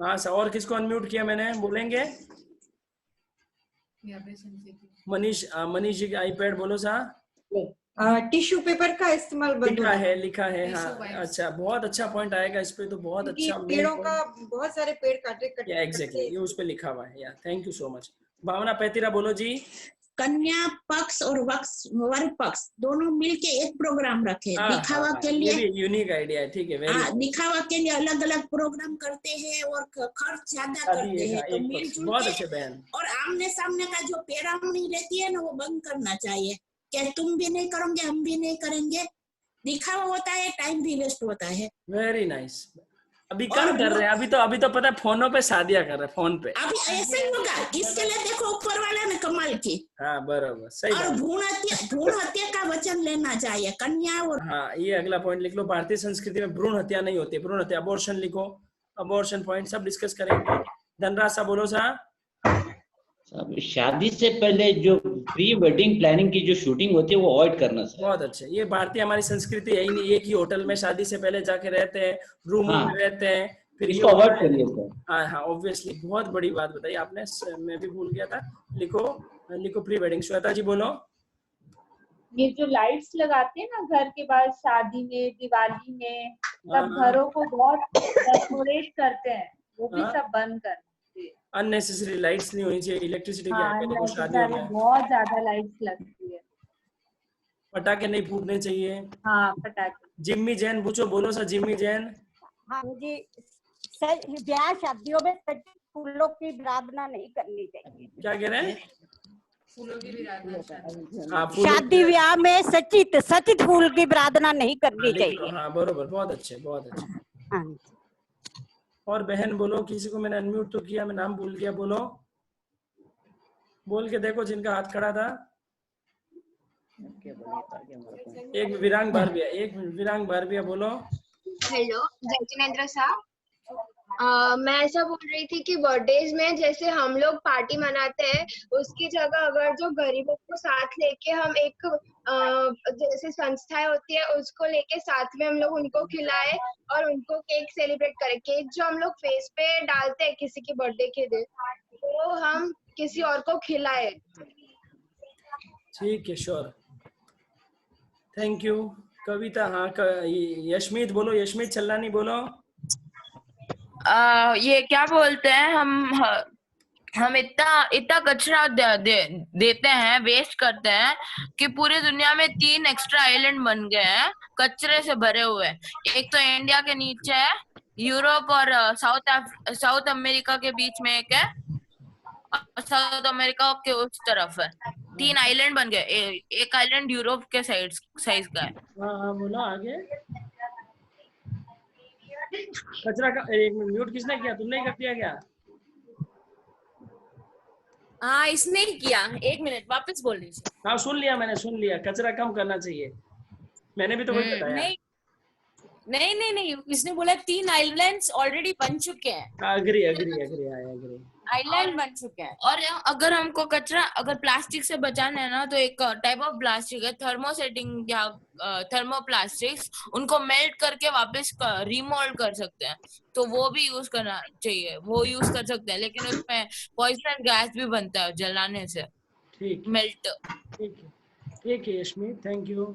S1: हाँ सर, और किसको अनम्यूट किया मैंने, बोलेंगे? मनीष, मनीष जी का आईपैड बोलो सा।
S19: टिश्यू पेपर का इस्तेमाल बंद
S1: लिखा
S19: होना।
S1: है, लिखा है, हाँ अच्छा, बहुत अच्छा पॉइंट आएगा इस पे तो, बहुत अच्छा।
S19: पेड़ों का बहुत सारे पेड़ काटे
S1: या एग्जैक्टली, ये उस पे लिखा हुआ है। या थैंक यू सो मच। भावना पैतीरा बोलो जी।
S20: कन्या पक्ष और वर पक्ष दोनों मिलके एक प्रोग्राम रखे, दिखावा के लिए।
S1: ये भी यूनिक आइडिया है, ठीक है, वेरी गुड।
S20: दिखावा के लिए अलग अलग प्रोग्राम करते हैं और खर्च ज्यादा करते हैं, तो मिलजुल
S1: बहुत
S20: के
S1: अच्छे बहन।
S20: और आमने सामने का जो पेरामणी रहती है ना, वो बंद करना चाहिए। क्या तुम भी नहीं करोगे, हम भी नहीं करेंगे, दिखावा होता है, टाइम भी वेस्ट होता है।
S1: Very nice. अभी कम कर रहे हैं, अभी तो पता है फोनों पे शादियां कर रहे हैं, फोन पे।
S20: अभी ऐसे ही होगा, इसके लिए देखो ऊपर वाला ने कमाल की।
S1: हाँ बराबर, सही।
S20: और भ्रूण हत्या का वचन लेना चाहिए कन्या और।
S1: हाँ, ये अगला पॉइंट लिख लो। भारतीय संस्कृति में भ्रूण हत्या नहीं होती, भ्रूण हत्या, अबॉर्शन लिखो, अबॉर्शन पॉइंट सब डिस्कस करेंगे। धनराज सा बोलो सा।
S21: शादी से पहले जो प्री वेडिंग प्लानिंग की जो शूटिंग होती है वो अवॉइड करना चाहिए।
S1: बहुत अच्छे, ये भारतीय हमारी संस्कृति है ही नहीं, एक ही होटल में शादी से पहले जाके रहते हैं, रूम में रहते हैं, फिर
S21: इसको अवॉइड करिए सर।
S1: हाँ हाँ, ऑब्वियसली बहुत बड़ी बात बताई आपने, मैं भी भूल गया था। लिखो लिखो प्री वेडिंग। श्वेता जी बोलो।
S25: ये जो लाइट्स लगाते हैं ना घर के बाद शादी में, दिवाली में, सब घरों को बहुत डेकोरेट करते हैं, वो भी सब बंद कर।
S1: अननेसेसरी लाइट्स नहीं होनी चाहिए, इलेक्ट्रिसिटी की देखो शादियों में
S25: बहुत ज्यादा लाइट्स लगती है।
S1: पटाखे नहीं फूटने चाहिए।
S25: हाँ, पटाखे।
S1: जिम्मी जैन पूछो, बोलो सा जिम्मी जैन।
S26: हाँ जी सर, ब्याह शादियों में फूलों की विराधना नहीं करनी चाहिए।
S1: क्या कह रहे हैं?
S26: फूलों की विराधना, शादी ब्याह में सचित फूल की विराधना नहीं करनी चाहिए।
S1: हाँ बरोबर, बहुत अच्छे, बहुत अच्छे। और बहन बोलो, किसी को मैंने अनम्यूट तो किया, मैं नाम भूल गया, बोलो, बोल के देखो जिनका हाथ खड़ा था। एक विरांग भारविया, एक विरांग भारविया बोलो।
S11: हेलो, जय जिनेंद्र साहब। मैं ऐसा बोल रही थी कि बर्थडेज में जैसे हम लोग पार्टी मनाते हैं, उसकी जगह अगर जो गरीबों को साथ लेके हम एक जैसे संस्थाएं होती है उसको लेके साथ में हम लोग उनको खिलाए और उनको केक सेलिब्रेट करें। केक जो हम लोग फेस पे डालते हैं किसी की बर्थडे के दिन, वो हम किसी और को खिलाए।
S1: ठीक है, श्योर, थैंक यू। कविता, हाँ यशमीत बोलो, यशमीत चल्लानी बोलो।
S27: ये क्या बोलते हैं, हम इतना कचरा देते हैं, वेस्ट करते हैं कि पूरी दुनिया में 3 एक्स्ट्रा आइलैंड बन गए हैं कचरे से भरे हुए। एक तो इंडिया के नीचे है, यूरोप और साउथ अमेरिका के बीच में एक है, और साउथ अमेरिका के उस तरफ है। 3 आइलैंड बन गए, एक आइलैंड यूरोप के साइज का है।
S1: हाँ बोलो आगे। कचरा का एक म्यूट किसने किया, तुमने ही कर दिया क्या?
S27: हाँ, इसने ही किया। 1 मिनट, वापस बोल दीजिए।
S1: हाँ सुन लिया, मैंने सुन लिया, कचरा कम करना चाहिए, मैंने भी तो वही बताया।
S27: नहीं, इसने बोला 3 आइलैंड्स ऑलरेडी बन चुके हैं।
S1: अग्री
S27: आइलैंड बन चुके हैं। और अगर हमको कचरा अगर प्लास्टिक से बचाना है ना, तो एक टाइप ऑफ प्लास्टिक है थर्मोसेटिंग या थर्मोप्लास्टिक्स, उनको मेल्ट करके वापस रिमोल्ड कर सकते हैं, तो वो भी यूज करना चाहिए, वो यूज कर सकते हैं, लेकिन उसमें पॉइजन गैस भी बनता है जलाने से।
S1: ठीक,
S27: मेल्ट।
S1: ठीक है यशमी, थैंक यू।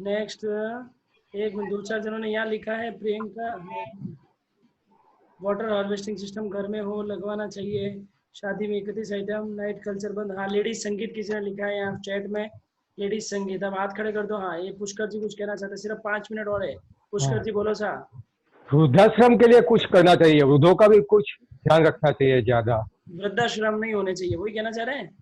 S1: नेक्स्ट, एक में 2-4 जनों ने यहाँ लिखा है। प्रियंका, वाटर हार्वेस्टिंग सिस्टम घर में हो, लगवाना चाहिए। शादी में 31 आइटम, नाइट कल्चर बंद। हाँ, लेडीज संगीत किसी ने लिखा है यहाँ चैट में, लेडीज संगीत। अब हाथ खड़े कर दो। हाँ, ये पुष्कर जी कुछ कहना चाहते, सिर्फ 5 मिनट और है। पुष्कर जी बोलो सा।
S28: वृद्धाश्रम के लिए कुछ करना चाहिए, वृद्धों का भी कुछ ध्यान रखना चाहिए ज्यादा।
S1: वृद्धाश्रम नहीं होने चाहिए, वही कहना चाह रहे हैं।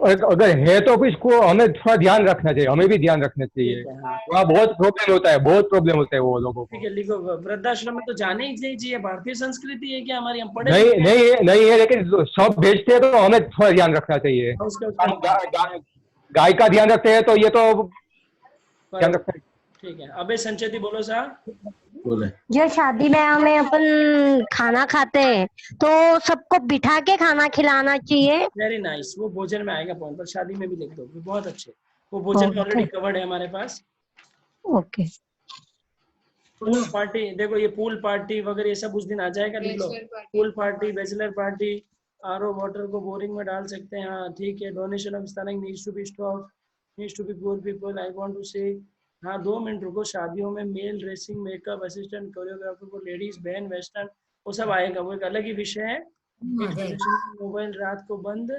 S28: अगर है तो भी इसको हमें थोड़ा ध्यान रखना चाहिए, हमें भी ध्यान रखना चाहिए। वहाँ बहुत प्रॉब्लम होता है, बहुत प्रॉब्लम होता है वो लोगों को।
S1: ठीक है, लिखो वृद्धाश्रम में तो जाने ही नहीं चाहिए। भारतीय संस्कृति है क्या हमारी, हम पढ़े
S28: नहीं है, लेकिन सब भेजते हैं तो हमें थोड़ा ध्यान रखना चाहिए। गाय का ध्यान रखते हैं तो ये तो ध्यान रखना है।
S1: ठीक है, अबे संचेती बोलो सा।
S26: जो शादी ब्याह में अपन खाना खाते हैं तो सबको बिठा के खाना खिलाना चाहिए।
S1: वेरी नाइस, वो भोजन में आएगा पॉइंट, पर शादी में भी लिख दो, बहुत अच्छे। वो भोजन ऑलरेडी कवर्ड है हमारे पास।
S26: ओके।
S1: पूल पार्टी, देखो ये पूल पार्टी वगैरह ये सब उस दिन आ जाएगा, लिख लो। Pool party, bachelor party, RO water को बोरिंग में डाल सकते हैं, हाँ ठीक है। डोनेशन ऑफ स्थानिक needs to be stop, needs to be poor people, I want to say, हाँ 2 मिनट रुको। शादियों में male dressing, makeup assistant, choreographer को लेडीज, बैंड, वेस्टर्न, वो सब आएगा, वो एक अलग ही विषय है। मोबाइल रात को बंद,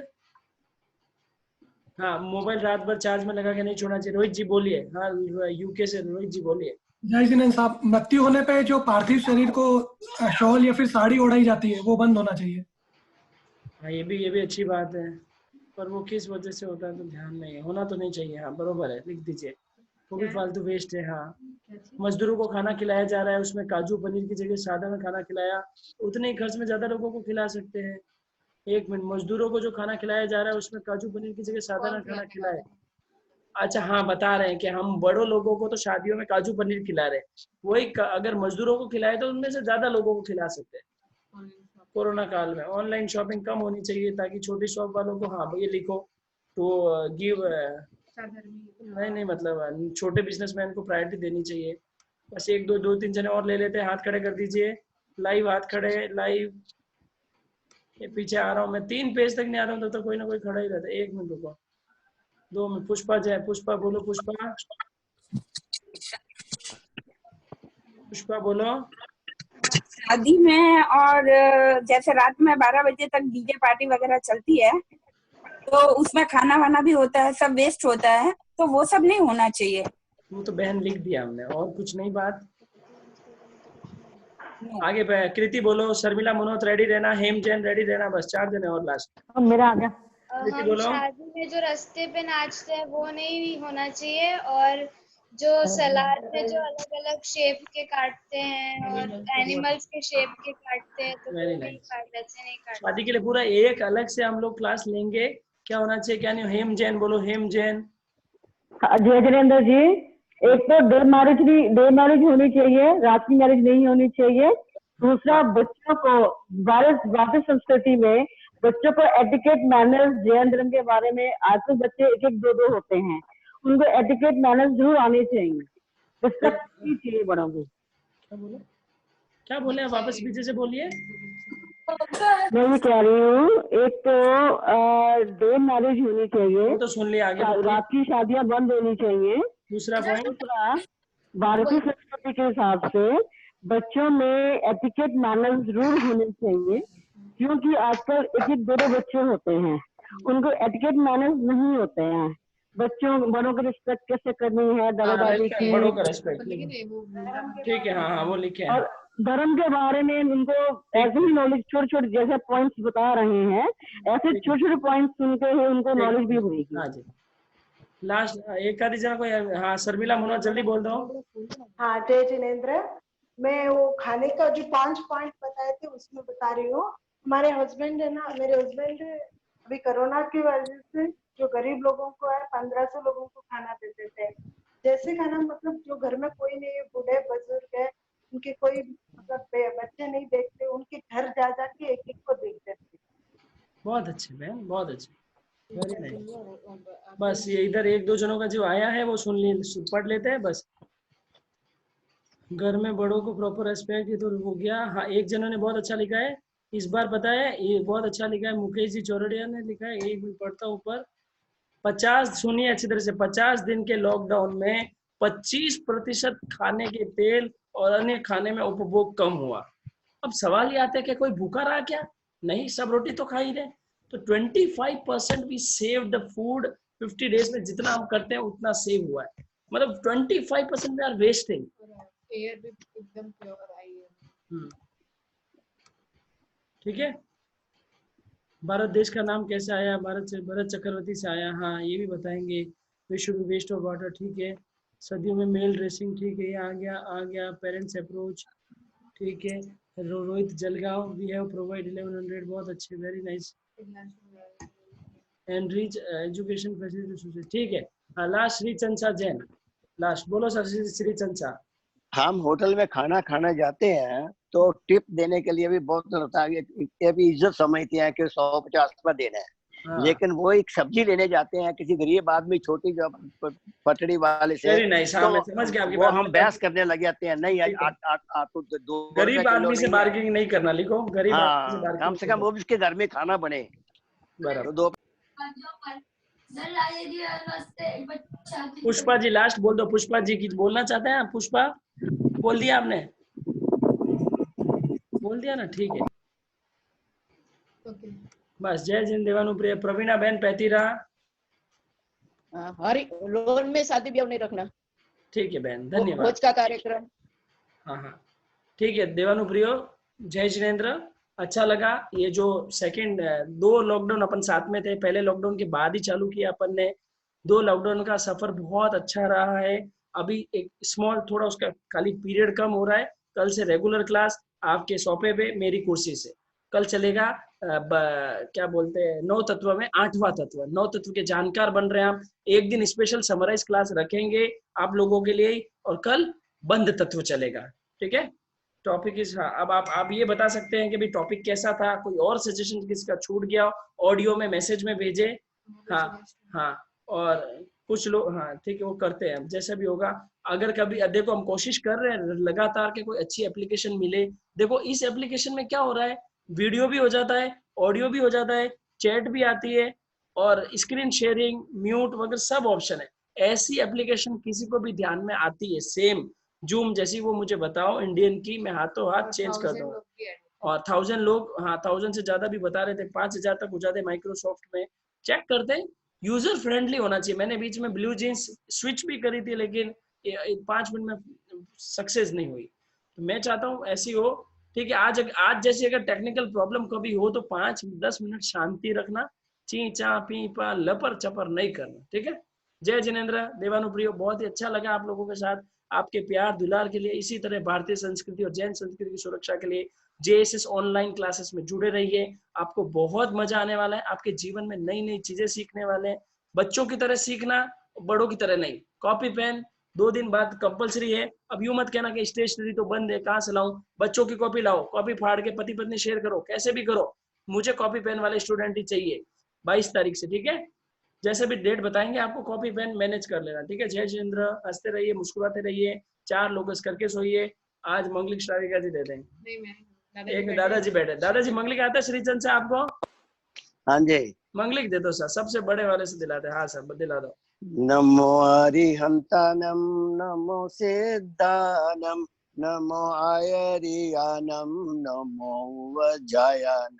S1: हाँ मोबाइल रात भर चार्ज में लगा के नहीं छोड़ना चाहिए। रोहित जी बोलिए, हाँ यूके से रोहित जी बोलिए।
S4: जय जिनेंद्र साहब, मृत्यु होने पे जो पार्थिव शरीर को शॉल या फिर साड़ी ओढ़ाई जाती है वो बंद होना चाहिए।
S1: हाँ ये भी अच्छी बात है, पर वो किस वजह से होता है तो ध्यान नहीं है, होना तो नहीं चाहिए। हाँ बरोबर है, लिख दीजिए, वो भी फालतू वेस्ट है। हाँ मजदूरों को खाना खिलाया जा रहा है, उसमें काजू पनीर की जगह साधारण खाना खिलाया, उतने ही खर्च में ज्यादा लोगों को खिला सकते हैं। 1 मिनट, मजदूरों को जो खाना खिलाया जा रहा है उसमें काजू पनीर की जगह साधारण खाना खिलाए। अच्छा हाँ बता रहे हैं कि हम बड़ों लोगों को तो शादियों में काजू पनीर खिला रहे हैं, वही अगर मजदूरों को खिलाए तो उनमें से ज्यादा लोगों को खिला सकते हैं। कोरोना काल में ऑनलाइन शॉपिंग कम होनी चाहिए ताकि छोटी शॉप वालों को, हाँ ये लिखो, तो गिव, नहीं मतलब छोटे बिजनेसमैन को प्रायोरिटी देनी चाहिए। बस 1 2 3 जने और ले लेते हैं, हाथ खड़े कर दीजिए, लाइव हाथ खड़े, लाइव। ये पीछे आ रहा हूँ मैं, 3 पेज तक नहीं आ रहा हूँ तो कोई ना कोई खड़ा ही रहता है। 1 मिनट रुको, 2 मिनट। पुष्पा जय, पुष्पा बोलो, पुष्पा, पुष्पा बोलो।
S6: शादी में और जैसे रात में 12 बजे तक डीजे पार्टी वगैरह चलती है तो उसमें खाना वाना भी होता है, सब वेस्ट होता है, तो वो सब नहीं होना चाहिए।
S1: वो तो बहन लिख दिया हमने, और कुछ नहीं बात। आगे कृति बोलो, शर्मिला, मनोज रेडी रहना, हेम जैन रेडी रहना, बस 4 जने और लास्ट।
S26: मेरा आ गया।
S1: कृति
S7: हम
S1: बोलो।
S7: शादी में जो रास्ते पे नाचते हैं वो नहीं होना चाहिए, और जो सलाद में जो अलग अलग शेप के काटते हैं और एनिमल्स के शेप के काटते हैं तो वो नहीं काटना चाहिए।
S1: शादी के लिए पूरा एक अलग से हम लोग क्लास लेंगे, क्या होना चाहिए क्या नहीं। हेम जैन बोलो, हेम जैन।
S26: जय जिनेंद्र जी, एक तो डे मैरिज होनी चाहिए, रात की मैरिज नहीं होनी चाहिए। दूसरा, बच्चों को भारतीय संस्कृति में बच्चों को एटिकेट मैनर्स, जैन धर्म के बारे में, आज तो बच्चे 1 1 2 2 होते हैं, उनको एटिकेट मैनर्स जरूर आने चाहिए, रिस्पेक्ट चाहिए बड़ों को।
S1: क्या बोले वापस पीछे से बोलिए।
S26: मैं ये कह रही हूँ, एक तो डे मैरिज होनी चाहिए,
S1: तो सुन लिया, आगे
S26: रात की शादियां बंद होनी चाहिए।
S1: दूसरा
S26: भारतीय संस्कृति के हिसाब से बच्चों में एटिकेट मैनर्स जरूर होने चाहिए, क्योंकि आजकल 1 1 2 2 बच्चे होते हैं, उनको एटिकेट मैनर्स नहीं होते हैं। बच्चों बड़ों की रिस्पेक्ट कैसे करनी है, दादा दादी की,
S1: बड़ों का रिस्पेक्ट, ठीक है। हाँ वो लिखे हैं।
S26: और धर्म के बारे में उनको ऐसे ही नॉलेज, छोटे छोटे जैसे पॉइंट्स बता रहे हैं, ऐसे छोटे छोटे पॉइंट्स सुनते हुए उनको नॉलेज भी होगी।
S1: हाँ जी, लास्ट एक आधी जना कोई, हाँ शर्मिला, मनोज जल्दी बोल दो।
S13: हाँ जय जिनेंद्र, मैं वो खाने का जो 5 पॉइंट बताए थे उसमें बता रही हूँ। हमारे हस्बैंड है ना, मेरे हस्बैंड अभी कोरोना की वजह से जो गरीब लोगों को है 1500 लोगों को खाना देते थे। जैसे खाना मतलब जो घर में कोई नहीं है, बूढ़े बुजुर्ग है, उनके कोई मतलब बच्चे नहीं देखते, उनके घर जा जाके 1 1 को देखते थे।
S1: बहुत अच्छे बहन, बहुत अच्छे, वेरी नाइस। बस ये इधर 1 2 जनों का जो आया है वो पढ़ लेते हैं बस। घर में बड़ों को प्रॉपर रेस्पेक्ट, ये तो हो गया। हाँ एक जनों ने बहुत अच्छा लिखा है इस बार, पता है ये बहुत अच्छा लिखा है, मुकेश जी चौरडिया ने लिखा है, एक मिनट पढ़ता हूँ ऊपर। 50, सुनिए अच्छी तरह से, 50 दिन के लॉकडाउन में 25% खाने के तेल और अन्य खाने में उपभोग कम हुआ। अब सवाल ये आता है कि कोई भूखा रहा क्या? नहीं, सब रोटी तो खा ही रहे। तो 25% we save the food 50 days में, जितना हम करते हैं उतना सेव हुआ है। मतलब 25% वी आर वेस्टिंग।
S5: एयर भी एकदम प्योर आई है।
S1: ठीक है। भारत देश का नाम कैसे आया? भरत चक्रवर्ती से आया। हाँ ये भी बताएंगे। विश्व वेस्ट ऑफ वाटर, ठीक है। सदियों में मेल ड्रेसिंग, ठीक है, ये आ गया। पेरेंट्स अप्रोच, ठीक है। Rohit Jalgaon, we have provide 1100, बहुत अच्छे, very nice. And rich education facility, ठीक है। हाँ लास्ट श्री चंचा जैन, लास्ट बोलो सर। श्री चंचा,
S9: हम होटल में खाना खाने जाते हैं तो टिप देने के लिए भी बहुत होता है, ये भी इज्जत समझते हैं कि 150 रुपया देना है। लेकिन वो एक सब्जी लेने जाते हैं किसी गरीब आदमी छोटी जो पटड़ी वाले से,
S1: वेरी नाइस। हाँ, मैं समझ गया आपकी
S9: वो
S1: बात।
S9: हम बहस करने लग जाते हैं, नहीं आपको 2
S1: गरीब आदमी से बार्गेनिंग नहीं करना, लिखो गरीब आदमी से बार्गेनिंग
S9: कम से कम वो भी उसके घर में खाना बने।
S1: बराबर। पुष्पा जी लास्ट बोल दो, पुष्पा जी की बोलना चाहते हैं? पुष्पा बोल दिया आपने? बोल दिया ना, ठीक है। बस, जय जिन देवानुप्रिय। प्रवीणा बहन पैतीरा।
S2: हरी लोन में शादी ब्याह नहीं रखना।
S1: ठीक है बहन, धन्यवाद।
S2: भोज का कार्यक्रम।
S1: हाँ, ठीक है देवानुप्रियो, जय जिनेंद्र। अच्छा लगा। ये जो सेकंड 2 लॉकडाउन अपन साथ में थे, पहले लॉकडाउन के बाद ही चालू किया अपन ने। 2 लॉकडाउन का सफर बहुत अच्छा रहा है। अभी एक स्मॉल थोड़ा उसका खाली पीरियड कम हो रहा है। कल से रेगुलर क्लास आपके सौंपे पे मेरी कुर्सी से कल चलेगा। क्या बोलते हैं, 9 तत्व में 8वां तत्व, 9 तत्व के जानकार बन रहे हैं हम। एक दिन स्पेशल समराइज क्लास रखेंगे आप लोगों के लिए, और कल बंद तत्व चलेगा। ठीक है, टॉपिक इज, हाँ, अब आप ये बता सकते हैं कि भाई टॉपिक कैसा था, कोई और सजेशन किसका छूट गया ऑडियो में, मैसेज में भेजे। हाँ, और कुछ लोग, हाँ ठीक है, वो करते हैं जैसा भी होगा। अगर कभी देखो, हम कोशिश कर रहे हैं लगातार कि कोई अच्छी एप्लीकेशन मिले। देखो इस एप्लीकेशन में क्या हो रहा है, वीडियो भी हो जाता है, ऑडियो भी हो जाता है, चैट भी आती है, और स्क्रीन शेयरिंग, म्यूट वगैरह सब ऑप्शन है। ऐसी एप्लीकेशन किसी को भी ध्यान में आती है सेम जूम जैसी, वो मुझे बताओ इंडियन की, मैं हाथों हाथ चेंज कर दूंगा। और 1000 लोग, हाँ 1000 से ज्यादा भी बता रहे थे, 5000 तक हो जाते माइक्रोसॉफ्ट में। चेक करते हैं, यूजर फ्रेंडली होना चाहिए। मैंने बीच में ब्लू जीन्स स्विच भी करी थी, लेकिन 5 मिनट में सक्सेस नहीं हुई। तो मैं चाहता हूँ ऐसी हो। ठीक है, आज जैसी अगर टेक्निकल प्रॉब्लम कभी हो तो 5-10 मिनट शांति रखना, ची चा पी पा लपर चपर नहीं करना। ठीक है, जय जिनेंद्र देवानुप्रियो, बहुत ही अच्छा लगा आप लोगों के साथ। आपके प्यार दुलार के लिए, इसी तरह भारतीय संस्कृति और जैन संस्कृति की सुरक्षा के लिए JSS ऑनलाइन क्लासेस में जुड़े रहिए। आपको बहुत मजा आने वाला है, आपके जीवन में नई नई चीजें सीखने वाले हैं। बच्चों की तरह सीखना, बड़ों की तरह नहीं। कॉपी पेन 2 दिन बाद कंपलसरी है। अब यूं मत कहना कि स्टेशनरी तो बंद है, कहाँ से लाऊं। बच्चों की कॉपी लाओ, कॉपी फाड़ के पति पत्नी शेयर करो, कैसे भी करो, मुझे कॉपी पेन वाले स्टूडेंट ही चाहिए 22 तारीख से। ठीक है, जैसे भी डेट बताएंगे आपको कॉपी पेन मैनेज कर लेना। ठीक है, जय जिनेंद्र, हंसते रहिए, मुस्कुराते रहिए, 4 लोग करके सोइए। आज मंगलिक श्राविका जी दे देंगे। एक दादाजी बैठे, दादाजी मंगलिक आता है श्रीचंद से आपको?
S9: हाँ जी,
S1: मंगलिक दे दो सर, सबसे बड़े वाले से दिलाते। हाँ सर, दिला दो।
S9: नमो अरिहंतानम, नमो सिद्धानम, नमो आयरियानम, नमो वज्रायनम,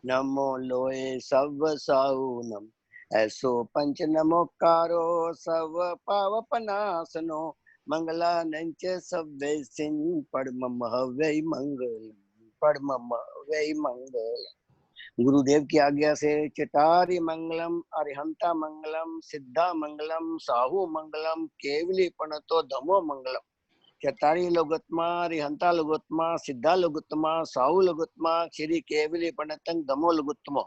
S9: नमो लोए सब साउनम, ऐसो पंच नमोकारो सब पावपनासनो, मंगलानंच सव्वे सिन परमम हवै मंगल, परमम हवै मंगल। गुरुदेव की आज्ञा से चटारी मंगलम, अरिहंता मंगलम, सिद्धा मंगलम, साहू मंगलम, केवली पणतो धमो मंगलम। चटारी लोगोत्मा, अरिहंता लोगोत्मा, सिद्धा लोगोत्मा, साहू लोगोत्मा, श्री केवली पणतं धमो लोगोत्तमो।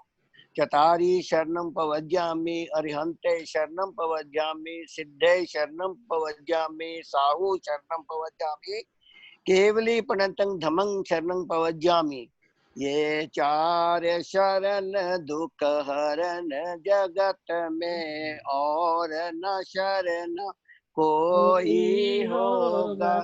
S9: चटारी शरणं पवज्यामि, अरिहंते शरणं पवज्यामि, सिद्धे शरणं पवज्यामि, साहू शरणं पवज्यामि, केवली पणतं धमं शरणं पवज्यामि। ये 4 शरण दुख हरण, जगत में और न शरण कोई होगा।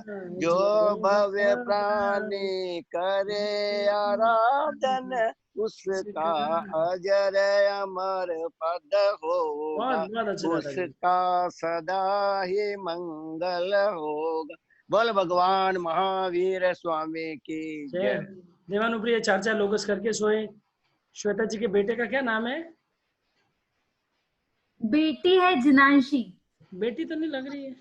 S9: जो भव्य प्राणी करे आराधन, उसका अजर अमर पद होगा, उसका सदा ही मंगल होगा। बोल भगवान महावीर स्वामी की जय।
S1: देवानुप्रिय 4 लोग करके सोए। श्वेता जी के बेटे का क्या नाम है?
S3: बेटी है जिनांशी।
S1: बेटी तो नहीं लग रही है।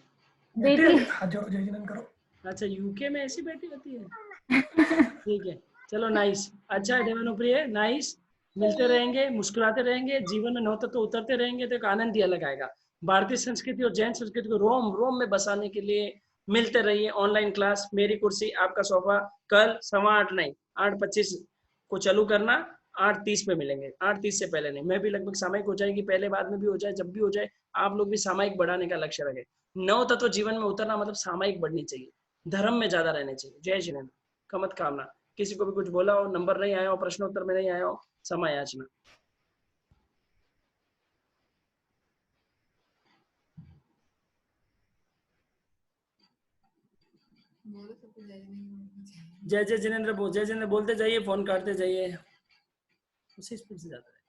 S3: बेटी
S4: करो।
S1: अच्छा, यूके में ऐसी बेटी होती है। ठीक है, चलो नाइस, अच्छा है देवानुप्रिय, नाइस। मिलते रहेंगे, मुस्कुराते रहेंगे, जीवन में 9 तत्व उतरते रहेंगे तो एक आनंद ही अलग आएगा। भारतीय संस्कृति और जैन संस्कृति को रोम रोम में बसाने के लिए मिलते रहिए। ऑनलाइन क्लास, मेरी कुर्सी आपका सोफा, कल 8:15 नहीं 8:25 को चालू करना, 8:30 पे मिलेंगे। 8:30 से पहले नहीं, मैं भी लगभग सामयिक हो जाएगी, पहले बाद में भी हो जाए, जब भी हो जाए। आप लोग भी सामयिक बढ़ाने का लक्ष्य रखें। 9 तत्व जीवन में उतरना मतलब सामयिक बढ़नी चाहिए, धर्म में ज्यादा रहने चाहिए। जय जिनेंद्र, कमत कामना। किसी को भी कुछ बोला हो, नंबर नहीं आया हो, प्रश्नोत्तर में नहीं आया हो, समय याचना। जय जय जिनेंद्र बोल, जय जिनेंद्र बोलते जाइए, फोन काटते जाइए, उसी स्पीड से जाता है।